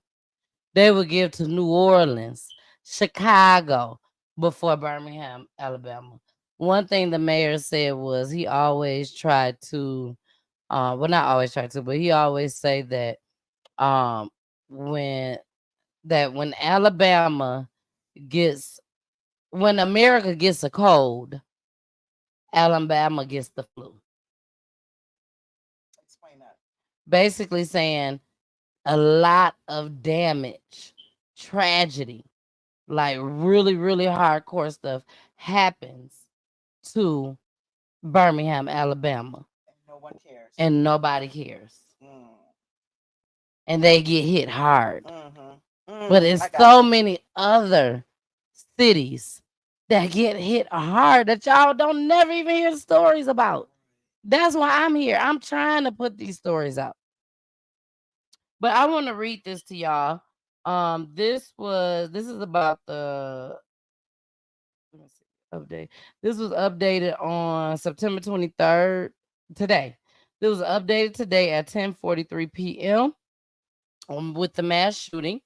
They would give to New Orleans, Chicago, before Birmingham, Alabama. One thing the mayor said was he always tried to, well, not always tried to, but he always say that um, when when Alabama gets, when America gets a cold, Alabama gets the flu. Explain that. Basically saying a lot of damage, tragedy, like really, really hardcore stuff happens to Birmingham, Alabama. No one cares. And nobody cares. And they get hit hard. But it's so many other cities that get hit hard that y'all don't never even hear the stories about. That's why I'm here. I'm trying to put these stories out. But I want to read this to y'all. This is about the update. This was updated on September 23rd today. This was updated today at 10:43 p.m. With the mass shooting.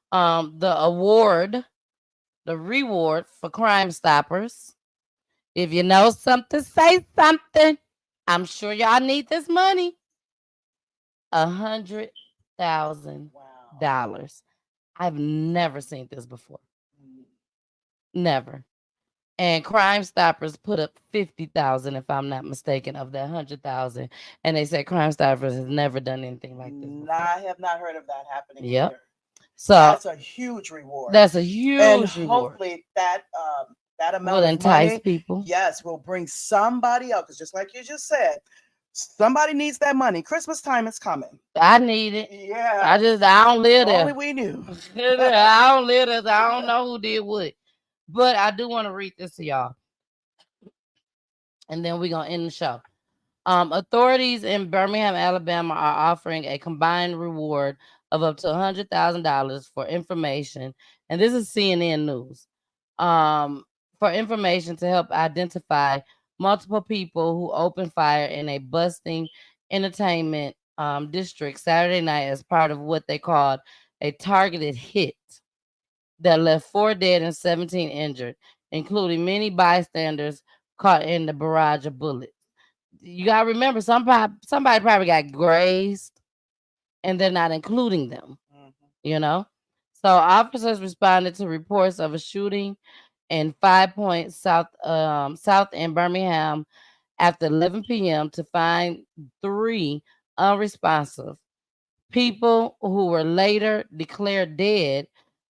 The reward for Crime Stoppers. If you know something, say something. I'm sure y'all need this money. $100,000. I've never seen this before. Never. And Crime Stoppers put up 50,000, if I'm not mistaken, of that 100,000. And they said Crime Stoppers has never done anything like this before. I have not heard of that happening. Yep. Either. So that's a huge reward. That's a huge and reward. Hopefully that amount Will of entice money, people. Yes, will bring somebody else. Because just like you just said, somebody needs that money. Christmas time is coming. I need it. Yeah. I don't live there. Only we knew. I don't live there. So I don't know who did what. But I do want to read this to y'all. And then we're going to end the show. Authorities in Birmingham, Alabama are offering a combined reward of up to $100,000 for information. And this is CNN News. For information to help identify multiple people who opened fire in a bustling entertainment district Saturday night as part of what they called a targeted hit that left 4 dead and 17 injured, including many bystanders caught in the barrage of bullets. You gotta remember, somebody probably got grazed, and they're not including them. You know, so officers responded to reports of a shooting in 5 Point South in Birmingham after 11 p.m. to find 3 unresponsive people who were later declared dead.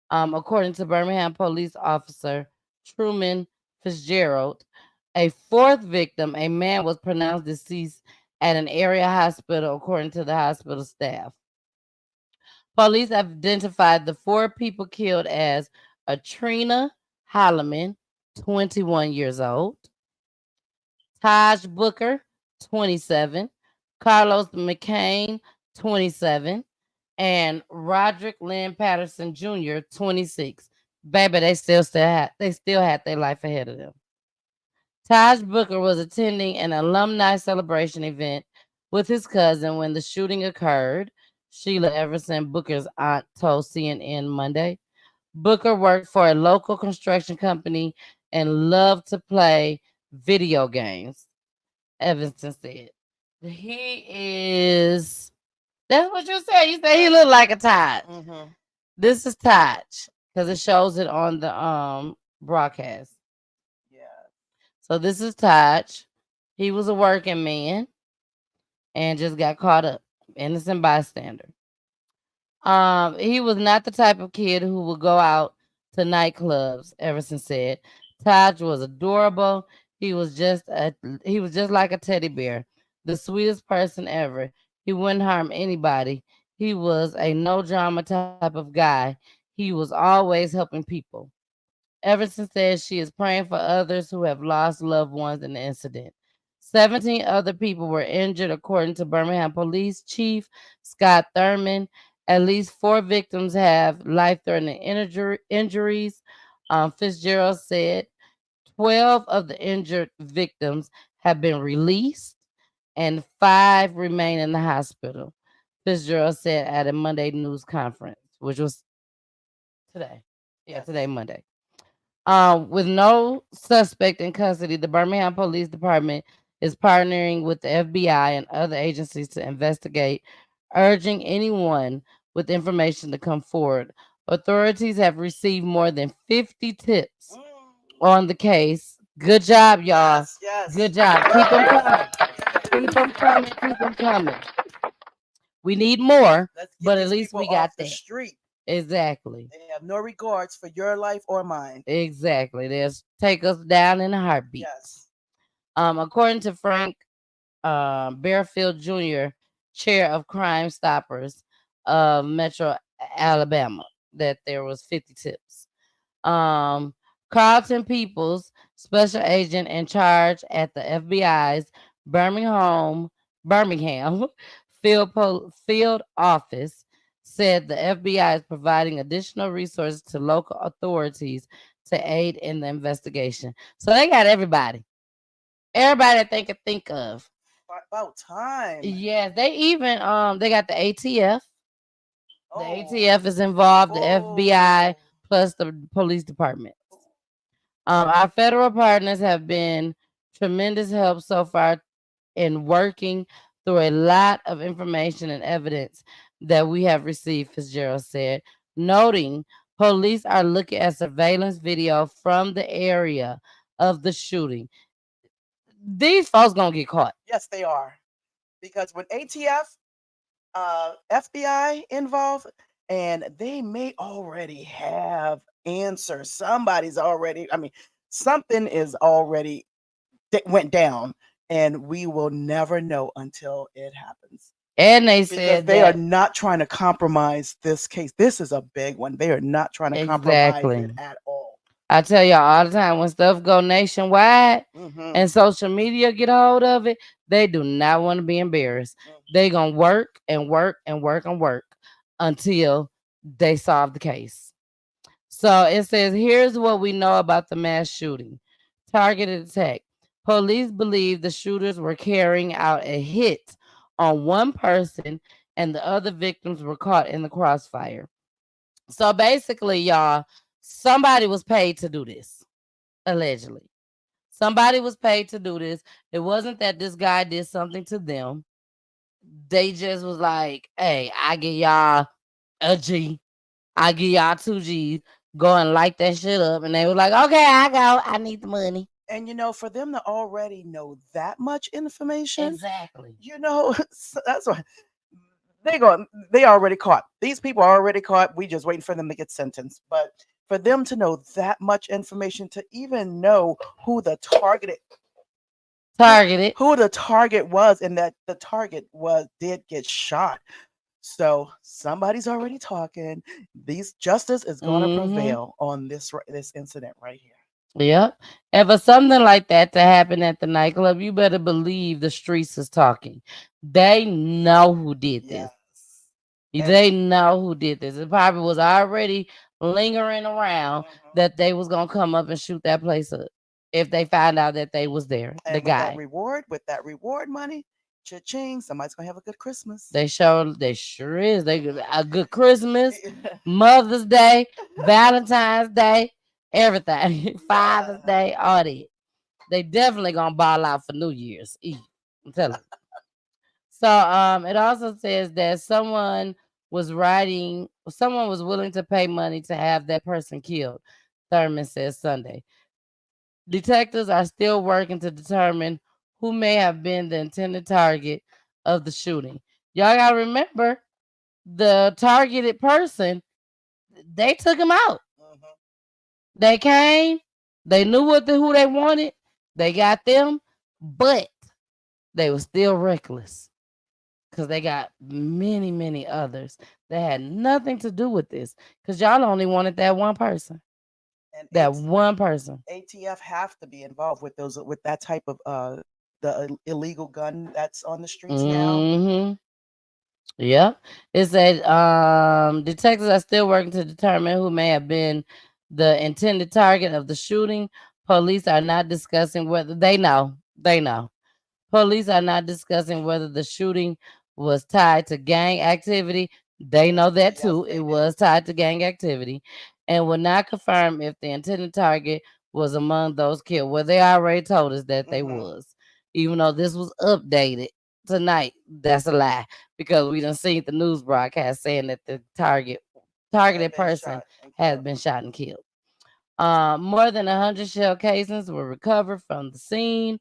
According to Birmingham police officer Truman Fitzgerald, a 4th victim, a man, was pronounced deceased at an area hospital, according to the hospital staff. Police identified the 4 people killed as Atrina Holloman, 21 years old, Taj Booker, 27, Carlos McCain, 27, and Roderick Lynn Patterson Jr., 26. Baby, they still had their life ahead of them. Taj Booker was attending an alumni celebration event with his cousin when the shooting occurred. Sheila Everson, Booker's aunt, told CNN Monday. Booker worked for a local construction company and loved to play video games, Evanston said. He is. That's what you said. You said he looked like a Taj. Mm-hmm. This is Taj because it shows it on the broadcast. Yeah. So this is Taj. He was a working man and just got caught up. Innocent bystander. He was not the type of kid who would go out to nightclubs, Everson said. Taj was adorable. He was just like a teddy bear, the sweetest person ever. He wouldn't harm anybody. He was a no drama type of guy. He was always helping people. Everson says she is praying for others who have lost loved ones in the incident. 17 other people were injured, according to Birmingham Police Chief Scott Thurman. At least 4 victims have life threatening injuries. Fitzgerald said 12 of the injured victims have been released and 5 remain in the hospital. Fitzgerald said at a Monday news conference, which was today. Yeah, today, Monday. With no suspect in custody, the Birmingham Police Department is partnering with the FBI and other agencies to investigate, urging anyone with information to come forward. Authorities have received more than 50 tips on the case. Good job, y'all. Yes, yes. Good job. Keep them coming. Keep them coming. Keep them coming. We need more, but at least we got the that. street. Exactly. They have no regards for your life or mine. Exactly. They'll take us down in a heartbeat. Yes. According to Frank Bearfield Jr., chair of Crime Stoppers of Metro Alabama, that there was 50 tips. Carlton Peoples, special agent in charge at the FBI's Birmingham field office, said the FBI is providing additional resources to local authorities to aid in the investigation. So they got everybody that they could think of. About time. Yes, they even they got the ATF. The ATF is involved, the FBI plus the police department. Our federal partners have been tremendous help so far in working through a lot of information and evidence that we have received, Fitzgerald said, noting police are looking at surveillance video from the area of the shooting. These folks gonna get caught. Yes, they are. Because when ATF, FBI involved, and they may already have answers. Somebody's already, something is already went down, and we will never know until it happens. And they Because said they are not trying to compromise this case. This is a big one. They are not trying to compromise it at all. I tell y'all all the time, when stuff go nationwide and social media get a hold of it, they do not want to be embarrassed. They gonna work and work and work and work until they solve the case. So it says, here's what we know about the mass shooting. Targeted attack. Police believe the shooters were carrying out a hit on one person and the other victims were caught in the crossfire. So basically, y'all, somebody was paid to do this, allegedly. Somebody was paid to do this. It wasn't that this guy did something to them. They just was like, hey, I give y'all a G. I give y'all 2 G's. Go and light that shit up. And they were like, okay, I go. I need the money. And for them to already know that much information, exactly. That's why they already caught. These people are already caught. We just waiting for them to get sentenced. But for them to know that much information, to even know who the target was, and that the target did get shot. So somebody's already talking. Justice is going to prevail on this incident right here. Yep. And for something like that to happen at the nightclub, you better believe the streets is talking. They know who did this. They know who did this. It probably was already lingering around that they was gonna come up and shoot that place up if they find out that they was there. And the guy. With that reward money, Cha-ching! Somebody's gonna have a good Christmas. They sure is. They a good Christmas, Mother's Day, Valentine's Day, everything. Father's Day, all that. They definitely gonna ball out for New Year's Eve. I'm telling you. So it also says that someone was willing to pay money to have that person killed. Thurman says Sunday. Detectives are still working to determine who may have been the intended target of the shooting. Y'all gotta remember the targeted person, they took him out. They came, they knew who they wanted, they got them, but they were still reckless because they got many, many others that had nothing to do with this because y'all only wanted that one person. And that one person. ATF have to be involved with that type of the illegal gun that's on the streets now. Mm-hmm. Yeah. It said detectives are still working to determine who may have been the intended target of the shooting. Police are not discussing whether they know. Police are not discussing whether the shooting was tied to gang activity. They know that too. It was tied to gang activity and will not confirm if the intended target was among those killed. Well, they already told us that they was. Even though this was updated tonight, that's a lie because we done seen the news broadcast saying that the targeted person has been shot and killed. More than 100 shell casings were recovered from the scene.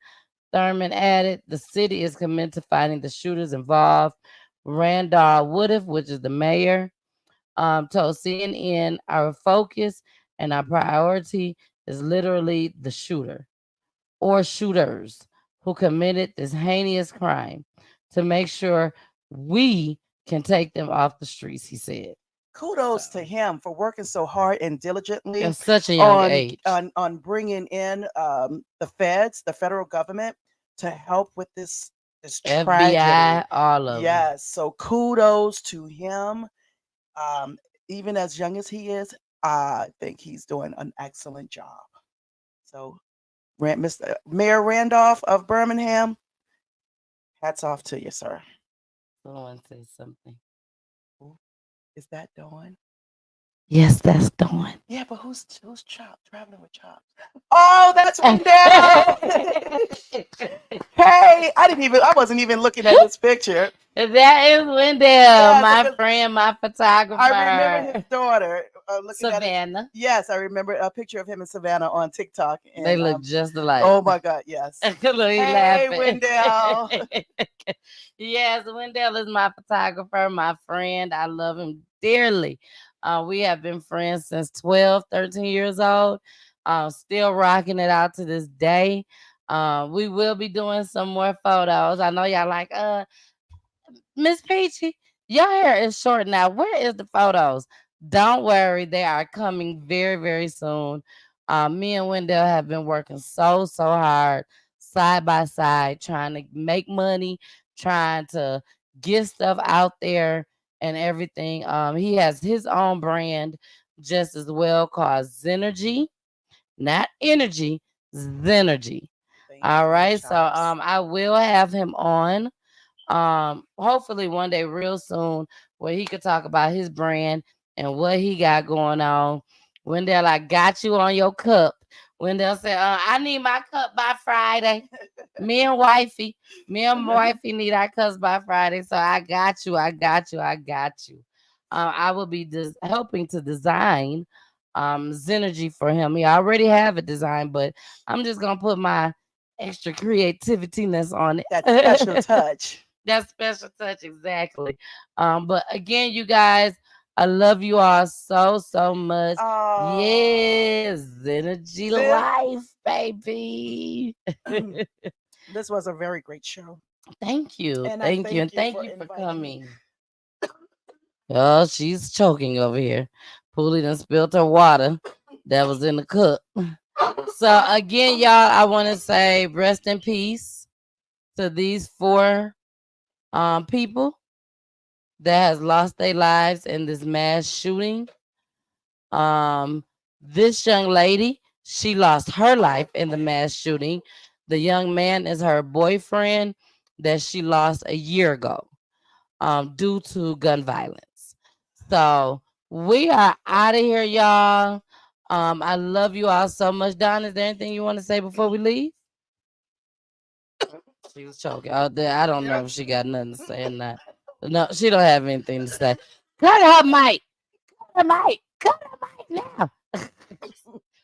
Thurman added, the city is committed to finding the shooters involved. Randall Woodruff, which is the mayor, told CNN, our focus and our priority is literally the shooter or shooters who committed this heinous crime to make sure we can take them off the streets, he said. Kudos to him for working so hard and diligently At such a young age. on bringing in the feds, the federal government, to help with this FBI, tragedy. all of them. Yes, so kudos to him. Even as young as he is, I think he's doing an excellent job. So, Mr. Mayor Randolph of Birmingham, hats off to you, sir. Someone say something. Is that Dawn? Yes, that's Dawn. Yeah, but who's Chop? Traveling with Chop. Oh, that's Wendell. Hey, I wasn't even looking at this picture. That is Wendell, my friend, my photographer. I remember his daughter. Savannah. Yes, I remember a picture of him and Savannah on TikTok. And, They look just alike. Oh my God, yes. Look, he Hey, laughing. Wendell. Yes, Wendell is my photographer, my friend. I love him dearly. We have been friends since 12, 13 years old. Still rocking it out to this day. We will be doing some more photos. I know y'all like, Miss Peachy, your hair is short now. Where is the photos? Don't worry, they are coming very, very soon. Me and Wendell have been working so hard, side by side, trying to make money, trying to get stuff out there and everything. He has his own brand just as well called Zenergy, not energy, Zenergy. All right, so I will have him on. Hopefully one day real soon where he could talk about his brand and what he got going on. Wendell, I got you on your cup. Wendell said, I need my cup by Friday. Me and wifey need our cups by Friday. So I got you. I will be helping to design Zenergy for him. He already have a design, but I'm just gonna put my extra creativityness on it. That special touch. That special touch, exactly. But again, you guys, I love you all so much. Yes, Zenergy life, baby. This was a very great show. Thank you. And Thank you for inviting coming. me. Oh, she's choking over here. Poolie done spilled her water that was in the cup. So again, y'all, I want to say rest in peace to these 4 people that has lost their lives in this mass shooting. This young lady, she lost her life in the mass shooting. The young man is her boyfriend. that she lost a year ago due to gun violence. So we are out of here, y'all. I love you all so much. Don, is there anything you want to say before we leave? She was choking out there. I don't know if she got nothing to say or not. No, she don't have anything to say. Cut her mic. Cut her mic. Cut her mic now.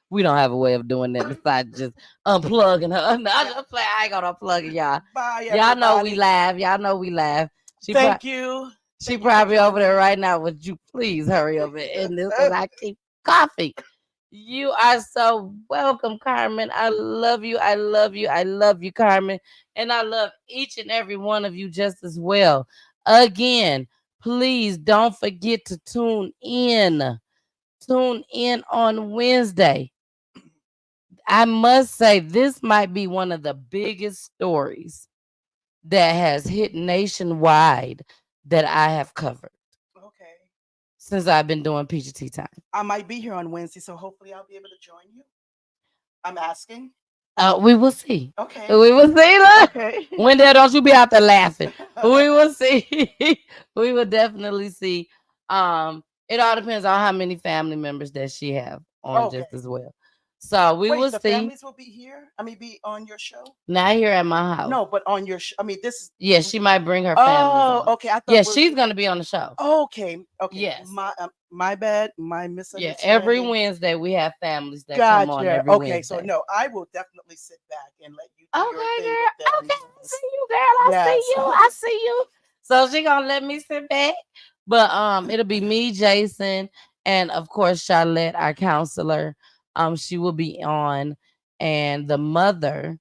We don't have a way of doing that besides just unplugging her. No, I just play. I ain't gonna unplug it, y'all. Bye, Y'all know everybody. we laugh. Y'all know we laugh. Thank you. She probably over there right now. Would you please hurry over and end this? Because I keep coughing. You are so welcome, Carmen. I love you. I love you. I love you, Carmen. And I love each and every one of you just as well. Again, please don't forget to tune in. Tune in on Wednesday. I must say, this might be one of the biggest stories that has hit nationwide that I have covered. Okay. Since I've been doing PGT time. I might be here on Wednesday, so hopefully I'll be able to join you. I'm asking. We will see. Okay. We will see. Look. Okay. Wendell, don't you be out there laughing. We will see. We will definitely see. It all depends on how many family members that she have on just as well. So we will the see. families will be here. I mean, be on your show. Not here at my house. No, but on your show. I mean, this is. Yeah, she might bring her family. Oh, okay. I thought. Yeah, she's gonna be on the show. Okay. Okay. Yes. My bad. My misunderstanding. Yeah, every Wednesday we have families that Gotcha. come on every Okay, Wednesday. so no, I will definitely sit back and let you. Okay, girl. Okay, I see you, girl. I see you. I see you. So she gonna let me sit back, but it'll be me, Jason, and of course Charlotte, our counselor. She will be on, and the mother,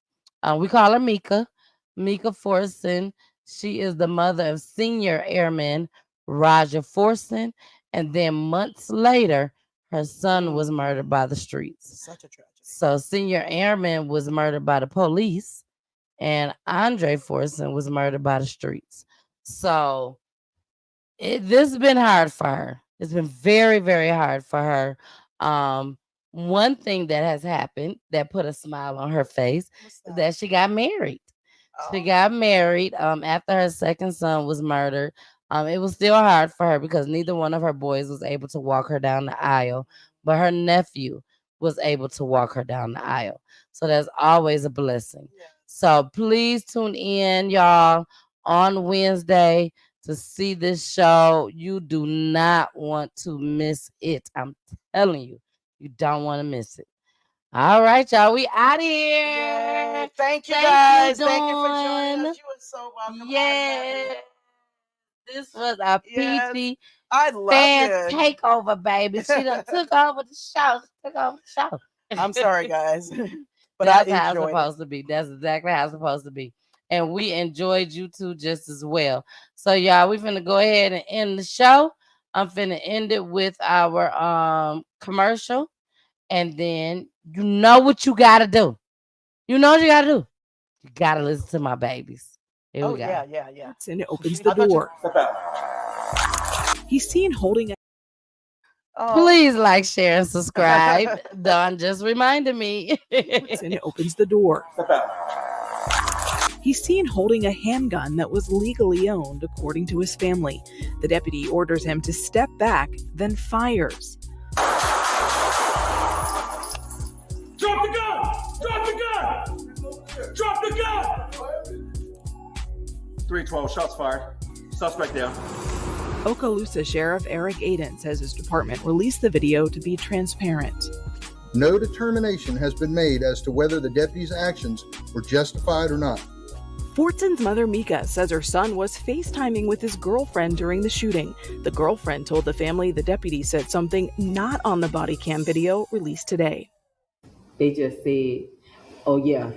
we call her Mika Forson. She is the mother of Senior Airman Roger Forson, and then months later, her son was murdered by the streets. Such a tragedy. So Senior Airman was murdered by the police, and Andre Forson was murdered by the streets. So this has been hard for her. It's been very, very hard for her. One thing that has happened that put a smile on her face is that she got married. She got married after her second son was murdered. It was still hard for her because neither one of her boys was able to walk her down the aisle, but her nephew was able to walk her down the aisle. So that's always a blessing. Yeah. So please tune in, y'all, on Wednesday to see this show. You do not want to miss it. I'm telling you, you don't want to miss it. All right, y'all. We out of here. Yay. Thank you, guys. You, Thank you for joining us. You are so welcome. Yeah. This was a peachy I love fan it. takeover, baby. She done took over the show. I'm sorry, guys. But that's I how it's enjoyed supposed to be. That's exactly how it's supposed to be. And we enjoyed you too just as well. So y'all, we finna go ahead and end the show. I'm finna end it with our commercial. And then you know what you gotta do. You know what you gotta do. You gotta listen to my babies. Here we go. Yeah. And it opens the door. He's seen holding a Please like, share, and subscribe. Don just reminded me. and it opens the door. He's seen holding a handgun that was legally owned, according to his family. The deputy orders him to step back, then fires. Drop the gun! Drop the gun! Drop the gun! 312, shots fired. Suspect down. Okaloosa Sheriff Eric Aiden says his department released the video to be transparent. No determination has been made as to whether the deputy's actions were justified or not. Fortson's mother, Mika, says her son was FaceTiming with his girlfriend during the shooting. The girlfriend told the family the deputy said something not on the body cam video released today. They just said, oh yeah,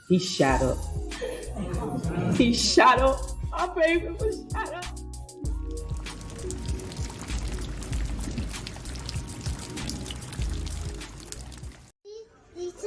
he shot up. He shot up. My baby was shot up. It's